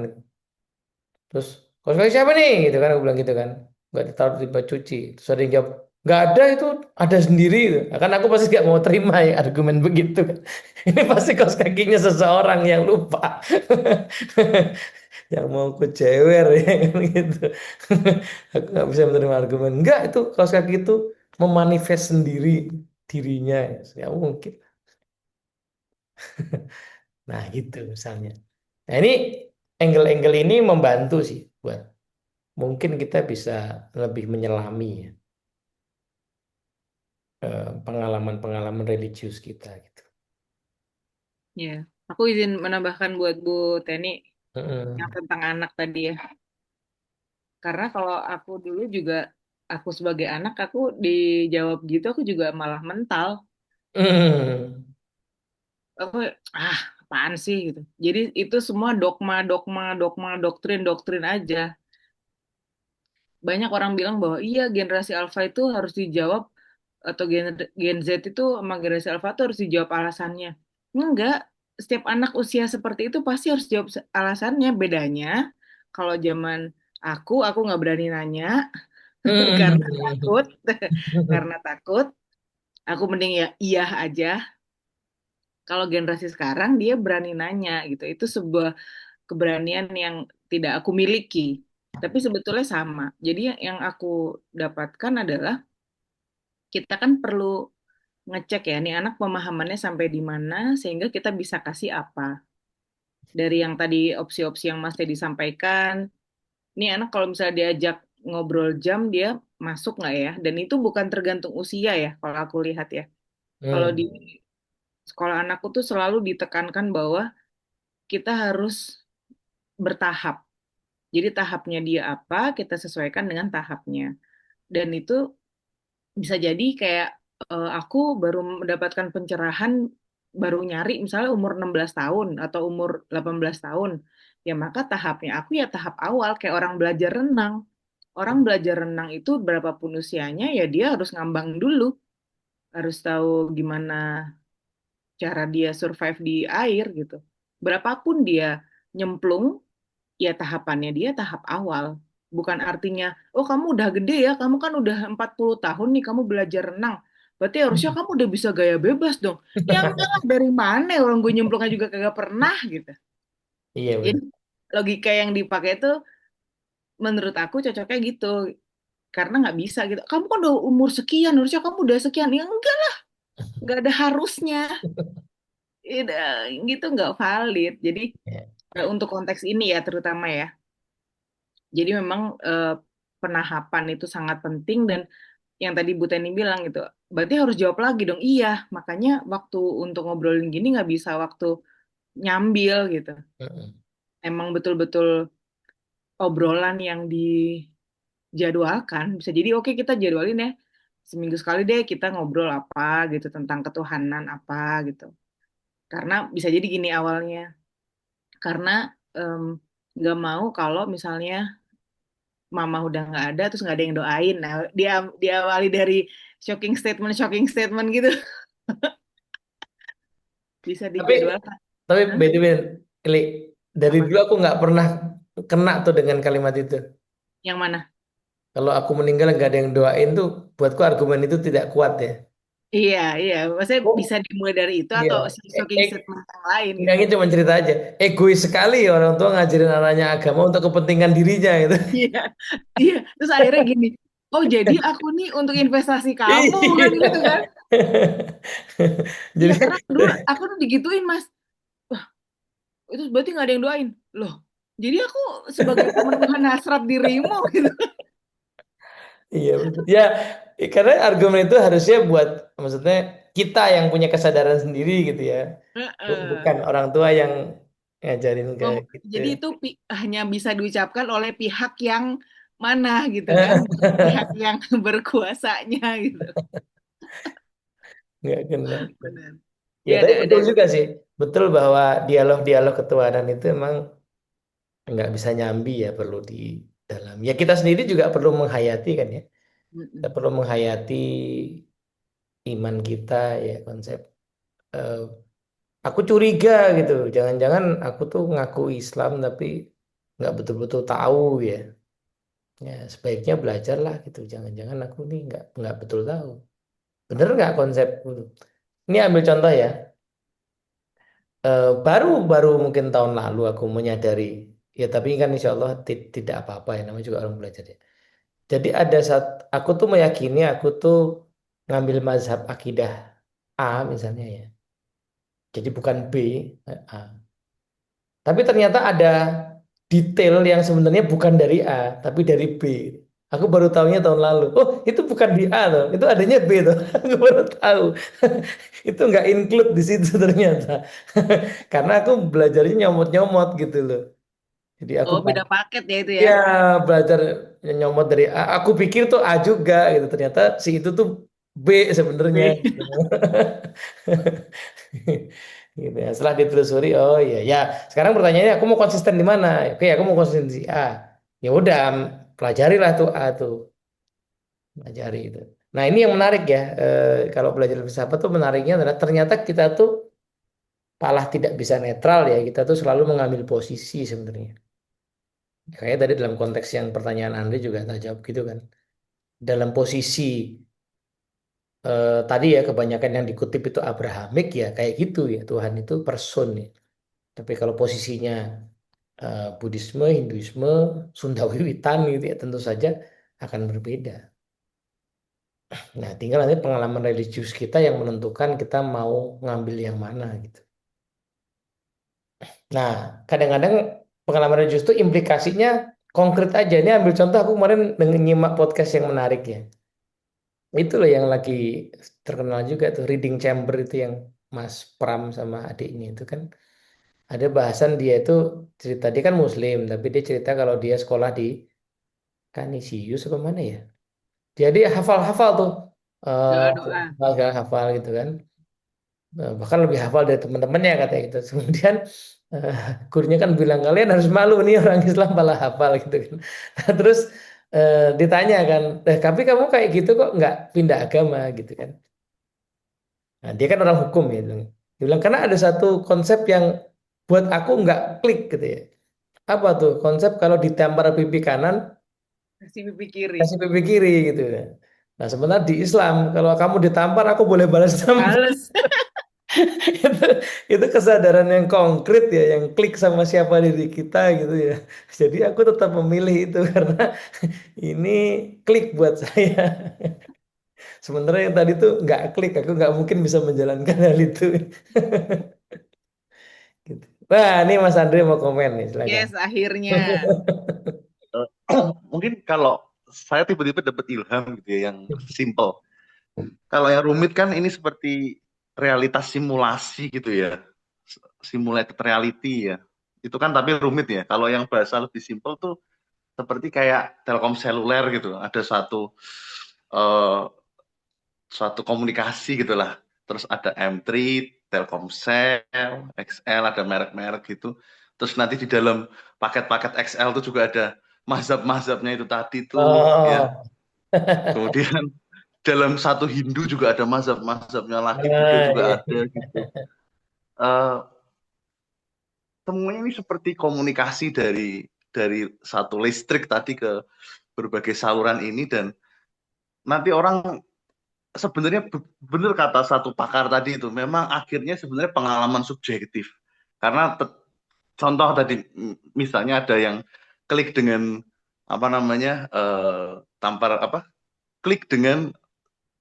Terus kaos kaki siapa nih? Gitu kan aku bilang gitu kan. Nggak ditaruh di bak cuci. Terus ada yang jawab nggak ada itu ada sendiri gitu. Nah, kan aku pasti nggak mau terima ya argumen begitu kan. Ini pasti kaos kakinya seseorang yang lupa. Yang mau ku cewer ya kan gitu. Aku nggak bisa menerima argumen. Enggak itu kaos kaki itu memanifest sendiri dirinya. Ya mungkin. Nah gitu misalnya. Nah ini angle-angle ini membantu sih buat mungkin kita bisa lebih menyelami ya, pengalaman-pengalaman religius kita gitu. Ya, aku izin menambahkan buat Bu Teni yang Mm-mm. tentang anak tadi ya. Karena kalau aku dulu juga, aku sebagai anak, aku dijawab gitu, aku juga malah mental. Mm. Aku, apaan sih gitu. Jadi itu semua dogma, dogma, dogma, doktrin, doktrin aja. Banyak orang bilang bahwa iya generasi alpha itu harus dijawab, atau Gen Z itu sama generasi alpha itu harus dijawab alasannya. Enggak, setiap anak usia seperti itu pasti harus jawab alasannya. Bedanya Kalau zaman aku nggak berani nanya karena Hmm. takut, karena takut. Aku mending ya iya aja. Kalau generasi sekarang dia berani nanya gitu. Itu sebuah keberanian yang tidak aku miliki. Tapi sebetulnya sama. Jadi yang aku dapatkan adalah kita kan perlu ngecek ya, nih anak pemahamannya sampai di mana sehingga kita bisa kasih apa. Dari yang tadi opsi-opsi yang Mas Teddy sampaikan, nih anak kalau misalnya diajak ngobrol jam, dia masuk nggak ya? Dan itu bukan tergantung usia ya, kalau aku lihat ya. Kalau di Hmm. sekolah anakku tuh selalu ditekankan bahwa kita harus bertahap. Jadi tahapnya dia apa, kita sesuaikan dengan tahapnya. Dan itu bisa jadi kayak aku baru mendapatkan pencerahan, baru nyari misalnya umur 16 tahun atau umur 18 tahun. Ya maka tahapnya aku ya tahap awal kayak orang belajar renang. Orang belajar renang itu berapapun usianya ya dia harus ngambang dulu. Harus tahu gimana cara dia survive di air gitu. Berapapun dia nyemplung, ya tahapannya dia tahap awal. Bukan artinya, oh kamu udah gede ya, kamu kan udah 40 tahun nih kamu belajar renang. Berarti harusnya kamu udah bisa gaya bebas dong. Ya enggak lah, dari mana orang gue nyemplungnya juga kagak pernah gitu. Iya Jadi benar. logika yang dipakai itu menurut aku cocoknya gitu. Karena nggak bisa gitu. Kamu kan udah umur sekian, harusnya kamu udah sekian. Ya enggak ada harusnya. Udah, gitu nggak valid. Jadi Ya. untuk konteks ini ya terutama ya. Jadi memang penahapan itu sangat penting dan yang tadi Bu Teni bilang gitu, berarti harus jawab lagi dong. Iya, makanya waktu untuk ngobrolin gini nggak bisa waktu nyambil gitu. Mm-mm. Emang betul-betul obrolan yang dijadwalkan. Bisa jadi oke kita jadwalin ya. Seminggu sekali deh kita ngobrol apa gitu tentang ketuhanan apa gitu. Karena bisa jadi gini awalnya. Karena em, nggak mau kalau misalnya mama udah nggak ada terus nggak ada yang doain. Nah, diawali dari shocking statement gitu bisa Tapi dijadwalkan. tapi Hah? by the way, Klik, dari Apa? dulu aku nggak pernah kena tuh dengan kalimat itu. Yang mana? Kalau aku meninggal nggak ada yang doain tuh, buatku argumen itu tidak kuat ya. Iya, iya. Maksudnya bisa Oh, dimulai dari itu iya. atau Eh, shocking eh, statement yang lain gitu. Enggaknya cuma cerita aja. Egois sekali ya orang tua ngajarin anaknya agama untuk kepentingan dirinya gitu. Iya, iya. Terus akhirnya gini, oh jadi aku nih untuk investasi kamu kan Iya. gitu kan? Iya, Jadi karena dulu aku tuh digituin Mas. Wah, itu berarti nggak ada yang doain. Loh, jadi aku sebagai pemenuhan hasrat dirimu gitu. iya betul. Ya, karena argumen itu harusnya buat maksudnya kita yang punya kesadaran sendiri gitu ya. Heeh. Bukan orang tua yang ngajarin kayak gitu. Jadi itu hanya bisa diucapkan oleh pihak yang mana gitu kan, bukan pihak yang berkuasanya gitu. Nggak kena. Benar. Ya, Dia tapi ada betul juga sih. Betul bahwa dialog-dialog ketuhanan itu emang nggak bisa nyambi ya, perlu di dalam. Ya kita sendiri juga perlu menghayati kan ya. Kita Mm-mm. perlu menghayati iman kita ya, konsep. eh, aku curiga gitu, jangan-jangan aku tuh ngaku Islam tapi nggak betul-betul tahu ya. Ya sebaiknya belajarlah gitu. Jangan-jangan aku nih nggak betul tahu. Bener nggak konsep? Ini ambil contoh ya. Baru baru mungkin tahun lalu aku menyadari. Ya tapi kan insya Allah tidak apa-apa ya, namanya juga orang belajar ya. Jadi ada saat aku tuh meyakini aku tuh ngambil mazhab akidah A misalnya ya. Jadi bukan B, A. Tapi ternyata ada detail yang sebenarnya bukan dari A, tapi dari B. Aku baru tahunya tahun lalu. Oh, itu bukan di A loh, itu adanya B loh. Aku baru tahu. Itu nggak include di situ ternyata. Karena aku belajarnya nyomot-nyomot gitu loh. Jadi aku Oh, beda paket ya itu ya. ya belajar nyomot dari A. Aku pikir tuh A juga gitu. Ternyata si itu tuh B sebenarnya. B. Gitu. Gitu ya. Setelah ditelusuri, oh iya ya. Sekarang pertanyaannya, aku mau konsisten di mana? Oke, aku mau konsisten di A. Ya udah, pelajarilah tuh A tuh, pelajari itu. Nah ini yang menarik ya. Kalau belajar filsafat tuh menariknya adalah ternyata kita tuh malah tidak bisa netral ya. Kita tuh selalu mengambil posisi sebenarnya. Kayaknya tadi dalam konteks yang pertanyaan Andre juga tak jawab gitu kan. Dalam posisi tadi ya kebanyakan yang dikutip itu Abrahamik ya kayak gitu ya Tuhan itu person ya. Tapi kalau posisinya Buddhisme, Hinduisme, Sunda Wiwitan gitu ya tentu saja akan berbeda. Nah, tinggal nanti pengalaman religius kita yang menentukan kita mau ngambil yang mana gitu. Nah, kadang-kadang pengalaman religius itu implikasinya konkret aja. Ini ambil contoh aku kemarin dengan nyimak podcast yang menarik ya. Itu loh yang lagi terkenal juga tuh Reading Chamber itu yang Mas Pram sama adiknya itu kan ada bahasan dia itu cerita dia kan Muslim tapi dia cerita kalau dia sekolah di Kanisius apa mana ya. Jadi hafal-hafal tuh Doa-doa. hafal gitu kan. Bahkan lebih hafal dari teman-temannya katanya gitu. Kemudian eh, gurunya kan bilang kalian harus malu nih orang Islam malah hafal gitu kan. Nah, terus ditanya kan, tapi kamu kayak gitu kok nggak pindah agama gitu kan. Nah, dia kan orang hukum ya. Dia bilang karena ada satu konsep yang buat aku nggak klik gitu ya. Apa tuh konsep kalau ditampar pipi kanan Kasih pipi kiri. kasih pipi kiri gitu ya. Nah sebenarnya di Islam kalau kamu ditampar aku boleh balas dendam. Males. itu itu kesadaran yang konkret ya yang klik sama siapa diri kita gitu ya jadi aku tetap memilih itu karena ini klik buat saya sementara yang tadi tuh nggak klik aku nggak mungkin bisa menjalankan hal itu gitu. Nah ini Mas Andre mau komen nih silakan. Yes, akhirnya. Eh, Mungkin kalau saya tiba-tiba dapat ilham gitu ya, yang simple. Kalau yang rumit kan ini seperti realitas simulasi gitu ya, simulated reality ya. Itu kan tapi rumit ya. Kalau yang bahasa lebih simple tuh seperti kayak Telkom seluler gitu. Ada eh, suatu komunikasi gitulah. Terus ada M3, Telkomsel, XL, ada merek-merek gitu. Terus nanti di dalam paket-paket XL itu juga ada mazhab-mazhabnya itu tadi tuh ya. Oh. Kemudian dalam satu Hindu juga ada mazhab-mazhabnya lagi, Buddha Nah, juga iya. ada gitu. Eh Semuanya ini seperti komunikasi dari satu listrik tadi ke berbagai saluran ini dan nanti orang sebenarnya benar kata satu pakar tadi itu memang akhirnya sebenarnya pengalaman subjektif karena contoh tadi misalnya ada yang klik dengan apa namanya tampar apa klik dengan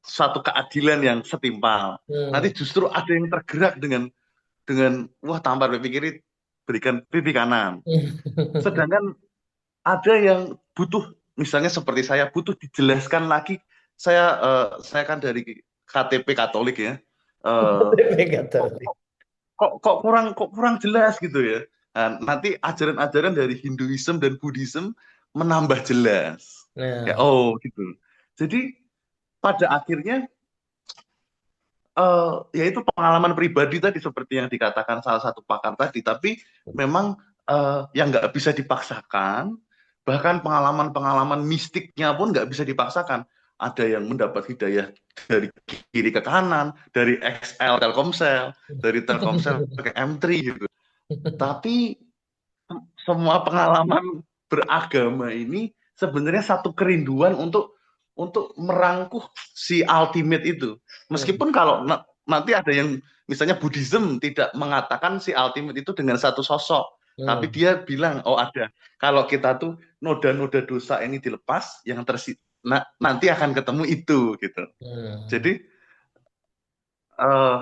satu keadilan yang setimpal nanti Hmm. justru ada yang tergerak dengan wah tampar pipi kiri berikan pipi kanan sedangkan ada yang butuh misalnya seperti saya butuh dijelaskan lagi saya kan dari KTP Katolik ya Eh, kok, Katolik. kok kurang jelas gitu ya. Nah, nanti ajaran-ajaran dari Hinduism dan Buddhism menambah jelas. Kayak Nah, oh gitu. Jadi pada akhirnya ya itu pengalaman pribadi tadi seperti yang dikatakan salah satu pakar tadi. Tapi memang yang nggak bisa dipaksakan, bahkan pengalaman-pengalaman mistiknya pun nggak bisa dipaksakan. Ada yang mendapat hidayah dari kiri ke kanan, dari XL Telkomsel, dari Telkomsel ke M3 gitu. Tapi semua pengalaman beragama ini sebenarnya satu kerinduan untuk merangkuh si ultimate itu. hmm. Meskipun kalau nanti ada yang misalnya Buddhism tidak mengatakan si ultimate itu dengan satu sosok, tapi Hmm. dia bilang oh ada. Kalau kita tuh noda-noda dosa ini dilepas, yang nanti akan ketemu itu gitu. Hmm. Jadi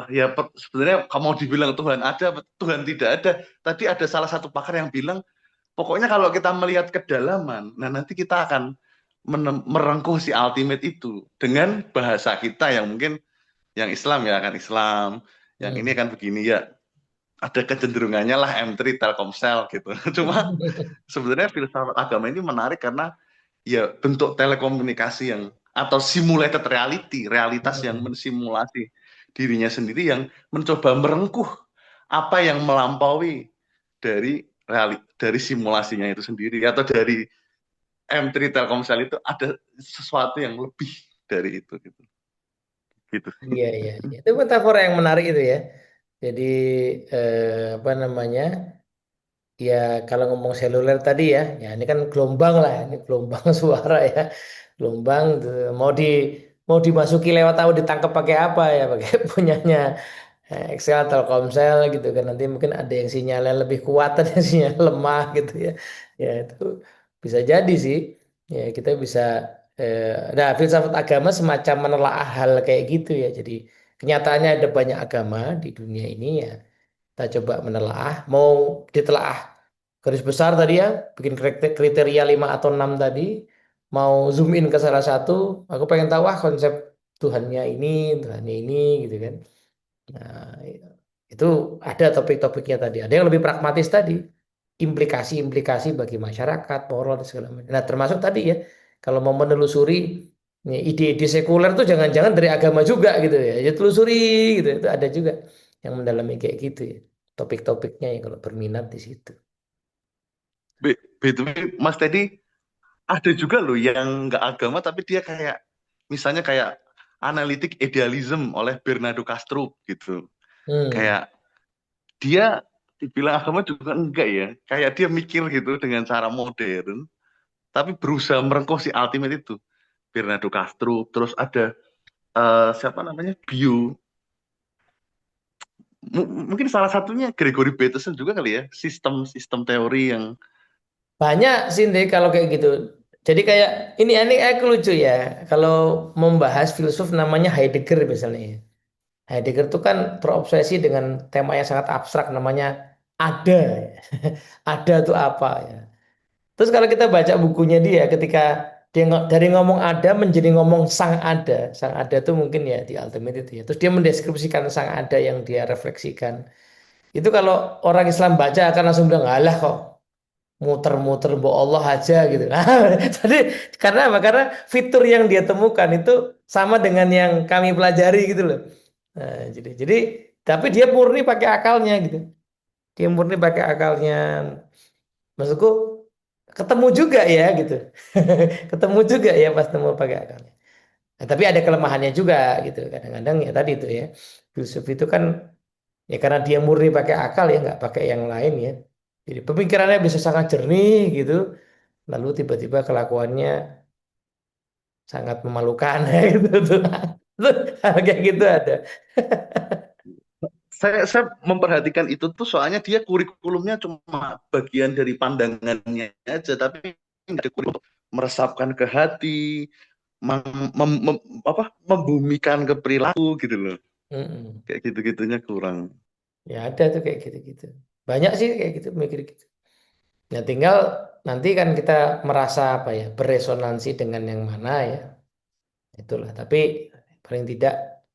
ya sebenarnya kalau mau dibilang Tuhan ada, Tuhan tidak ada. Tadi ada salah satu pakar yang bilang pokoknya kalau kita melihat kedalaman, nah nanti kita akan merengkuh si ultimate itu dengan bahasa kita yang mungkin yang Islam ya kan Islam, yang ini Hmm. kan begini ya. Ada kecenderungannya lah M3 Telkomsel gitu. Cuma sebenarnya filsafat agama ini menarik karena ya bentuk telekomunikasi yang atau simulated reality, realitas yang Hmm. mensimulasi dirinya sendiri yang mencoba merengkuh apa yang melampaui dari simulasinya itu sendiri atau dari M3 Telkomsel itu ada sesuatu yang lebih dari itu gitu. Gitu. Iya, iya, iya. Itu metafora yang menarik itu ya. Jadi apa namanya? Ya, kalau ngomong seluler tadi ya ini kan gelombang lah, ini gelombang suara ya, gelombang mau mau dimasuki lewat tahu ditangkap pakai apa ya, pakai punyanya Excel, Telkomsel gitu kan, nanti mungkin ada yang sinyalnya lebih kuat, ada yang sinyal lemah gitu ya, ya itu bisa jadi sih, ya kita bisa, nah filsafat agama semacam menelaah hal kayak gitu ya, jadi kenyataannya ada banyak agama di dunia ini ya. Kita coba menelaah, mau ditelaah garis besar tadi ya, bikin kriteria 5 atau 6 tadi, mau zoom in ke salah satu, aku pengen tahu konsep Tuhannya ini gitu kan. Nah, itu ada topik-topiknya tadi. Ada yang lebih pragmatis tadi, implikasi-implikasi bagi masyarakat, moral dan segala macam. Nah, termasuk tadi ya, kalau mau menelusuri nih, ide-ide sekuler tuh jangan-jangan dari agama juga gitu ya. Ya telusuri gitu. Itu ada juga yang mendalami kayak gitu ya. Topik-topiknya ya kalau berminat di situ. BTW, Mas Teddy, ada juga loh yang nggak agama tapi dia kayak misalnya kayak analitik idealism oleh Bernardo Castro gitu. Hmm. Kayak dia dibilang agama juga enggak ya. Kayak dia mikir gitu dengan cara modern tapi berusaha merengkuh si ultimate itu. Bernardo Castro, terus ada siapa namanya? Mungkin salah satunya Gregory Bateson juga kali ya, sistem-sistem teori yang Banyak sih Ndek, kalau kayak gitu. Jadi kayak ini aku lucu ya. Kalau membahas filsuf namanya Heidegger misalnya ya. Heidegger itu kan terobsesi dengan tema yang sangat abstrak namanya ada. Ada itu apa ya. Terus kalau kita baca bukunya dia ketika dia dari ngomong ada menjadi ngomong sang ada. Sang ada itu mungkin ya di ultimate itu ya. Terus dia mendeskripsikan sang ada yang dia refleksikan. Itu kalau orang Islam baca akan langsung bilang, alah kok muter-muter bu Allah aja gitu. Nah, jadi karena apa? Karena fitur yang dia temukan itu sama dengan yang kami pelajari gitu loh. Nah, jadi tapi dia murni pakai akalnya gitu. Dia murni pakai akalnya. Maksudku ketemu juga ya gitu. Ketemu juga ya pas temu pakai akalnya. Nah, tapi ada kelemahannya juga gitu. Kadang-kadang ya tadi itu ya. Filsuf itu kan ya karena dia murni pakai akal ya nggak pakai yang lain ya. Jadi pemikirannya bisa sangat jernih gitu. Lalu tiba-tiba kelakuannya sangat memalukan gitu tuh. Hal kayak gitu ada. saya memperhatikan itu tuh soalnya dia kurikulumnya cuma bagian dari pandangannya aja, tapi nggak ada kurikulum untuk meresapkan ke hati, membumikan ke perilaku gitu loh. Mm-mm. Kayak gitu-gitunya kurang. Ya ada tuh kayak gitu-gitu. Banyak sih kayak gitu mikir gitu. Ya tinggal nanti kan kita merasa apa ya beresonansi dengan yang mana ya itulah. Tapi paling tidak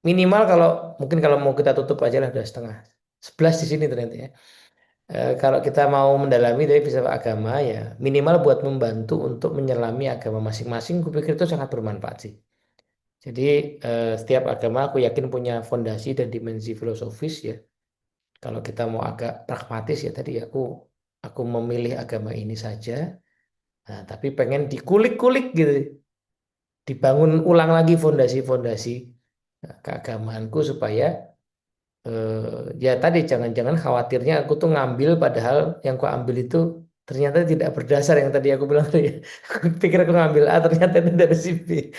minimal kalau mungkin kalau mau kita tutup aja lah udah setengah 11 di sini ternyata ya. Kalau kita mau mendalami dari filsafat agama ya minimal buat membantu untuk menyelami agama masing-masing, kupikir itu sangat bermanfaat sih. Jadi setiap agama aku yakin punya fondasi dan dimensi filosofis ya. Kalau kita mau agak pragmatis ya tadi aku memilih agama ini saja. Nah, tapi pengen dikulik-kulik gitu, dibangun ulang lagi fondasi-fondasi keagamaanku supaya ya tadi jangan-jangan khawatirnya aku tuh ngambil padahal yang aku ambil itu ternyata tidak berdasar yang tadi aku bilang tadi. Aku pikir aku ngambil A ternyata itu dari si B.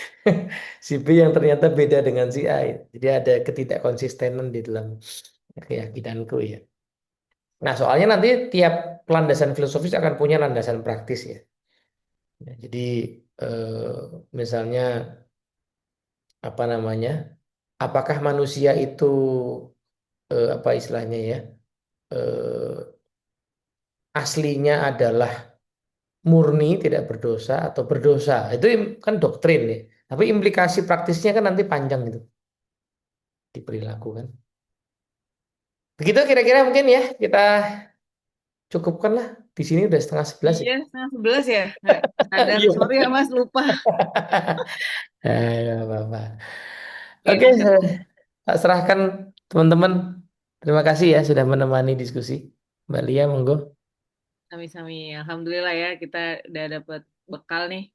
Si B yang ternyata beda dengan si A ya. Jadi ada ketidakkonsistenan di dalam keyakinanku ya. Nah, soalnya nanti tiap landasan filosofis akan punya landasan praktis ya. Ya, jadi misalnya apa namanya? Apakah manusia itu apa istilahnya ya? eh, Aslinya adalah murni tidak berdosa atau berdosa. Itu kan doktrin ya. Tapi implikasi praktisnya kan nanti panjang itu di perilaku kan. Begitu kira-kira mungkin ya kita cukupkan lah. Di sini udah setengah 11 ya. Iya, setengah 11 ya. Nggak sadar. Iya. Sorry ya Mas, lupa. Ya, apa-apa. Oke, Oke, Mas. tak serahkan teman-teman. Terima kasih ya sudah menemani diskusi. Mbak Lia, monggo. Sami-sami. Alhamdulillah ya, kita udah dapat bekal nih.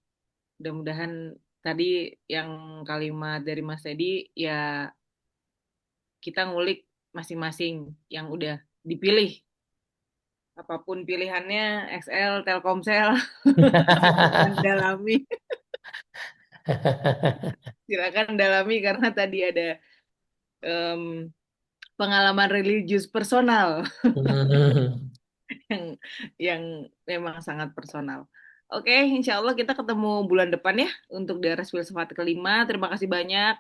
Mudah-mudahan tadi yang kalimat dari Mas Teddy ya kita ngulik masing-masing yang udah dipilih. Apapun pilihannya, XL, Telkomsel, silakan dalami. Silakan dalami karena tadi ada em, pengalaman religius personal Hmm. yang yang memang sangat personal. Oke, insya Allah kita ketemu bulan depan ya untuk Daras Filsafat kelima. Terima kasih banyak.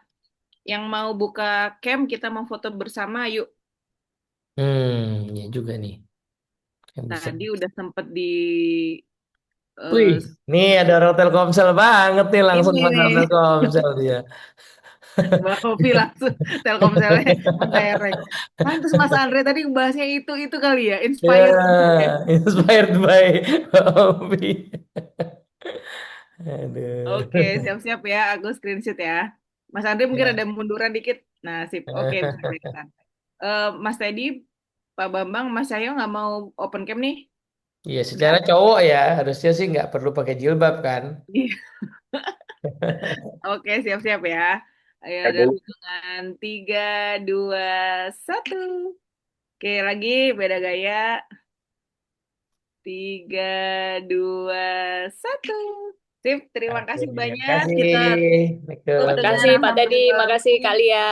Yang mau buka camp, kita mau foto bersama, yuk. Ya juga nih. Yang bisa. Tadi udah sempet di Wih, eh, nih ada orang Telkomsel banget nih langsung ini pasang nih. Telkomsel dia. Mbak Ovi langsung Telkomselnya mentereng. Pantes Mas Andre tadi bahasnya itu kali ya, inspired gitu ya. Ya, inspired by Ovi. Aduh. Oke, siap-siap ya, aku screenshot ya. Mas Andre mungkin ada Ya. munduran dikit. Nah, sip. Oke, bisa kelihatan. Mas Teddy, Pak Bambang, Mas Cahyo nggak mau open cam nih? Iya, Bisa? secara cowok ya harusnya sih nggak perlu pakai jilbab kan. Iya. Oke, siap-siap ya. Ayo, Ya, dalam Bu. hitungan 3, 2, 1. Oke, lagi beda gaya. 3, 2, 1. Sip, terima Oke, kasih terima banyak. kasih. Kita tutup dengan Makasih Pak alhamdulillah. Teddy, makasih Kak Lia.